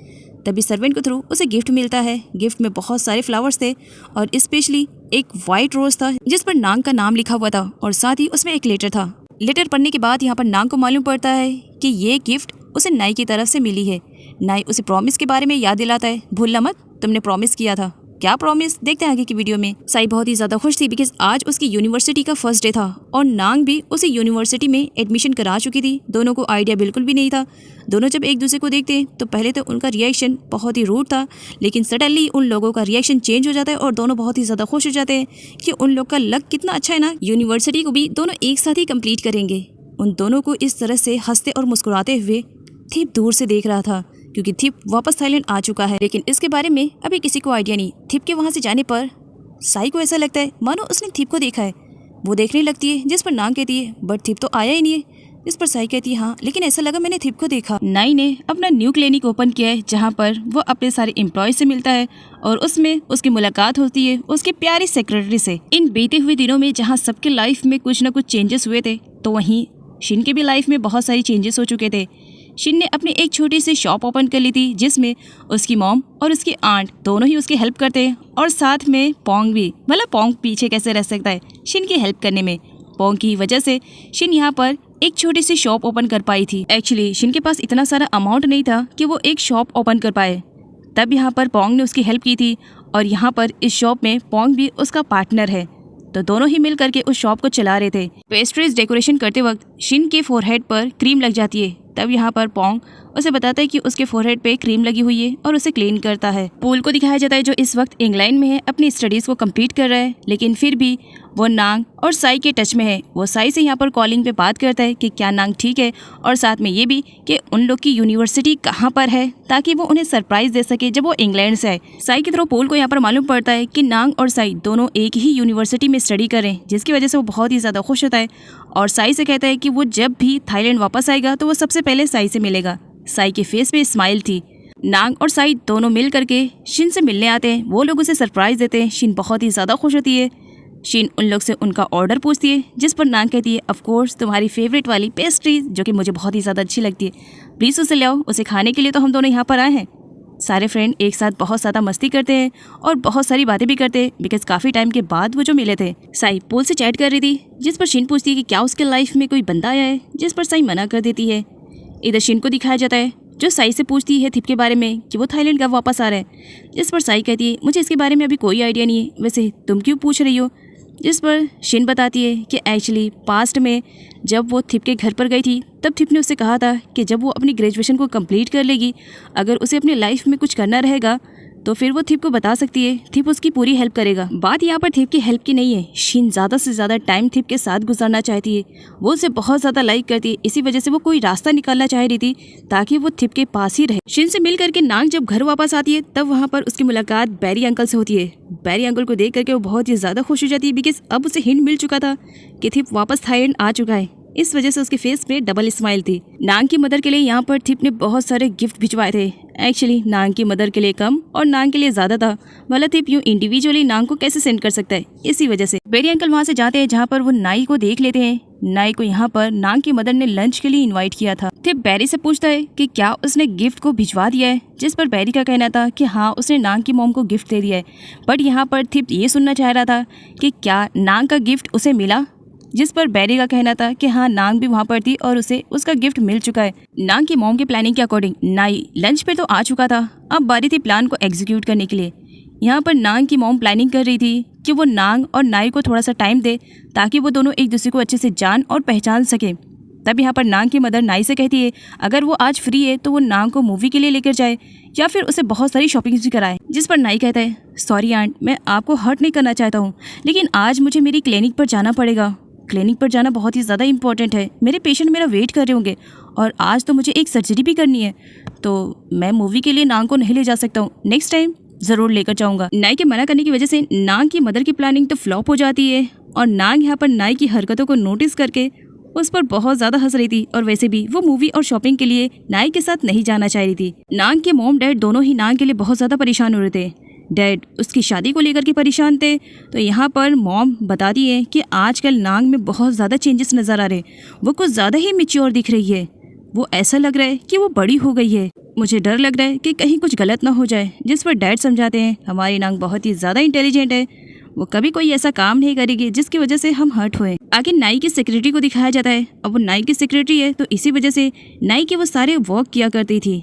तभी सर्वेंट के थ्रू उसे गिफ्ट मिलता है। गिफ्ट में बहुत सारे फ्लावर्स थे और स्पेशली एक वाइट रोज था जिस पर नांग का नाम लिखा हुआ था और साथ ही उसमें एक लेटर था। लेटर पढ़ने के बाद यहाँ पर नांग को मालूम पड़ता है कि ये गिफ्ट उसे नाई की तरफ से मिली है। नाई उसे प्रॉमिस के बारे में याद दिलाता है, भूलना मत, तुमने प्रॉमिस किया था। क्या प्रॉमिस, देखते हैं आगे की वीडियो में। साई बहुत ही ज्यादा खुश थी बिकॉज आज उसकी यूनिवर्सिटी का फर्स्ट डे था और नांग भी उसे यूनिवर्सिटी में एडमिशन करा चुकी थी। दोनों को आइडिया बिल्कुल भी नहीं था। दोनों जब एक दूसरे को देखते तो पहले तो उनका रिएक्शन बहुत ही रूड था, लेकिन सडनली उन लोगों का रिएक्शन चेंज हो जाता है और दोनों बहुत ही ज्यादा खुश हो जाते हैं कि उन लोग का लक कितना अच्छा है ना, यूनिवर्सिटी को भी दोनों एक साथ ही कंप्लीट करेंगे। उन दोनों को इस तरह से हंसते और मुस्कुराते हुए थिप दूर से देख रहा था क्योंकि थिप वापस थाईलैंड आ चुका है, लेकिन इसके बारे में अभी किसी को आइडिया नहीं। थिप के वहाँ से जाने पर साई को ऐसा लगता है मानो उसने थिप को देखा है। वो देखने लगती है, जिस पर नांग कहती है बट थिप तो आया ही नहीं है। इस पर साई कहती है हाँ, लेकिन ऐसा लगा मैंने थिप को देखा। नाई ने अपना न्यू क्लिनिक ओपन किया है जहाँ पर वो अपने सारे एम्प्लॉय से मिलता है और उसमें उसकी मुलाकात होती है उसकी प्यारी सेक्रेटरी से। इन बीते हुए दिनों में जहाँ सबके लाइफ में कुछ न कुछ चेंजेस हुए थे, तो वहीं शिन के भी लाइफ में बहुत सारी चेंजेस हो चुके थे। शिन ने अपनी एक छोटी सी शॉप ओपन कर ली थी जिसमें उसकी मॉम और उसकी आंट दोनों ही उसकी हेल्प करते हैं और साथ में पोंग भी। मतलब पोंग पीछे कैसे रह सकता है शिन की हेल्प करने में। पोंग की वजह से शिन यहाँ पर एक छोटी सी शॉप ओपन कर पाई थी। एक्चुअली शिन के पास इतना सारा अमाउंट नहीं था कि वो एक शॉप ओपन कर पाए, तब यहाँ पर पोंग ने उसकी हेल्प की थी और यहाँ पर इस शॉप में पोंग भी उसका पार्टनर है, तो दोनों ही मिल करके उस शॉप को चला रहे थे। पेस्ट्रीज डेकोरेशन करते वक्त शिन के फोरहेड पर क्रीम लग जाती है, तब यहाँ पर पोंग उसे बताता है कि उसके फोरहेड पे क्रीम लगी हुई है और उसे क्लीन करता है। पूल को दिखाया जाता है जो इस वक्त इंग्लैंड में है, अपनी स्टडीज को कंप्लीट कर रहा है, लेकिन फिर भी वो नांग और साई के टच में है। वो साई से यहाँ पर कॉलिंग पे बात करता है कि क्या नांग ठीक है और साथ में ये भी कि उन लोग की यूनिवर्सिटी कहाँ पर है ताकि वो उन्हें सरप्राइज दे सके जब वो इंग्लैंड से आए। साई की तरफ पूल को यहाँ पर मालूम पड़ता है कि नांग और साई दोनों एक ही यूनिवर्सिटी में स्टडी करें, जिसकी वजह से वो बहुत ही ज़्यादा खुश होता है और साई से कहता है कि वो जब भी थाईलैंड वापस आएगा तो वो सबसे पहले साई से मिलेगा। साई के फेस पे स्माइल थी। नांग और साई दोनों मिल करके शिन से मिलने आते हैं, वो लोग उसे सरप्राइज देते हैं। शिन बहुत ही ज़्यादा खुश होती है। शिन उन लोग से उनका ऑर्डर पूछती है, जिस पर नांग कहती है ऑफ कोर्स तुम्हारी फेवरेट वाली पेस्ट्री जो कि मुझे बहुत ही ज़्यादा अच्छी लगती है, प्लीज़ उसे ले आओ, उसे खाने के लिए तो हम दोनों यहाँ पर आए हैं। सारे फ्रेंड एक साथ बहुत ज़्यादा मस्ती करते हैं और बहुत सारी बातें भी करते हैं बिकॉज काफ़ी टाइम के बाद वो जो मिले थे। साई पूल से चैट कर रही थी, जिस पर शिन पूछती है कि क्या उसके लाइफ में कोई बंदा आया है, जिस पर साई मना कर देती है। इधर शिन को दिखाया जाता है जो साई से पूछती है थिप के बारे में कि वो थाईलैंड कब वापस आ रहा है, जिस पर साई कहती है मुझे इसके बारे में अभी कोई आइडिया नहीं है, वैसे तुम क्यों पूछ रही हो। जिस पर शिन बताती है कि एक्चुअली पास्ट में जब वो थिप के घर पर गई थी तब थिप ने उससे कहा था कि जब वो अपनी ग्रेजुएशन को कंप्लीट कर लेगी, अगर उसे अपनी लाइफ में कुछ करना रहेगा तो फिर वो थिप को बता सकती है, थिप उसकी पूरी हेल्प करेगा। बात यहाँ पर थिप की हेल्प की नहीं है, शिन ज़्यादा से ज़्यादा टाइम थिप के साथ गुजारना चाहती है। वो उसे बहुत ज़्यादा लाइक करती है, इसी वजह से वो कोई रास्ता निकालना चाह रही थी ताकि वो थिप के पास ही रहे। शिन से मिल करके नांग जब घर वापस आती है तब वहाँ पर उसकी मुलाकात बैरी अंकल से होती है। बैरी अंकल को देख करके वो बहुत ही ज़्यादा खुश हो जाती है बिकॉज अब उसे हिंट मिल चुका था कि थिप वापस थाईलैंड आ चुका है। इस वजह से उसके फेस पे डबल स्माइल थी। नांग की मदर के लिए यहाँ पर थिप ने बहुत सारे गिफ्ट भिजवाए थे। एक्चुअली नांग की मदर के लिए कम और नांग के लिए ज़्यादा था, भला थिप यूँ इंडिविजुअली नांग को कैसे सेंड कर सकता है। इसी वजह से बेरी अंकल वहाँ से जाते हैं जहाँ पर वो नाई को देख लेते हैं। नाई को यहाँ पर नांग की मदर ने लंच के लिए इन्वाइट किया था। थिप बैरी से पूछता है कि क्या उसने गिफ्ट को भिजवा दिया है, जिस पर बैरी का कहना था कि हाँ उसने नांग की मॉम को गिफ्ट दे दिया है। बट यहाँ पर थिप ये सुनना चाह रहा था कि क्या नांग का गिफ्ट उसे मिला, जिस पर बैरी का कहना था कि हाँ नांग भी वहाँ पर थी और उसे उसका गिफ्ट मिल चुका है। नांग की मॉम के प्लानिंग के अकॉर्डिंग नाई लंच पे तो आ चुका था, अब बारी थी प्लान को एग्जीक्यूट करने के लिए। यहाँ पर नांग की मॉम प्लानिंग कर रही थी कि वो नांग और नाई को थोड़ा सा टाइम दे ताकि वो दोनों एक दूसरे को अच्छे से जान और पहचान सके। तब यहाँ पर नांग की मदर नाई से कहती है अगर वो आज फ्री है तो वो नांग को मूवी के लिए लेकर जाए या फिर उसे बहुत सारी शॉपिंग भी कराए। जिस पर नाई कहता है सॉरी आंट, मैं आपको हर्ट नहीं करना चाहता हूँ, लेकिन आज मुझे मेरी क्लिनिक पर जाना पड़ेगा। क्लिनिक पर जाना बहुत ही ज़्यादा इंपॉर्टेंट है, मेरे पेशेंट मेरा वेट कर रहे होंगे और आज तो मुझे एक सर्जरी भी करनी है, तो मैं मूवी के लिए नांग को नहीं ले जा सकता हूँ, नेक्स्ट टाइम ज़रूर लेकर जाऊँगा। नाई के मना करने की वजह से नांग की मदर की प्लानिंग तो फ्लॉप हो जाती है और नांग यहाँ पर नाई की हरकतों को नोटिस करके उस पर बहुत ज़्यादा हंस रही थी और वैसे भी वो मूवी और शॉपिंग के लिए नाई के साथ नहीं जाना चाह रही थी। नांग के मॉम डैड दोनों ही नांग के लिए बहुत ज़्यादा परेशान हो रहे थे। डैड उसकी शादी को लेकर के परेशान थे, तो यहाँ पर मॉम बताती है कि आजकल नांग में बहुत ज़्यादा चेंजेस नज़र आ रहे, वो कुछ ज़्यादा ही मैच्योर दिख रही है, वो ऐसा लग रहा है कि वो बड़ी हो गई है, मुझे डर लग रहा है कि कहीं कुछ गलत ना हो जाए। जिस पर डैड समझाते हैं हमारी नांग बहुत ही ज़्यादा इंटेलिजेंट है, वो कभी कोई ऐसा काम नहीं करेगी जिसकी वजह से हम हर्ट हुए। आगे नाई की सेक्रेटरी को दिखाया जाता है। अब वो नाई की सेक्रेटरी है तो इसी वजह से नाई के वो सारे वर्क किया करती थी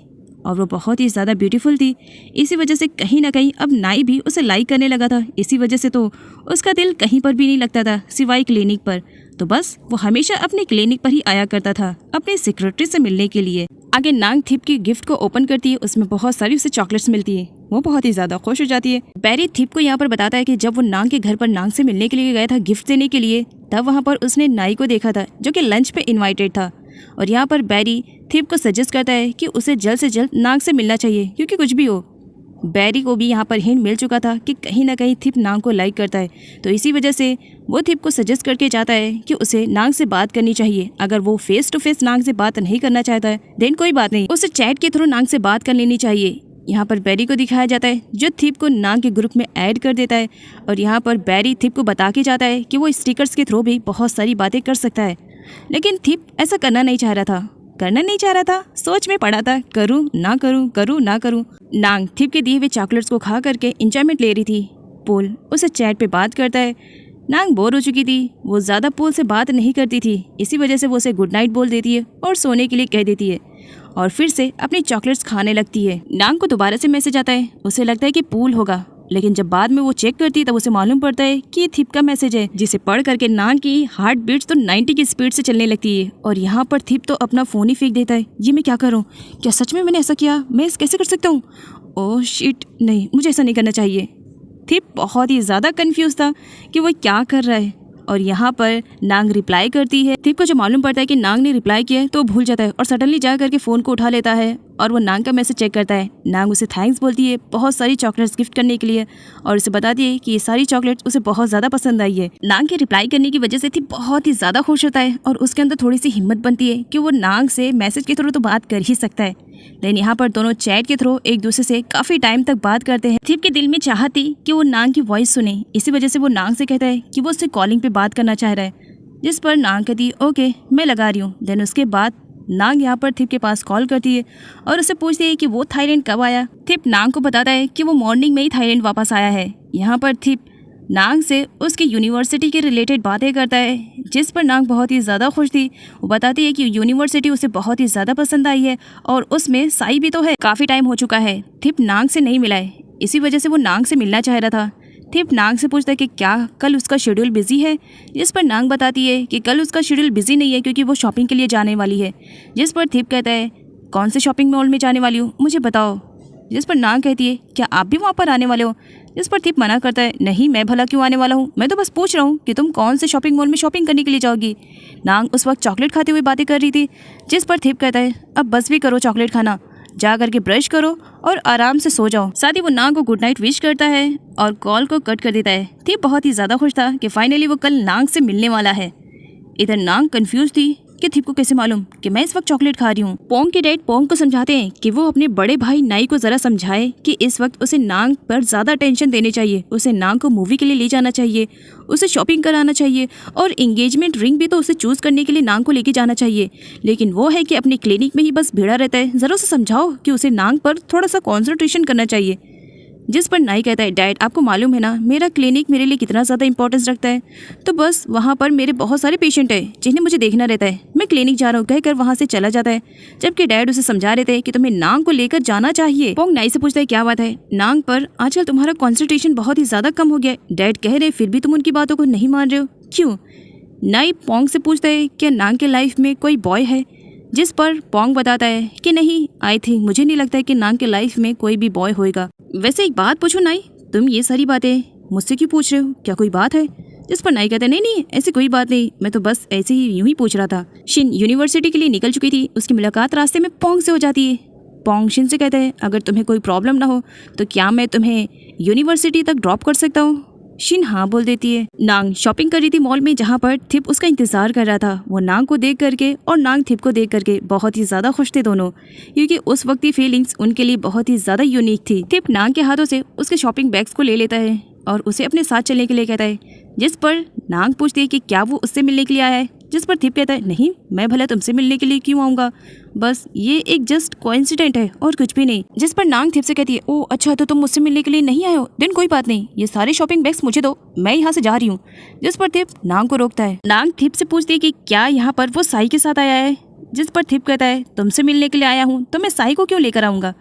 और वो बहुत ही ज़्यादा ब्यूटीफुल थी। इसी वजह से कहीं ना कहीं अब नाई भी उसे लाइक करने लगा था। इसी वजह से तो उसका दिल कहीं पर भी नहीं लगता था सिवाय क्लिनिक पर। तो बस वो हमेशा अपने क्लिनिक पर ही आया करता था अपने सेक्रेटरी से मिलने के लिए। आगे नांग थिप की गिफ्ट को ओपन करती है। उसमें बहुत सारी उसे चॉकलेट्स मिलती है। वो बहुत ही ज़्यादा खुश हो जाती है। बैरी थिप को यहाँ पर बताता है कि जब वो नांग के घर पर नांग से मिलने के लिए गया था गिफ्ट देने के लिए, तब वहाँ पर उसने नाई को देखा था जो कि लंच पे इन्वाइटेड था। और यहाँ पर बैरी थिप को सजेस्ट करता है कि उसे जल्द से जल्द नांग से मिलना चाहिए क्योंकि कुछ भी हो। बैरी को भी यहाँ पर हिंट मिल चुका था कि कहीं ना कहीं थिप नांग को लाइक करता है, तो इसी वजह से वो थिप को सजेस्ट करके चाहता है कि उसे नांग से बात करनी चाहिए। अगर वो फेस टू फेस नांग से बात नहीं करना चाहता है देन कोई बात नहीं, उसे चैट के थ्रू नांग से बात कर लेनी चाहिए। यहाँ पर बैरी को दिखाया जाता है जो थिप को नांग के ग्रुप में ऐड कर देता है। और यहाँ पर बैरी थिप को बता के जाता है कि वो स्टिकर्स के थ्रू भी बहुत सारी बातें कर सकता है, लेकिन थिप ऐसा करना नहीं चाह रहा था, सोच में पड़ा था करूँ ना करूँ। नांग थिप के दिए हुए चॉकलेट्स को खा करके इंजॉयमेंट ले रही थी। पोल उसे चैट पे बात करता है। नांग बोर हो चुकी थी, वो ज़्यादा पोल से बात नहीं करती थी, इसी वजह से वो उसे गुड नाइट बोल देती है और सोने के लिए कह देती है और फिर से अपनी चॉकलेट्स खाने लगती है। नांग को दोबारा से मैसेज आता है। उसे लगता है कि पूल होगा, लेकिन जब बाद में वो चेक करती है तब उसे मालूम पड़ता है कि ये थिप का मैसेज है, जिसे पढ़ करके नांग की हार्ट बीट्स तो 90 की स्पीड से चलने लगती है। और यहाँ पर थिप तो अपना फ़ोन ही फेंक देता है। ये मैं क्या करूँ? क्या सच में मैंने ऐसा किया? मैं कैसे कर सकता हूँ? ओह शिट, नहीं, मुझे ऐसा नहीं करना चाहिए। थिप बहुत ही ज़्यादा कंफ्यूज था कि वो क्या कर रहा है। और यहाँ पर नांग रिप्लाई करती है। थिप को जब मालूम पड़ता है कि नांग ने रिप्लाई किया है तो वो भूल जाता है और सडनली जा करके फ़ोन को उठा लेता है और वो नांग का मैसेज चेक करता है। नांग उसे थैंक्स बोलती है बहुत सारी चॉकलेट्स गिफ्ट करने के लिए और उसे बताती है कि ये सारी चॉकलेट्स उसे बहुत ज़्यादा पसंद आई है। नांग के रिप्लाई करने की वजह से थिप बहुत ही ज़्यादा खुश होता है और उसके अंदर थोड़ी सी हिम्मत बनती है कि वो नांग से मैसेज के थ्रू तो बात कर ही सकता है। लेकिन यहाँ पर दोनों चैट के थ्रू एक दूसरे से काफ़ी टाइम तक बात करते हैं। थिप के दिल में चाहत थी कि वो नांग की वॉइस सुने, इसी वजह से वो नांग से कहता है कि वो उससे कॉलिंग पे बात करना चाह रहा है, जिस पर नांग कहती है ओके मैं लगा रही हूँ। देन उसके बाद नांग यहाँ पर थिप के पास कॉल करती है और उससे पूछती है कि वो थाईलैंड कब आया। थिप नांग को बताता है कि वो मॉर्निंग में ही थाईलैंड वापस आया है। यहाँ पर थिप नांग से उसकी यूनिवर्सिटी के रिलेटेड बातें करता है, जिस पर नांग बहुत ही ज़्यादा खुश थी। वो बताती है कि यूनिवर्सिटी उसे बहुत ही ज़्यादा पसंद आई है और उसमें साई भी तो है। काफ़ी टाइम हो चुका है थिप नांग से नहीं मिला है, इसी वजह से वो नांग से मिलना चाह रहा था। थिप नांग से पूछता है कि क्या कल उसका शेड्यूल बिजी है, जिस पर नांग बताती है कि कल उसका शेड्यूल बिजी नहीं है क्योंकि वो शॉपिंग के लिए जाने वाली है। जिस पर थिप कहता है कौन से शॉपिंग मॉल में जाने वाली हूँ मुझे बताओ। जिस पर नांग कहती है क्या आप भी वहाँ पर आने वाले हो। जिस पर थिप मना करता है नहीं, मैं भला क्यों आने वाला हूँ, मैं तो बस पूछ रहा हूँ कि तुम कौन से शॉपिंग मॉल में शॉपिंग करने के लिए जाओगी। नांग उस वक्त चॉकलेट खाते हुए बातें कर रही थी। जिस पर थिप कहता है अब बस भी करो चॉकलेट खाना, जा करके ब्रश करो और आराम से सो जाओ। साथ ही वो नांग को गुड नाइट विश करता है और कॉल को कट कर देता है। थिप बहुत ही ज़्यादा खुश था कि फाइनली वो कल नांग से मिलने वाला है। इधर नांग कंफ्यूज थी कि थिप को कैसे मालूम कि मैं इस वक्त चॉकलेट खा रही हूँ। पोंग के डैड पोंग को समझाते हैं कि वो अपने बड़े भाई नाई को जरा समझाए कि इस वक्त उसे नांग पर ज्यादा टेंशन देनी चाहिए, उसे नांग को मूवी के लिए ले जाना चाहिए, उसे शॉपिंग कराना चाहिए और एंगेजमेंट रिंग भी तो उसे चूज करने के लिए नांग को लेके जाना चाहिए। लेकिन वो है कि अपनी क्लिनिक में ही बस भिड़ा रहता है। जरा उसे समझाओ कि उसे नांग पर थोड़ा सा कॉन्सेंट्रेशन करना चाहिए। जिस पर नाई कहता है डैड आपको मालूम है ना मेरा क्लिनिक मेरे लिए कितना ज़्यादा इंपॉर्टेंस रखता है, तो बस वहाँ पर मेरे बहुत सारे पेशेंट हैं जिन्हें मुझे देखना रहता है, मैं क्लिनिक जा रहा हूँ कहकर वहाँ से चला जाता है। जबकि डैड उसे समझा रहे थे कि तुम्हें नांग को लेकर जाना चाहिए। पोंग नाई से पूछता है क्या बात है, नांग पर आजकल तुम्हारा कॉन्सेंट्रेशन बहुत ही ज़्यादा कम हो गया। डैड कह रहे फिर भी तुम उनकी बातों को नहीं मान रहे हो, क्यों? नाई पोंग से पूछता है क्या नांग के लाइफ में कोई बॉय है। जिस पर पोंग बताता है कि नहीं, आई थिंक मुझे नहीं लगता है कि नांग के लाइफ में कोई भी बॉय होएगा। वैसे एक बात पूछो नाई, तुम ये सारी बातें मुझसे क्यों पूछ रहे हो, क्या कोई बात है? जिस पर नाई कहता है नहीं ऐसी कोई बात नहीं, मैं तो बस ऐसे ही यूं ही पूछ रहा था। शिन यूनिवर्सिटी के लिए निकल चुकी थी, उसकी मुलाकात रास्ते में पोंग से हो जाती है। पोंग शिन से कहता है अगर तुम्हें कोई प्रॉब्लम ना हो तो क्या मैं तुम्हें यूनिवर्सिटी तक ड्रॉप कर सकता हूँ। शिन हाँ बोल देती है। नांग शॉपिंग कर रही थी मॉल में, जहाँ पर थिप उसका इंतजार कर रहा था। वो नांग को देख करके और नांग थिप को देख करके बहुत ही ज्यादा खुश थे दोनों, क्योंकि उस वक्त की फीलिंग्स उनके लिए बहुत ही ज्यादा यूनिक थी। थिप नांग के हाथों से उसके शॉपिंग बैग्स को ले लेता है और उसे अपने साथ चलने के लिए कहता है। जिस पर नांग पूछती है कि क्या वो उससे मिलने के लिए आया है। जिस पर थिप कहता है नहीं, मैं भला तुमसे मिलने के लिए क्यों आऊँगा, बस ये एक जस्ट कोइंसिडेंट है और कुछ भी नहीं। जिस पर नांग थिप से कहती है ओ अच्छा, तो तुम मुझसे मिलने के लिए नहीं आए हो, देन कोई बात नहीं, ये सारे शॉपिंग बैग्स मुझे दो, मैं यहाँ से जा रही हूँ। जिस पर थिप नांग को रोकता है। नांग थिप से पूछती है कि क्या यहाँ पर वो साई के साथ आया है। जिस पर थिप कहता है तुमसे मिलने के लिए आया हूँ तो मैं साई को क्यों लेकर आऊँगा,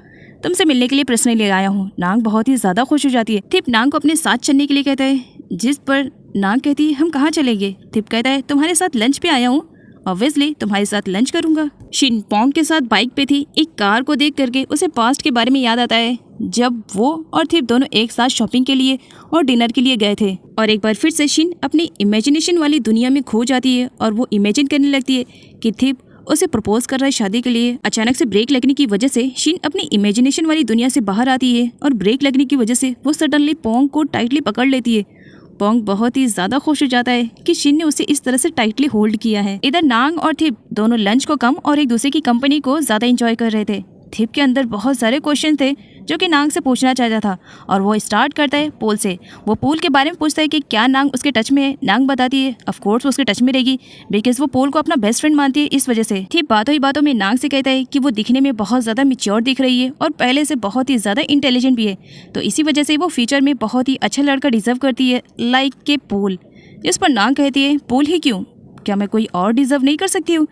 तुमसे मिलने के लिए पर्सनली आया हूँ। नांग बहुत ही ज्यादा खुश हो जाती है। थिप नांग को अपने साथ चलने के लिए कहता है। जिस पर नांग कहती है हम कहाँ चलेंगे। थिप कहता है तुम्हारे साथ लंच पे आया हूँ, ऑब्वियसली तुम्हारे साथ लंच करूंगा। शिन पोंग के साथ बाइक पे थी। एक कार को देख करके उसे पास्ट के बारे में याद आता है जब वो और थिप दोनों एक साथ शॉपिंग के लिए और डिनर के लिए गए थे। और एक बार फिर से शिन अपनी इमेजिनेशन वाली दुनिया में खो जाती है और वो इमेजिन करने लगती है कि थिप उसे प्रपोज कर रहा है शादी के लिए। अचानक से ब्रेक लगने की वजह से शिन अपनी इमेजिनेशन वाली दुनिया से बाहर आती है और ब्रेक लगने की वजह से वो सडनली पोंग को टाइटली पकड़ लेती है। पोंग बहुत ही ज्यादा खुश हो जाता है कि शिन ने उसे इस तरह से टाइटली होल्ड किया है। इधर नांग और थिप दोनों लंच को कम और एक दूसरे की कंपनी को ज्यादा एंजॉय कर रहे थे। थिप के अंदर बहुत सारे क्वेश्चन थे जो कि नांग से पूछना चाहता था और वो स्टार्ट करता है पूल से। वो पूल के बारे में पूछता है कि क्या नांग उसके टच में है। नांग बताती है ऑफ कोर्स वो उसके टच में रहेगी बिकॉज वो पूल को अपना बेस्ट फ्रेंड मानती है, इस वजह से। थिप बातों ही बातों में नांग से कहता है कि वो दिखने में बहुत ज़्यादा मैच्योर दिख रही है और पहले से बहुत ही ज़्यादा इंटेलिजेंट भी है, तो इसी वजह से वो फ्यूचर में बहुत ही अच्छा लड़का डिजर्व करती है लाइक के पूल। जिस पर नांग कहती है पूल ही क्यों, क्या मैं कोई और डिजर्व नहीं कर सकती हूँ।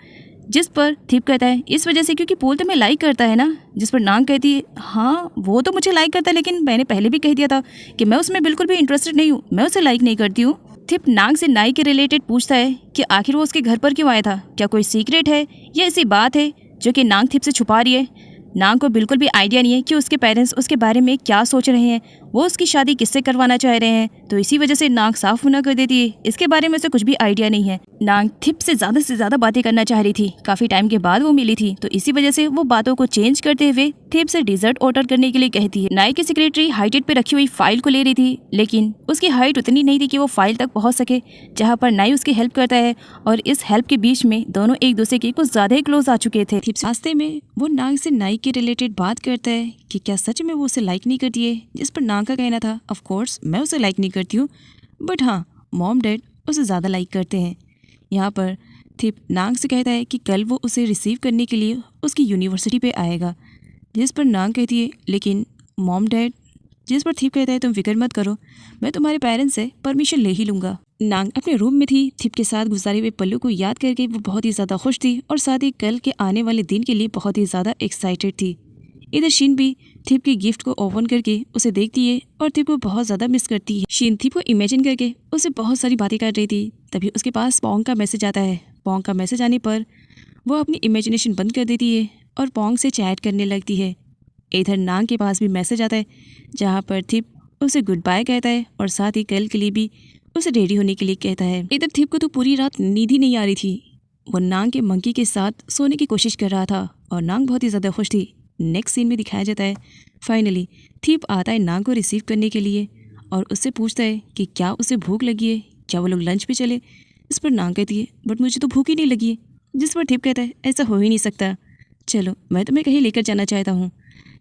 जिस पर थिप कहता है इस वजह से क्योंकि पूल तो मैं लाइक करता है ना। जिस पर नांग कहती है हाँ वो तो मुझे लाइक करता है, लेकिन मैंने पहले भी कह दिया था कि मैं उसमें बिल्कुल भी इंटरेस्टेड नहीं हूँ, मैं उसे लाइक नहीं करती हूँ। थिप नांग से नाई के रिलेटेड पूछता है कि आखिर वो उसके घर पर क्यों आया था, क्या कोई सीक्रेट है या ऐसी बात है जो कि नांग थिप से छुपा रही है। नांग को बिल्कुल भी आइडिया नहीं है कि उसके पेरेंट्स उसके बारे में क्या सोच रहे हैं, वो उसकी शादी किससे करवाना चाह रहे हैं, तो इसी वजह से नांग साफ मना कर देती है। इसके बारे में उसे कुछ भी आइडिया नहीं है। नांग थिप से ज़्यादा बातें करना चाह रही थी, काफ़ी टाइम के बाद वो मिली थी, तो इसी वजह से वो बातों को चेंज करते हुए थिप से डिजर्ट ऑर्डर करने के लिए कहती है। नाई की सेक्रेटरी हाइटेड पे रखी हुई फाइल को ले रही थी, लेकिन उसकी हाइट उतनी नहीं थी कि वो फाइल तक पहुंच सके, जहां पर नाई उसकी हेल्प करता है और इस हेल्प के बीच में दोनों एक दूसरे के कुछ ज़्यादा ही क्लोज आ चुके थे। थिप रास्ते में वो नांग से नाई के रिलेटेड बात करता है कि क्या सच में वो उसे लाइक नहीं करती है। जिस पर नांग का कहना था ऑफ कोर्स मैं उसे लाइक नहीं करती हूँ, बट हाँ मॉम डैड उसे ज़्यादा लाइक करते हैं। यहाँ पर थिप नांग से कहता है कि कल वो उसे रिसीव करने के लिए उसकी यूनिवर्सिटी पे आएगा। जिस पर नांग कहती है लेकिन मॉम डैड। जिस पर थिप कहता है तुम फिक्र मत करो, मैं तुम्हारे पेरेंट्स से परमिशन ले ही लूँगा। नांग अपने रूम में थी। थिप के साथ गुजारे हुए पल्लू को याद करके वो बहुत ही ज़्यादा खुश थी और साथ ही कल के आने वाले दिन के लिए बहुत ही ज़्यादा एक्साइटेड थी। इधर शिन भी थिप के गिफ्ट को ओपन करके उसे देखती है और थिप को बहुत ज़्यादा मिस करती है। शिन थिप को इमेजिन करके उसे बहुत सारी बातें कर रही थी, तभी उसके पास पोंग का मैसेज आता है। पोंग का मैसेज आने पर वो अपनी इमेजिनेशन बंद कर देती है और पोंग से चैट करने लगती है। इधर नांग के पास भी मैसेज आता है जहाँ पर थिप उसे गुड बाय कहता है और साथ ही कल के लिए भी उसे रेडी होने के लिए कहता है। इधर थिप को तो पूरी रात नींद ही नहीं आ रही थी। वो नांग के मंकी के साथ सोने की कोशिश कर रहा था और नांग बहुत ही ज़्यादा खुश थी। नेक्स्ट सीन में दिखाया जाता है फाइनली थिप आता है नांग को रिसीव करने के लिए और उससे पूछता है कि क्या उसे भूख लगी है, क्या वो लोग लंच पे चले। इस पर नांग कहती है बट मुझे तो भूख ही नहीं लगी है। जिस पर थिप कहता है ऐसा हो ही नहीं सकता, चलो मैं तुम्हें कहीं लेकर जाना चाहता हूँ।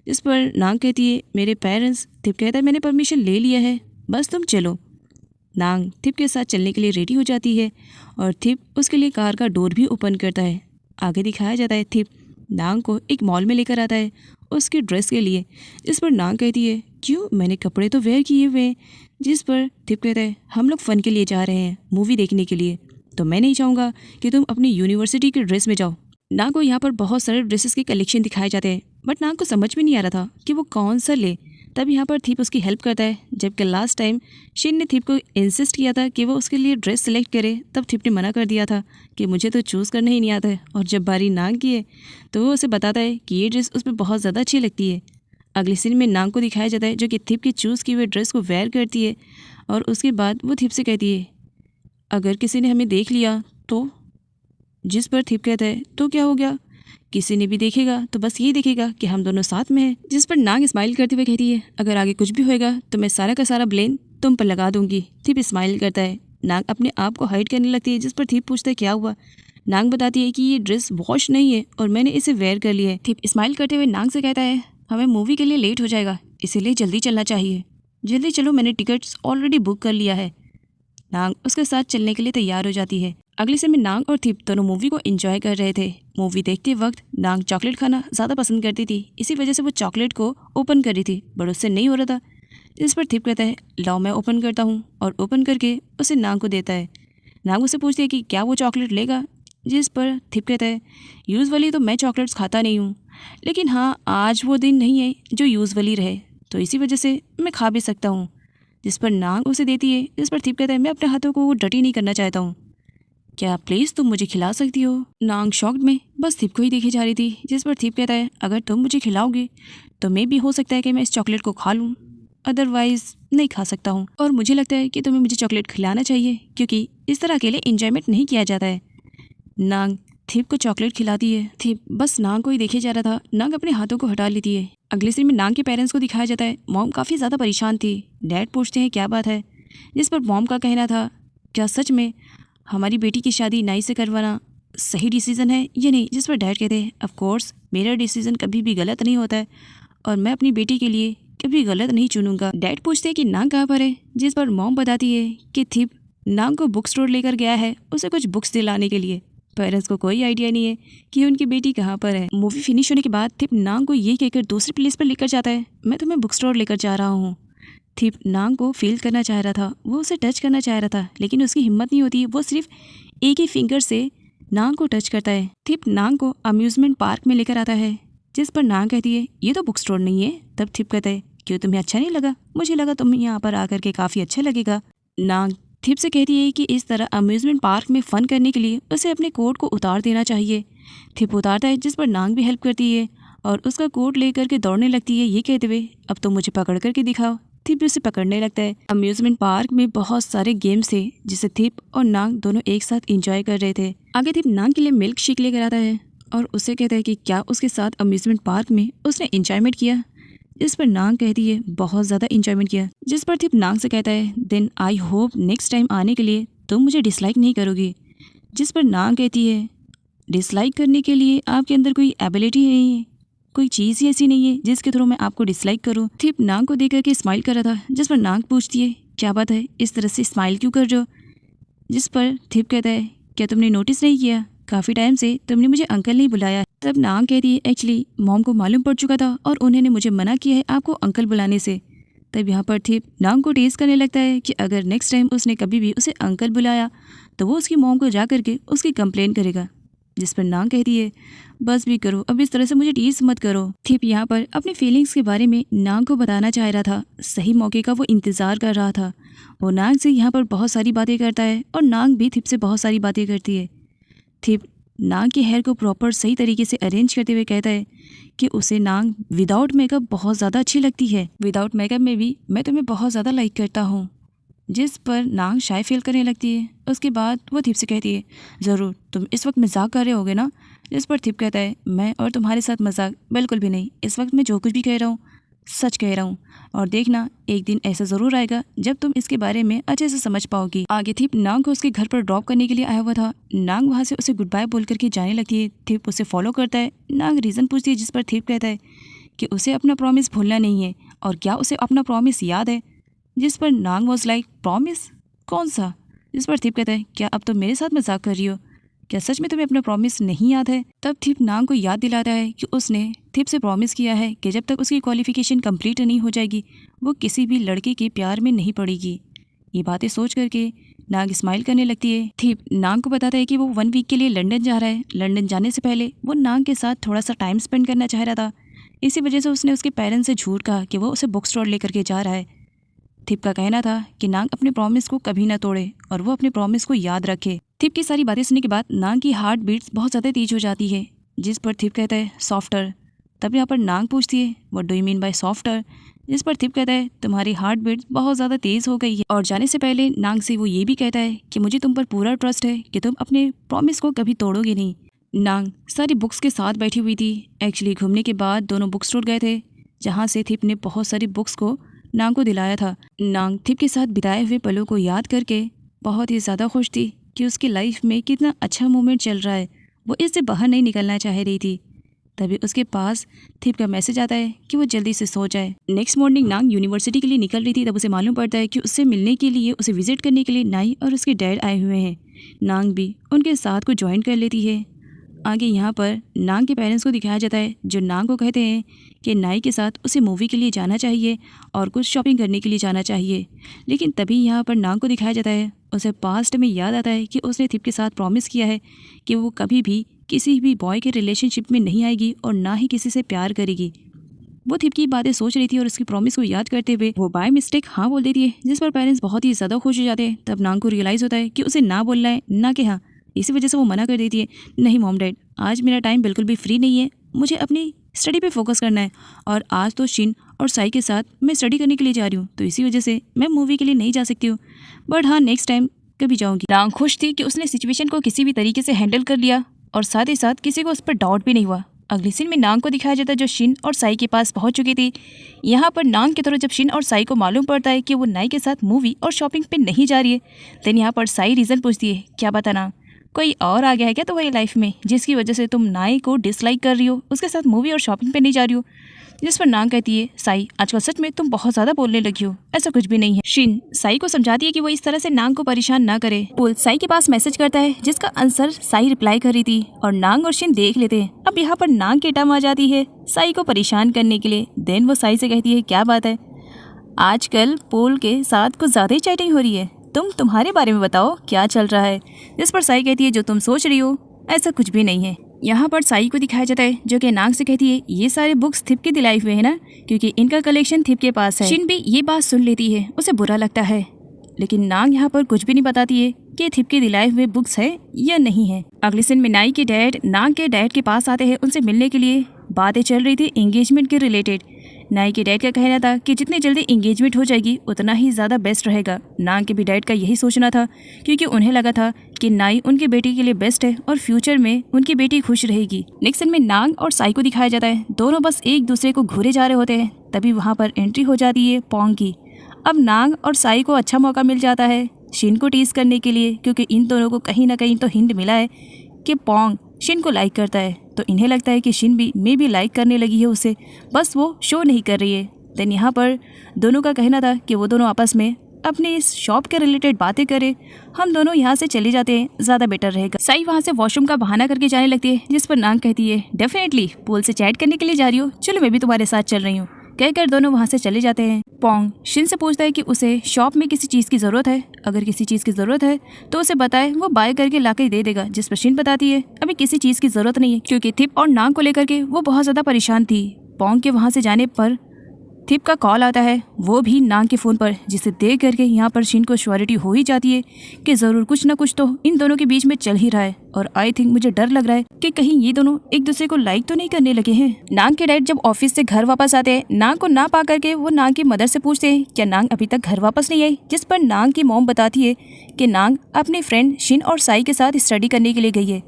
जिस पर नांग कहती है मेरे पेरेंट्स। थिप कहता है मैंने परमिशन ले लिया है, बस तुम चलो। नांग थिप के साथ चलने के लिए रेडी हो जाती है और थिप उसके लिए कार का डोर भी ओपन करता है। आगे दिखाया जाता है थिप नांग को एक मॉल में लेकर आता है उसकी ड्रेस के लिए। जिस पर नांग कहती है क्यों, मैंने कपड़े तो वेयर किए हुए हैं। जिस पर थिप कहता है हम लोग फ़न के लिए जा रहे हैं, मूवी देखने के लिए, तो मैं नहीं चाहूँगा कि तुम अपनी यूनिवर्सिटी के ड्रेस में जाओ। नांग को यहाँ पर बहुत सारे ड्रेसेस के कलेक्शन दिखाए जाते हैं, बट नांग को समझ में नहीं आ रहा था कि वो कौन सा ले। तब यहाँ पर थिप उसकी हेल्प करता है, जबकि लास्ट टाइम शिन ने थिप को इंसिस्ट किया था कि वो उसके लिए ड्रेस सेलेक्ट करे, तब थिप ने मना कर दिया था कि मुझे तो चूज़ करना ही नहीं आता है। और जब बारी नांग की है तो वो उसे बताता है कि ये ड्रेस उस पर बहुत ज़्यादा अच्छी लगती है। अगले सीन में नांग को दिखाया जाता है जो कि थिप की चूज़ की हुई ड्रेस को वेयर करती है और उसके बाद वो थिप से कहती है अगर किसी ने हमें देख लिया तो। जिस पर थिप कहता है तो क्या हो गया, किसी ने भी देखेगा तो बस यही देखेगा कि हम दोनों साथ में हैं। जिस पर नांग स्माइल करते हुए कहती है अगर आगे कुछ भी होएगा तो मैं सारा का सारा ब्लेम तुम पर लगा दूंगी। थिप स्माइल करता है। नांग अपने आप को हाइड करने लगती है। जिस पर थिप पूछता है क्या हुआ। नांग बताती है कि ये ड्रेस वॉश नहीं है और मैंने इसे वेयर कर लिया है। थिप स्माइल करते हुए नांग से कहता है हमें मूवी के लिए लेट हो जाएगा, इसीलिए जल्दी चलना चाहिए। जल्दी चलो, मैंने टिकट्स ऑलरेडी बुक कर लिया है। नांग उसके साथ चलने के लिए तैयार हो जाती है। अगले समय नांग और थिप दोनों मूवी को एंजॉय कर रहे थे। मूवी देखते वक्त नांग चॉकलेट खाना ज़्यादा पसंद करती थी, इसी वजह से वो चॉकलेट को ओपन कर रही थी, बट उससे नहीं हो रहा था। जिस पर थिप कहता है लाओ मैं ओपन करता हूँ, और ओपन करके उसे नांग को देता है। नांग उससे पूछती है कि क्या वो चॉकलेट लेगा, जिस पर थिप कहता है यूजुअली तो मैं चॉकलेट्स खाता नहीं हूँ, लेकिन हाँ आज वो दिन नहीं है जो यूजुअली रहे, तो इसी वजह से मैं खा भी सकता हूँ। जिस पर नांग उसे देती है, जिस पर थिप कहता है मैं अपने हाथों को डर्टी नहीं करना चाहता हूँ, क्या प्लीज़ तुम मुझे खिला सकती हो। नांग शॉक्ड में बस थिप को ही देखे जा रही थी। जिस पर थिप कहता है अगर तुम मुझे खिलाओगे तो मैं भी हो सकता है कि मैं इस चॉकलेट को खा लूँ, अदरवाइज़ नहीं खा सकता हूँ, और मुझे लगता है कि तुम्हें मुझे चॉकलेट खिलाना चाहिए क्योंकि इस तरह अकेले एंजॉयमेंट नहीं किया जाता है। नांग थिप को चॉकलेट खिलाती है। थिप बस नांग को ही देखे जा रहा था। नांग अपने हाथों को हटा लेती है। अगले सीन में नांग के पेरेंट्स को दिखाया जाता है। मॉम काफ़ी ज़्यादा परेशान थी। डैड पूछते हैं क्या बात है, जिस पर मॉम का कहना था क्या सच में हमारी बेटी की शादी नाई से करवाना सही डिसीज़न है या नहीं, जिस पर डैड कहते हैं ऑफ कोर्स मेरा डिसीज़न कभी भी गलत नहीं होता है और मैं अपनी बेटी के लिए कभी गलत नहीं चुनूंगा। डैड पूछते हैं कि नांग कहाँ पर है, जिस पर मॉम बताती है कि थिप नांग को बुक स्टोर लेकर गया है उसे कुछ बुक्स दिलाने के लिए। पेरेंट्स को कोई आइडिया नहीं है कि उनकी बेटी कहाँ पर है। मूवी फिनिश होने के बाद थिप नांग को ये कहकर दूसरी प्लेस पर लेकर जाता है मैं तुम्हें बुक स्टोर लेकर जा रहा हूँ। थिप नांग को फील करना चाह रहा था, वो उसे टच करना चाह रहा था, लेकिन उसकी हिम्मत नहीं होती। वो सिर्फ एक ही फिंगर से नांग को टच करता है। थिप नांग को अम्यूजमेंट पार्क में लेकर आता है, जिस पर नांग कहती है ये तो बुक स्टोर नहीं है। तब थिप कहता है क्यों तुम्हें अच्छा नहीं लगा, मुझे लगा तुम्हें यहाँ पर आकर के काफ़ी अच्छा लगेगा। नांग थिप से कहती है कि इस तरह अम्यूजमेंट पार्क में फ़न करने के लिए उसे अपने कोट को उतार देना चाहिए। थिप उतारता है, जिस पर नांग भी हेल्प करती है और उसका कोट लेकर के दौड़ने लगती है, ये कहते हुए अब तो मुझे पकड़ करके दिखाओ। थिप भी उसे पकड़ने लगता है। अम्यूजमेंट पार्क में बहुत सारे गेम्स थे जिसे थिप और नांग दोनों एक साथ एंजॉय कर रहे थे। आगे थिप नांग के लिए मिल्क शेक लेकर आता है और उसे कहता है कि क्या उसके साथ अम्यूजमेंट पार्क में उसने एंजॉयमेंट किया, जिस पर नांग कहती है बहुत ज़्यादा एंजॉयमेंट किया। जिस पर थिप नांग से कहता है then I hope next time आने के लिए तुम मुझे डिसलाइक नहीं करोगी। जिस पर नांग कहती है डिसलाइक करने के लिए आपके अंदर कोई एबिलिटी नहीं है, कोई चीज़ ही ऐसी नहीं है जिसके थ्रू मैं आपको डिसलाइक करूं। थिप नांग को देख करके स्माइल कर रहा था, जिस पर नांग पूछती है क्या बात है इस तरह से स्माइल क्यों कर रहे हो। जिस पर थिप कहता है क्या तुमने नोटिस नहीं किया काफ़ी टाइम से तुमने मुझे अंकल नहीं बुलाया। तब नांग कहती है एक्चुअली मॉम को मालूम पड़ चुका था और उन्होंने मुझे मना किया है आपको अंकल बुलाने से। तब यहाँ पर थिप नांग को टेस्ट करने लगता है कि अगर नेक्स्ट टाइम उसने कभी भी उसे अंकल बुलाया तो वो उसकी मॉम को जा करके उसकी कंप्लेन करेगा। जिस पर नांग कहती है बस भी करो, अब इस तरह से मुझे टीज मत करो। थिप यहाँ पर अपनी फीलिंग्स के बारे में नांग को बताना चाह रहा था। सही मौके का वो इंतज़ार कर रहा था। वो नांग से यहाँ पर बहुत सारी बातें करता है और नांग भी थिप से बहुत सारी बातें करती है। थिप नांग के हेयर को प्रॉपर सही तरीके से अरेंज करते हुए कहता है कि उसे नांग विदाउट मेकअप बहुत ज़्यादा अच्छी लगती है। विदाउट मेकअप में भी मैं तुम्हें बहुत ज़्यादा लाइक करता हूँ। जिस पर नांग शाय फील करने लगती है। उसके बाद वो थिप से कहती है ज़रूर तुम इस वक्त मजाक कर रहे होगे ना। जिस पर थिप कहता है मैं और तुम्हारे साथ मजाक बिल्कुल भी नहीं, इस वक्त मैं जो कुछ भी कह रहा हूँ सच कह रहा हूँ, और देखना एक दिन ऐसा ज़रूर आएगा जब तुम इसके बारे में अच्छे से समझ पाओगी। आगे थिप नांग को उसके घर पर ड्रॉप करने के लिए आया हुआ था। नांग वहाँ से उसे गुड बाय बोल करके जाने लगती है। थिप उसे फॉलो करता है। नांग रीज़न पूछती है, जिस पर थिप कहता है कि उसे अपना प्रॉमिस भूलना नहीं है और क्या उसे अपना प्रॉमिस याद है। जिस पर नांग वॉज लाइक प्रॉमिस कौन सा। जिस पर थिप कहता है क्या अब तो मेरे साथ मजाक कर रही हो, क्या सच में तुम्हें अपना प्रॉमिस नहीं याद है। तब थिप नांग को याद दिलाता है कि उसने थिप से प्रॉमिस किया है कि जब तक उसकी क्वालिफिकेशन कंप्लीट नहीं हो जाएगी वो किसी भी लड़के के प्यार में नहीं पड़ेगी। ये बातें सोच करके नांग स्माइल करने लगती है। थिप नांग को बताता है कि वो 1 वीक के लिए लंदन जा रहा है। लंदन जाने से पहले वो नांग के साथ थोड़ा सा टाइम स्पेंड करना चाह रहा था। इसी वजह से उसने उसके पेरेंट्स से झूठ कहा कि वो उसे बुक स्टोर लेकर के जा रहा है। थिप का कहना था कि नांग अपने प्रॉमिस को कभी ना तोड़े और वो अपने प्रॉमिस को याद रखे। थिप की सारी बातें सुनने के बाद नांग की हार्ट बीट्स बहुत ज़्यादा तेज हो जाती है। जिस पर थिप कहता है सॉफ्टर। तब यहाँ पर नांग पूछती है what do you mean by softer. जिस पर थिप कहता है तुम्हारी हार्ट बीट्स बहुत ज़्यादा तेज़ हो गई है। और जाने से पहले नांग से वो ये भी कहता है कि मुझे तुम पर पूरा ट्रस्ट है कि तुम अपने प्रॉमिस को कभी तोड़ोगे नहीं। नांग सारी बुक्स के साथ बैठी हुई थी। एक्चुअली घूमने के बाद दोनों बुक स्टोर गए थे, जहाँ से थिप ने बहुत सारी बुक्स को नांग को दिलाया था। नांग थिप के साथ बिताए हुए पलों को याद करके बहुत ही ज़्यादा खुश थी कि उसकी लाइफ में कितना अच्छा मोमेंट चल रहा है। वो इससे बाहर नहीं निकलना चाह रही थी। तभी उसके पास थिप का मैसेज आता है कि वो जल्दी से सो जाए। नेक्स्ट मॉर्निंग नांग यूनिवर्सिटी के लिए निकल रही थी। तब उसे मालूम पड़ता है कि उससे मिलने के लिए, उसे विजिट करने के लिए नाई और उसके डैड आए हुए हैं। नांग भी उनके साथ को ज्वाइन कर लेती है। आगे यहाँ पर नांग के पेरेंट्स को दिखाया जाता है, जो नांग को कहते हैं कि नाई के साथ उसे मूवी के लिए जाना चाहिए और कुछ शॉपिंग करने के लिए जाना चाहिए। लेकिन तभी यहाँ पर नांग को दिखाया जाता है, उसे पास्ट में याद आता है कि उसने थिप के साथ प्रॉमिस किया है कि वो कभी भी किसी भी बॉय के रिलेशनशिप में नहीं आएगी और ना ही किसी से प्यार करेगी। वो थिप की बातें सोच रही थी और उसकी प्रॉमिस को याद करते हुए वो बाय मिस्टेक हाँ बोल देती है, जिस पर पेरेंट्स बहुत ही ज़्यादा खुश हो जाते हैं। तब नांग को रियलाइज़ होता है कि उसे ना बोलना है, ना कि हाँ। इसी वजह से वो मना कर देती है, नहीं मॉम डैड, आज मेरा टाइम बिल्कुल भी फ्री नहीं है, मुझे अपनी स्टडी पे फोकस करना है और आज तो शिन और साई के साथ मैं स्टडी करने के लिए जा रही हूँ, तो इसी वजह से मैं मूवी के लिए नहीं जा सकती हूँ, बट हाँ नेक्स्ट टाइम कभी जाऊँगी। नांग खुश थी कि उसने सिचुएशन को किसी भी तरीके से हैंडल कर लिया और साथ ही साथ किसी को उस पर डाउट भी नहीं हुआ। अगली सीन में नांग को दिखाया जाता है, जो शिन और साई के पास पहुंच चुकी थी। यहाँ पर नांग की तरह जब शिन और साई को मालूम पड़ता है कि वो नाई के साथ मूवी और शॉपिंग पे नहीं जा रही है, देन यहाँ पर साई रीज़न पूछती है, क्या पता नांग, कोई और आ गया है क्या तुम्हारी लाइफ में जिसकी वजह से तुम नाई को डिसलाइक कर रही हो, उसके साथ मूवी और शॉपिंग पे नहीं जा रही हो। जिस पर नांग कहती है, साई आजकल सच में तुम बहुत ज़्यादा बोलने लगी हो, ऐसा कुछ भी नहीं है। शिन साई को समझाती है कि वो इस तरह से नांग को परेशान ना करे। पुल साई के पास मैसेज करता है, जिसका आंसर साई रिप्लाई कर रही थी और नांग और शिन देख लेते हैं। अब यहाँ पर नांग की टर्म आ जाती है साई को परेशान करने के लिए। देन वो साई से कहती है, क्या बात है, आजकल पोल के साथ कुछ ज़्यादा ही चैटिंग हो रही है, तुम्हारे बारे में बताओ क्या चल रहा है। जिस पर साई कहती है, जो तुम सोच रही हो ऐसा कुछ भी नहीं है। यहाँ पर साई को दिखाया जाता है, जो कि नांग से कहती है, ये सारे बुक्स थिप के दिलाए हुए हैं ना, क्योंकि इनका कलेक्शन थिप के पास है। शिन भी ये बात सुन लेती है, उसे बुरा लगता है, लेकिन नांग यहाँ पर कुछ भी नहीं बताती है कि थिप के दिलाए हुए बुक्स है या नहीं है। अगले दिन में नाई के डैड नांग के डैड के पास आते हैं उनसे मिलने के लिए। बातें चल रही थी एंगेजमेंट के रिलेटेड। नाई के डैड का कहना था कि जितनी जल्दी एंगेजमेंट हो जाएगी उतना ही ज़्यादा बेस्ट रहेगा। नांग के भी डैड का यही सोचना था, क्योंकि उन्हें लगा था कि नाई उनकी बेटी के लिए बेस्ट है और फ्यूचर में उनकी बेटी खुश रहेगी। नेक्स्ट सीन में नांग और साई को दिखाया जाता है, दोनों बस एक दूसरे को घूरे जा रहे होते हैं। तभी वहाँ पर एंट्री हो जाती है पोंग की। अब नांग और साई को अच्छा मौका मिल जाता है शिन को टीज करने के लिए, क्योंकि इन दोनों को कहीं ना कहीं तो हिंट मिला है कि पोंग शिन को लाइक करता है, तो इन्हें लगता है कि शिन भी लाइक करने लगी है उसे, बस वो शो नहीं कर रही है। देन यहाँ पर दोनों का कहना था कि वो दोनों आपस में अपने इस शॉप के रिलेटेड बातें करें, हम दोनों यहाँ से चले जाते हैं, ज़्यादा बेटर रहेगा। साई वहाँ से वॉशरूम का बहाना करके जाने लगती है, जिस पर नांग कहती है, डेफिनेटली पोल से चैट करने के लिए जा रही हो, चलो मैं भी तुम्हारे साथ चल रही हूँ। कहकर दोनों वहाँ से चले जाते हैं। पोंग शिन से पूछता है कि उसे शॉप में किसी चीज़ की ज़रूरत है, अगर किसी चीज़ की ज़रूरत है तो उसे बताए, वो बाय करके ला के दे देगा। जिस पर शिन बताती है अभी किसी चीज़ की ज़रूरत नहीं है, क्योंकि थिप और नांग को लेकर के वो बहुत ज़्यादा परेशान थी। पोंग के वहाँ से जाने पर थिप का कॉल आता है, वो भी नांग के फ़ोन पर, जिसे देख करके यहाँ पर शिन को श्योरिटी हो ही जाती है कि ज़रूर कुछ ना कुछ तो इन दोनों के बीच में चल ही रहा है। और आई थिंक मुझे डर लग रहा है कि कहीं ये दोनों एक दूसरे को लाइक तो नहीं करने लगे हैं। नांग के डैड जब ऑफिस से घर वापस आते हैं, नांग को ना पा करके वो नांग की मदर से पूछते हैं क्या नांग अभी तक घर वापस नहीं आई। जिस पर नांग की मॉम बताती है कि नांग अपने फ्रेंड शिन और साई के साथ स्टडी करने के लिए गई है।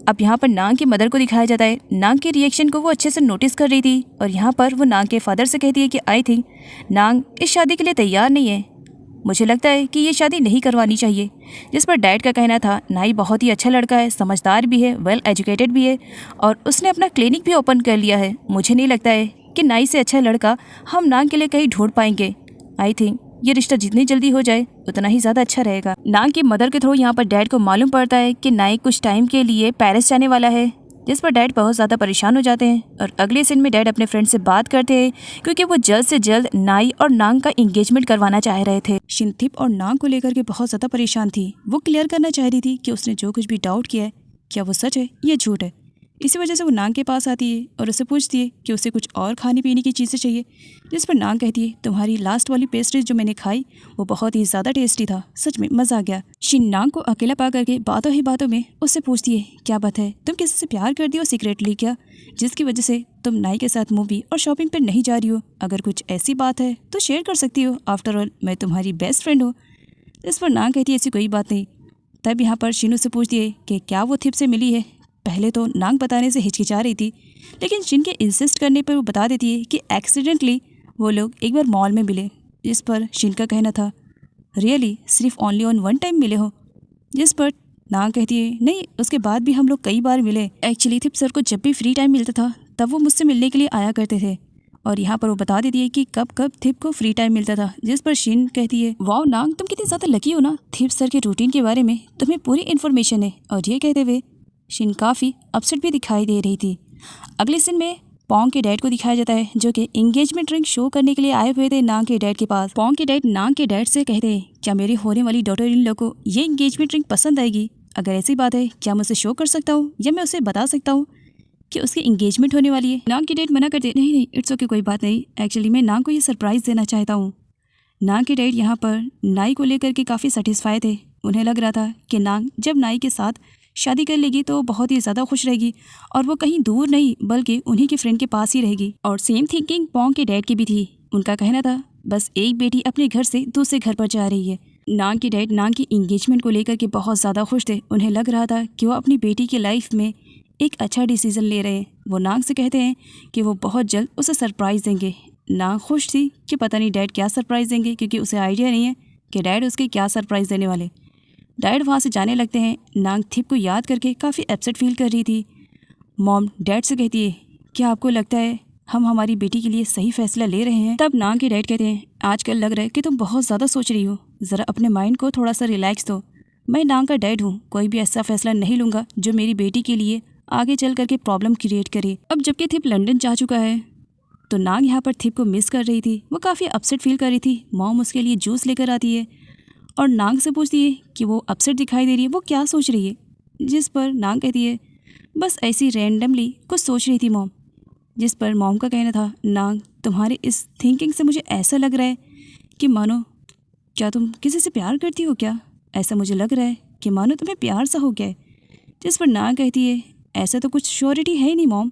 अब यहाँ पर नांग की मदर को दिखाया जाता है, नांग के रिएक्शन को वो अच्छे से नोटिस कर रही थी और यहाँ पर वो नांग के फादर से कहती है कि आई थिंक नांग इस शादी के लिए तैयार नहीं है, मुझे लगता है कि ये शादी नहीं करवानी चाहिए। जिस पर डैड का कहना था, नाई बहुत ही अच्छा लड़का है, समझदार भी है, वेल एजुकेटेड भी है और उसने अपना क्लिनिक भी ओपन कर लिया है। मुझे नहीं लगता है कि नाई से अच्छा लड़का हम नांग के लिए कहीं ढूंढ पाएंगे। आई थिंक ये रिश्ता जितनी जल्दी हो जाए उतना ही ज़्यादा अच्छा रहेगा। नांग की मदर के थ्रू यहाँ पर डैड को मालूम पड़ता है कि नाई कुछ टाइम के लिए पेरिस जाने वाला है, जिस पर डैड बहुत ज़्यादा परेशान हो जाते हैं। और अगले सीन में डैड अपने फ्रेंड से बात करते हैं, क्योंकि वो जल्द से जल्द नाई और नांग का एंगेजमेंट करवाना चाह रहे थे। शिन थिप और नांग को लेकर के बहुत ज़्यादा परेशान थी। वो क्लियर करना चाह रही थी कि उसने जो कुछ भी डाउट किया है क्या वो सच है या झूठ है। इसी वजह से वो नांग के पास आती है और उसे पूछती है कि उसे कुछ और खाने पीने की चीज़ें चाहिए। जिस पर नांग कहती है, तुम्हारी लास्ट वाली पेस्ट्रीज जो मैंने खाई वो बहुत ही ज़्यादा टेस्टी था, सच में मज़ा आ गया। शिन नांग को अकेला पा करके बातों ही बातों में उससे पूछती है, क्या बात है, तुम किसी से प्यार करती हो सीक्रेटली क्या, जिसकी वजह से तुम नाई के साथ मूवी और शॉपिंग पर नहीं जा रही हो। अगर कुछ ऐसी बात है तो शेयर कर सकती हो, आफ्टर ऑल मैं तुम्हारी बेस्ट फ्रेंड हूँ। इस पर नांग कहती है, ऐसी कोई बात नहीं। तब यहाँ पर शिन उससे पूछती है कि क्या वो थिप से मिली है। पहले तो नांग बताने से हिचकिचा रही थी, लेकिन शिन के इंसिस्ट करने पर वो बता देती है कि एक्सीडेंटली वो लोग एक बार मॉल में मिले। जिस पर शिन का कहना था, रियली सिर्फ ओनली ऑन वन टाइम मिले हो। जिस पर नांग कहती है, नहीं उसके बाद भी हम लोग कई बार मिले। एक्चुअली थिप सर को जब भी फ्री टाइम मिलता था तब वो मुझसे मिलने के लिए आया करते थे। और यहाँ पर वो बता देती है कि कब कब थिप को फ्री टाइम मिलता था, जिस पर शिन कहती है वाओ नांग, तुम कितनी ज़्यादा लकी हो ना, थिप सर के रूटीन के बारे में तुम्हें पूरी इन्फॉर्मेशन है। और ये कहते हुए शिन काफ़ी अपसेट भी दिखाई दे रही थी। अगले सीन में पोंग के डैड को दिखाया जाता है, जो कि एंगेजमेंट रिंग शो करने के लिए आए हुए थे नांग के डैड के पास। पोंग के डैड नांग के डैड से कहते हैं क्या मेरी होने वाली डॉटर इन लॉ को ये एंगेजमेंट रिंग पसंद आएगी? अगर ऐसी बात है क्या मैं उसे शो कर सकता हूँ या मैं उसे बता सकता हूँ कि उसकी एंगेजमेंट होने वाली है? नांग के डैड मना करते नहीं नहीं इट्स ओके, कोई बात नहीं, एक्चुअली मैं नांग को ये सरप्राइज़ देना चाहता हूँ। नांग के डैड यहाँ पर नाई को लेकर के काफ़ी सेटिस्फाई थे। उन्हें लग रहा था कि नांग जब नाई के साथ शादी कर लेगी तो बहुत ही ज़्यादा खुश रहेगी और वो कहीं दूर नहीं बल्कि उन्हीं के फ्रेंड के पास ही रहेगी। और सेम थिंकिंग पोंग के डैड की भी थी। उनका कहना था बस एक बेटी अपने घर से दूसरे घर पर जा रही है। नांग के डैड नांग की एंगेजमेंट को लेकर के बहुत ज़्यादा खुश थे। उन्हें लग रहा था कि वो अपनी बेटी की लाइफ में एक अच्छा डिसीज़न ले रहे हैं। वो नांग से कहते हैं कि वो बहुत जल्द उसे सरप्राइज़ देंगे। नांग खुश थी कि पता नहीं डैड क्या सरप्राइज़ देंगे, क्योंकि उसे आइडिया नहीं है कि डैड उसके क्या सरप्राइज़ देने वाले। डैड वहाँ से जाने लगते हैं। नांग थिप को याद करके काफ़ी अपसेट फील कर रही थी। मॉम डैड से कहती है क्या आपको लगता है हम हमारी बेटी के लिए सही फैसला ले रहे हैं? तब नांग के डैड कहते हैं आजकल लग रहा है कि तुम बहुत ज़्यादा सोच रही हो, ज़रा अपने माइंड को थोड़ा सा रिलैक्स दो। मैं नांग का डैड हूँ, कोई भी ऐसा फैसला नहीं लूँगा जो मेरी बेटी के लिए आगे चल करके प्रॉब्लम क्रिएट करे। अब जबकि थिप लंदन जा चुका है तो नांग यहाँ पर थिप को मिस कर रही थी। वो काफ़ी अपसेट फील कर रही थी। मॉम उसके लिए जूस लेकर आती है और नांग से पूछती है कि वो अपसेट दिखाई दे रही है, वो क्या सोच रही है? जिस पर नांग कहती है बस ऐसी रैंडमली कुछ सोच रही थी मॉम। जिस पर मॉम का कहना था नांग तुम्हारी इस थिंकिंग से मुझे ऐसा लग रहा है कि मानो क्या तुम किसी से प्यार करती हो क्या? ऐसा मुझे लग रहा है कि मानो तुम्हें प्यार सा हो गया है। जिस पर नांग कहती है ऐसा तो कुछ श्योरिटी है ही नहीं मॉम।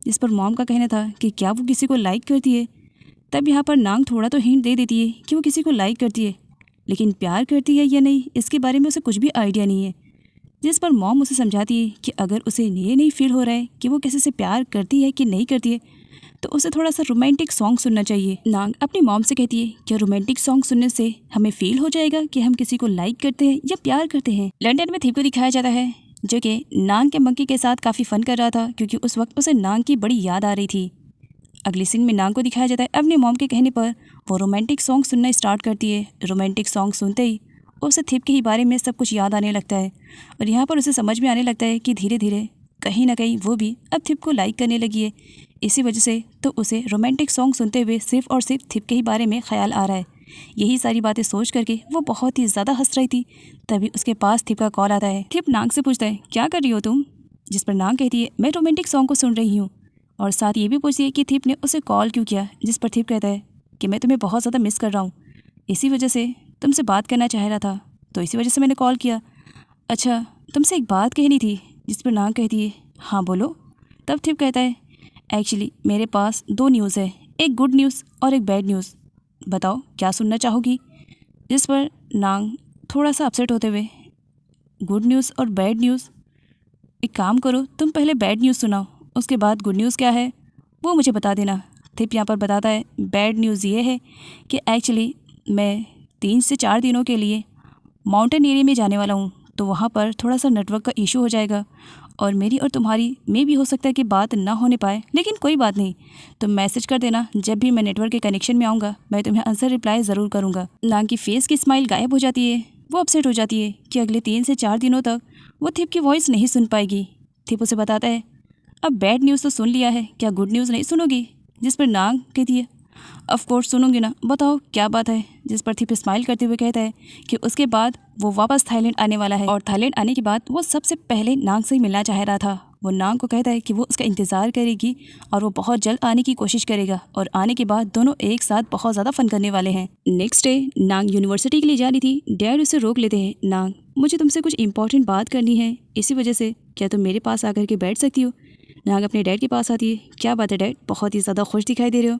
जिस पर मॉम का कहना था कि क्या वो किसी को लाइक करती है? तब यहाँ पर नांग थोड़ा तो हिंट दे देती है कि वो किसी को लाइक करती है, लेकिन प्यार करती है या नहीं इसके बारे में उसे कुछ भी आइडिया नहीं है। जिस पर मॉम उसे समझाती है कि अगर उसे ये नहीं फील हो रहा है कि वो किसी से प्यार करती है कि नहीं करती है तो उसे थोड़ा सा रोमांटिक सॉन्ग सुनना चाहिए। नांग अपनी मॉम से कहती है कि रोमांटिक सॉन्ग सुनने से हमें फील हो जाएगा कि हम किसी को लाइक करते हैं या प्यार करते हैं। लंदन में थिप को दिखाया जाता है जो कि नांग के मंकी के साथ काफ़ी फन कर रहा था, क्योंकि उस वक्त उसे नांग की बड़ी याद आ रही थी। अगले सीन में नांग को दिखाया जाता है अपनी मॉम के कहने पर वो रोमांटिक सॉन्ग सुनना स्टार्ट करती है। रोमांटिक सॉन्ग सुनते ही उसे थिप के ही बारे में सब कुछ याद आने लगता है और यहाँ पर उसे समझ में आने लगता है कि धीरे धीरे कहीं ना कहीं वो भी अब थिप को लाइक करने लगी है। इसी वजह से तो उसे रोमांटिक सॉन्ग सुनते हुए सिर्फ और सिर्फ थिप के ही बारे में ख्याल आ रहा है। यही सारी बातें सोच करके वो बहुत ही ज़्यादा हंस रही थी। तभी उसके पास थिप का कॉल आता है। थिप नांग से पूछता है क्या कर रही हो तुम? जिस पर नांग कहती है मैं रोमांटिक सॉन्ग को सुन रही हूँ और साथ ये भी पूछती है कि थिप ने उसे कॉल क्यों किया। जिस पर थिप कहता है कि मैं तुम्हें बहुत ज़्यादा मिस कर रहा हूँ, इसी वजह से तुमसे बात करना चाह रहा था, तो इसी वजह से मैंने कॉल किया। अच्छा तुमसे एक बात कहनी थी। जिस पर नांग कहती है हाँ बोलो। तब थिप कहता है एक्चुअली मेरे पास 2 न्यूज़ है, एक गुड न्यूज़ और एक बैड न्यूज़, बताओ क्या सुनना चाहोगी? जिस पर नांग थोड़ा सा अपसेट होते हुए गुड न्यूज़ और बैड न्यूज़, एक काम करो तुम पहले बैड न्यूज़ सुनाओ, उसके बाद गुड न्यूज़ क्या है वो मुझे बता देना। थिप यहाँ पर बताता है बैड न्यूज़ ये है कि एक्चुअली मैं 3 से 4 दिनों के लिए माउंटेन एरिया में जाने वाला हूँ, तो वहाँ पर थोड़ा सा नेटवर्क का इशू हो जाएगा और मेरी और तुम्हारी में भी हो सकता है कि बात ना होने पाए, लेकिन कोई बात नहीं, तुम मैसेज कर देना, जब भी मैं नेटवर्क के कनेक्शन में आऊँगा मैं तुम्हें आंसर रिप्लाई ज़रूर करूँगा। नांग की फेस की स्माइल गायब हो जाती है। वो अपसेट हो जाती है कि अगले 3 से 4 दिनों तक वो थिप की वॉइस नहीं सुन पाएगी। थिप उसे बताता है अब बैड न्यूज़ तो सुन लिया है, क्या गुड न्यूज़ नहीं सुनोगी? जिस पर नांग कहती है ऑफ कोर्स सुनूंगी ना, बताओ क्या बात है? जिस पर थिप स्माइल करते हुए कहता है कि उसके बाद वो वापस थाईलैंड आने वाला है और थाईलैंड आने के बाद वो सबसे पहले नांग से ही मिलना चाह रहा था। वो नांग को कहता है कि वो उसका इंतज़ार करेगी और वो बहुत जल्द आने की कोशिश करेगा और आने के बाद दोनों एक साथ बहुत ज़्यादा फन करने वाले हैं। नेक्स्ट डे नांग यूनिवर्सिटी के लिए जा रही थी। डैड उसे रोक लेते हैं। नांग मुझे तुमसे कुछ इंपॉर्टेंट बात करनी है, इसी वजह से क्या तुम मेरे पास आकर के बैठ सकती हो? नांग अपने डैड के पास आती है। क्या बात है डैड, बहुत ही ज़्यादा खुश दिखाई दे रहे हो?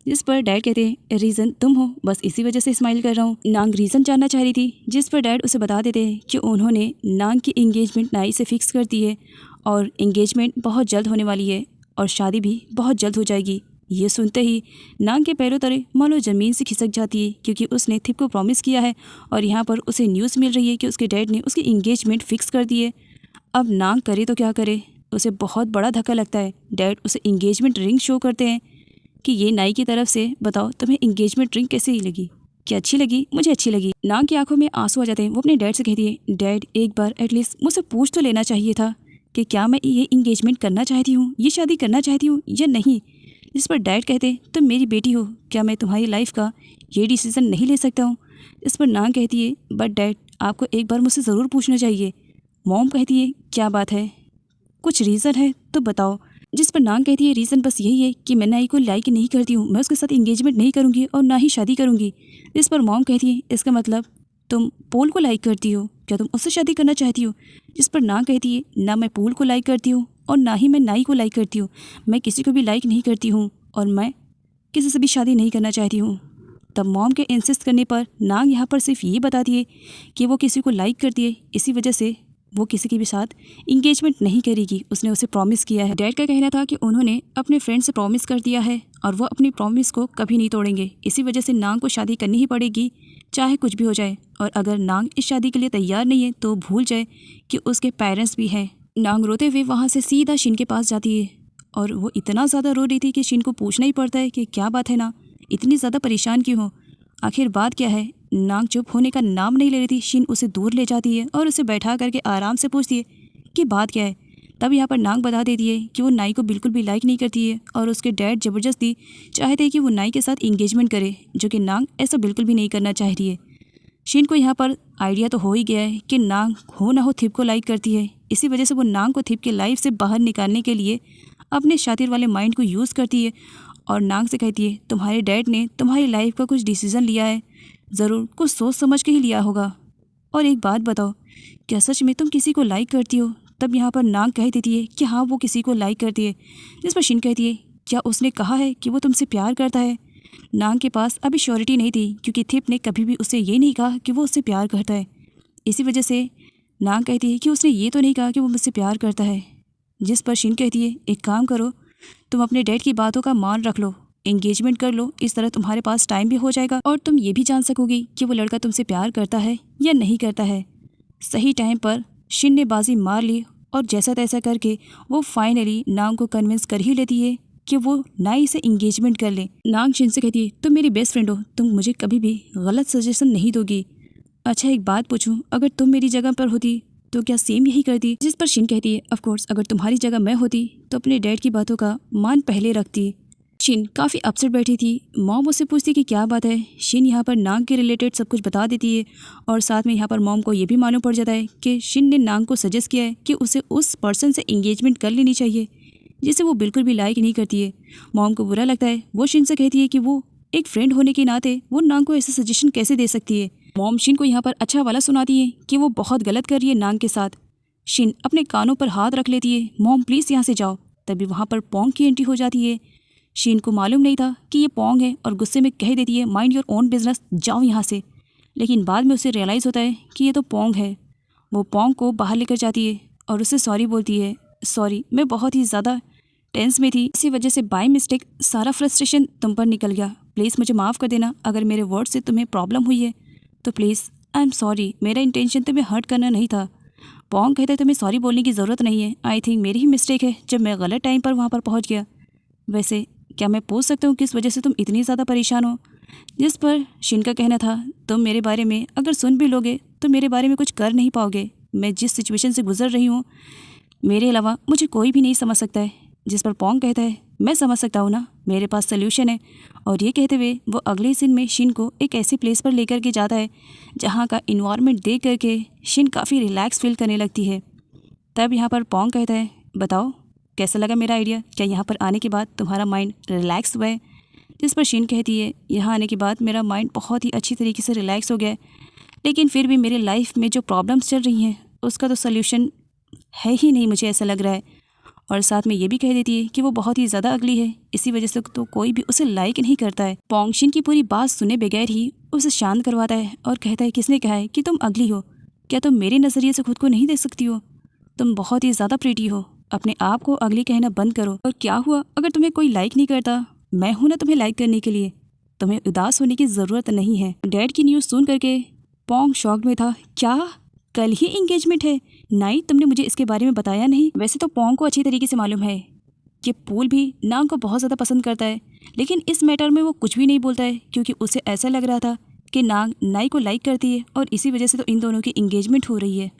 जिस पर डैड कहते हैं रीज़न तुम हो, बस इसी वजह से स्माइल कर रहा हूँ। नांग रीज़न जानना चाह रही थी, जिस पर डैड उसे बता देते हैं कि उन्होंने नांग की एंगेजमेंट नाई से फिक्स कर दी है और एंगेजमेंट बहुत जल्द होने वाली है और शादी भी बहुत जल्द हो जाएगी। ये सुनते ही नांग के पैरों तले मानो ज़मीन से खिसक जाती है, क्योंकि उसने थिप को प्रॉमिस किया है और यहाँ पर उसे न्यूज़ मिल रही है कि उसके डैड ने उसकी एंगेजमेंट फ़िक्स कर दी है। अब नांग करे तो क्या करे, उसे बहुत बड़ा धक्का लगता है। डैड उसे एंगेजमेंट रिंग शो करते हैं। कि ये नाई की तरफ से बताओ तुम्हें इंगेजमेंट रिंग कैसे ही लगी, क्या अच्छी लगी? मुझे अच्छी लगी। नाग की आंखों में आंसू आ जाते हैं। वो अपने डैड से कहती है, डैड एक बार एटलीस्ट मुझसे पूछ तो लेना चाहिए था कि क्या मैं ये इंगेजमेंट करना चाहती हूँ, ये शादी करना चाहती हूँ या नहीं। जिस पर डैड कहते, तुम मेरी बेटी हो, क्या मैं तुम्हारी लाइफ का ये डिसीज़न नहीं ले सकता हूँ। इस पर नाग कहती है, बट डैड आपको एक बार मुझसे ज़रूर पूछना चाहिए। मॉम कहती है, क्या बात है, कुछ रीज़न है तो बताओ। जिस पर नाग कहती है, रीज़न बस यही है कि मैं नाई को लाइक नहीं करती हूँ, मैं उसके साथ इंगेजमेंट नहीं करूँगी और ना ही शादी करूँगी। इस पर मॉम कहती है, इसका मतलब तुम पोल को लाइक करती हो, क्या तुम उससे शादी करना चाहती हो। जिस पर नाग कहती है, ना मैं पोल को लाइक करती हूँ और ना ही मैं नाई को लाइक करती हूँ, मैं किसी को भी लाइक नहीं करती हूँ और मैं किसी से भी शादी नहीं करना चाहती हूँ। तब मॉम के इंसिस्ट करने पर नाग यहाँ पर सिर्फ ये बताती है कि वो किसी को लाइक करती है, इसी वजह से वो किसी के भी साथ इंगेजमेंट नहीं करेगी, उसने उसे प्रॉमिस किया है। डैड का कहना था कि उन्होंने अपने फ्रेंड से प्रॉमिस कर दिया है और वो अपनी प्रॉमिस को कभी नहीं तोड़ेंगे, इसी वजह से नाग को शादी करनी ही पड़ेगी चाहे कुछ भी हो जाए। और अगर नाग इस शादी के लिए तैयार नहीं है तो भूल जाए कि उसके पेरेंट्स भी हैं। नाग रोते हुए वहाँ से सीधा शिन के पास जाती है और वो इतना ज़्यादा रो रही थी कि शिन को पूछना ही पड़ता है कि क्या बात है ना, इतनी ज़्यादा परेशान क्यों हो, आखिर बात क्या है। नाग चुप होने का नाम नहीं ले रही थी। शिन उसे दूर ले जाती है और उसे बैठा करके आराम से पूछती है कि बात क्या है। तब यहाँ पर नाग बता देती है कि वो नाई को बिल्कुल भी लाइक नहीं करती है और उसके डैड ज़बरदस्ती चाहते हैं कि वो नाई के साथ इंगेजमेंट करे, जो कि नाग ऐसा बिल्कुल भी नहीं करना चाहती है। शिन को यहाँ पर आइडिया तो हो ही गया है कि नाग हो ना हो थिप को लाइक करती है, इसी वजह से वो नाग को थिप के लाइफ से बाहर निकालने के लिए अपने शातिर वाले माइंड को यूज़ करती है और नाग से कहती है, तुम्हारे डैड ने तुम्हारी लाइफ का कुछ डिसीज़न लिया है, ज़रूर कुछ सोच समझ के ही लिया होगा। और एक बात बताओ, क्या सच में तुम किसी को लाइक करती हो। तब यहाँ पर नाग कह देती है कि हाँ वो किसी को लाइक करती है। जिस पर शिन कहती है, क्या उसने कहा है कि वो तुमसे प्यार करता है। नाग के पास अभी श्योरिटी नहीं थी क्योंकि थिप ने कभी भी उससे ये नहीं कहा कि वो उससे प्यार करता है, इसी वजह से नाग कहती है कि उसने ये तो नहीं कहा कि वो मुझसे प्यार करता है। जिस पर शिन कहती है, एक काम करो, तुम अपने डैड की बातों का मान रख लो, एंगेजमेंट कर लो, इस तरह तुम्हारे पास टाइम भी हो जाएगा और तुम ये भी जान सकोगी कि वो लड़का तुमसे प्यार करता है या नहीं करता है। सही टाइम पर शिन ने बाजी मार ली और जैसा तैसा करके वो फाइनली नाग को कन्विंस कर ही लेती है कि वो नाई से इंगेजमेंट कर ले। नाग शिन से कहती है, तुम मेरी बेस्ट फ्रेंड हो, तुम मुझे कभी भी गलत सजेशन नहीं दोगी। अच्छा एक बात पूछूं, अगर तुम मेरी जगह पर होती तो क्या सेम यही करती। जिस पर शिन कहती है, ऑफ कोर्स अगर तुम्हारी जगह मैं होती तो अपने डैड की बातों का मान पहले रखती। शिन काफ़ी अपसेट बैठी थी। मॉम उससे पूछती कि क्या बात है। शिन यहाँ पर नाग के रिलेटेड सब कुछ बता देती है और साथ में यहाँ पर मॉम को ये भी मालूम पड़ जाता है कि शिन ने नाग को सजेस्ट किया है कि उसे उस पर्सन से इंगेजमेंट कर लेनी चाहिए जिसे वो बिल्कुल भी लाइक नहीं करती है। मॉम को बुरा लगता है। वो शिन से कहती है कि वो एक फ्रेंड होने के नाते वो नाग को ऐसे सजेशन कैसे दे सकती है। मॉम शिन को यहाँ पर अच्छा वाला सुनाती है कि वो बहुत गलत कर रही है नाग के साथ। शिन अपने कानों पर हाथ रख लेती है, मॉम प्लीज़ यहाँ से जाओ। तभी वहाँ पर पोंग की एंट्री हो जाती है। शिन को मालूम नहीं था कि ये पोंग है और गुस्से में कह देती है, माइंड योर ओन बिजनेस, जाओ यहाँ से। लेकिन बाद में उसे रियलाइज़ होता है कि ये तो पोंग है। वो पोंग को बाहर लेकर जाती है और उससे सॉरी बोलती है, सॉरी मैं बहुत ही ज़्यादा टेंस में थी, इसी वजह से बाय मिस्टेक सारा फ्रस्ट्रेशन तुम पर निकल गया, प्लीज़ मुझे माफ़ कर देना। अगर मेरे वर्ड से तुम्हें प्रॉब्लम हुई है तो प्लीज़ आई एम सॉरी, मेरा इंटेंशन तुम्हें हर्ट करना नहीं था। पोंग कहता है तुम्हें सॉरी बोलने की ज़रूरत नहीं है, आई थिंक मेरी ही मिस्टेक है जब मैं गलत टाइम पर वहाँ पर पहुँच गया। वैसे क्या मैं पूछ सकता हूँ किस वजह से तुम इतनी ज़्यादा परेशान हो। जिस पर शिन का कहना था, तुम मेरे बारे में अगर सुन भी लोगे तो मेरे बारे में कुछ कर नहीं पाओगे। मैं जिस सिचुएशन से गुजर रही हूँ मेरे अलावा मुझे कोई भी नहीं समझ सकता है। जिस पर पोंग कहता है, मैं समझ सकता हूँ ना, मेरे पास सल्यूशन है। और ये कहते हुए वो अगले सीन में शिन को एक ऐसी प्लेस पर लेकर के जाता है जहाँ का इन्वायरमेंट देख करके शिन काफ़ी रिलैक्स फील करने लगती है। तब यहाँ पर पोंग कहता है, बताओ कैसा लगा मेरा आइडिया, क्या यहाँ पर आने के बाद तुम्हारा माइंड रिलैक्स हुआ है। जिस पर शिन कहती है, यहाँ आने के बाद मेरा माइंड बहुत ही अच्छी तरीके से रिलैक्स हो गया है, लेकिन फिर भी मेरे लाइफ में जो प्रॉब्लम्स चल रही हैं उसका तो सल्यूशन है ही नहीं, मुझे ऐसा लग रहा है। और साथ में ये भी कह देती है कि वो बहुत ही ज़्यादा अगली है, इसी वजह से तो कोई भी उसे लाइक नहीं करता है। पोंग शिन की पूरी बात सुने बगैर ही उसे शांत करवाता है और कहता है, किसने कहा है कि तुम अगली हो, क्या तुम मेरे नज़रिए से खुद को नहीं देख सकती हो, तुम बहुत ही ज़्यादा प्रीटी हो, अपने आप को अगली कहना बंद करो। और क्या हुआ अगर तुम्हें कोई लाइक नहीं करता, मैं हूं ना तुम्हें लाइक करने के लिए, तुम्हें उदास होने की ज़रूरत नहीं है। डैड की न्यूज़ सुन करके पोंग शॉक में था, क्या कल ही इंगेजमेंट है? नाई तुमने मुझे इसके बारे में बताया नहीं। वैसे तो पोंग को अच्छी तरीके से मालूम है कि पूल भी नाग को बहुत ज़्यादा पसंद करता है, लेकिन इस मैटर में वो कुछ भी नहीं बोलता है क्योंकि उसे ऐसा लग रहा था कि नाग नाई को लाइक करती है और इसी वजह से तो इन दोनों की इंगेजमेंट हो रही है।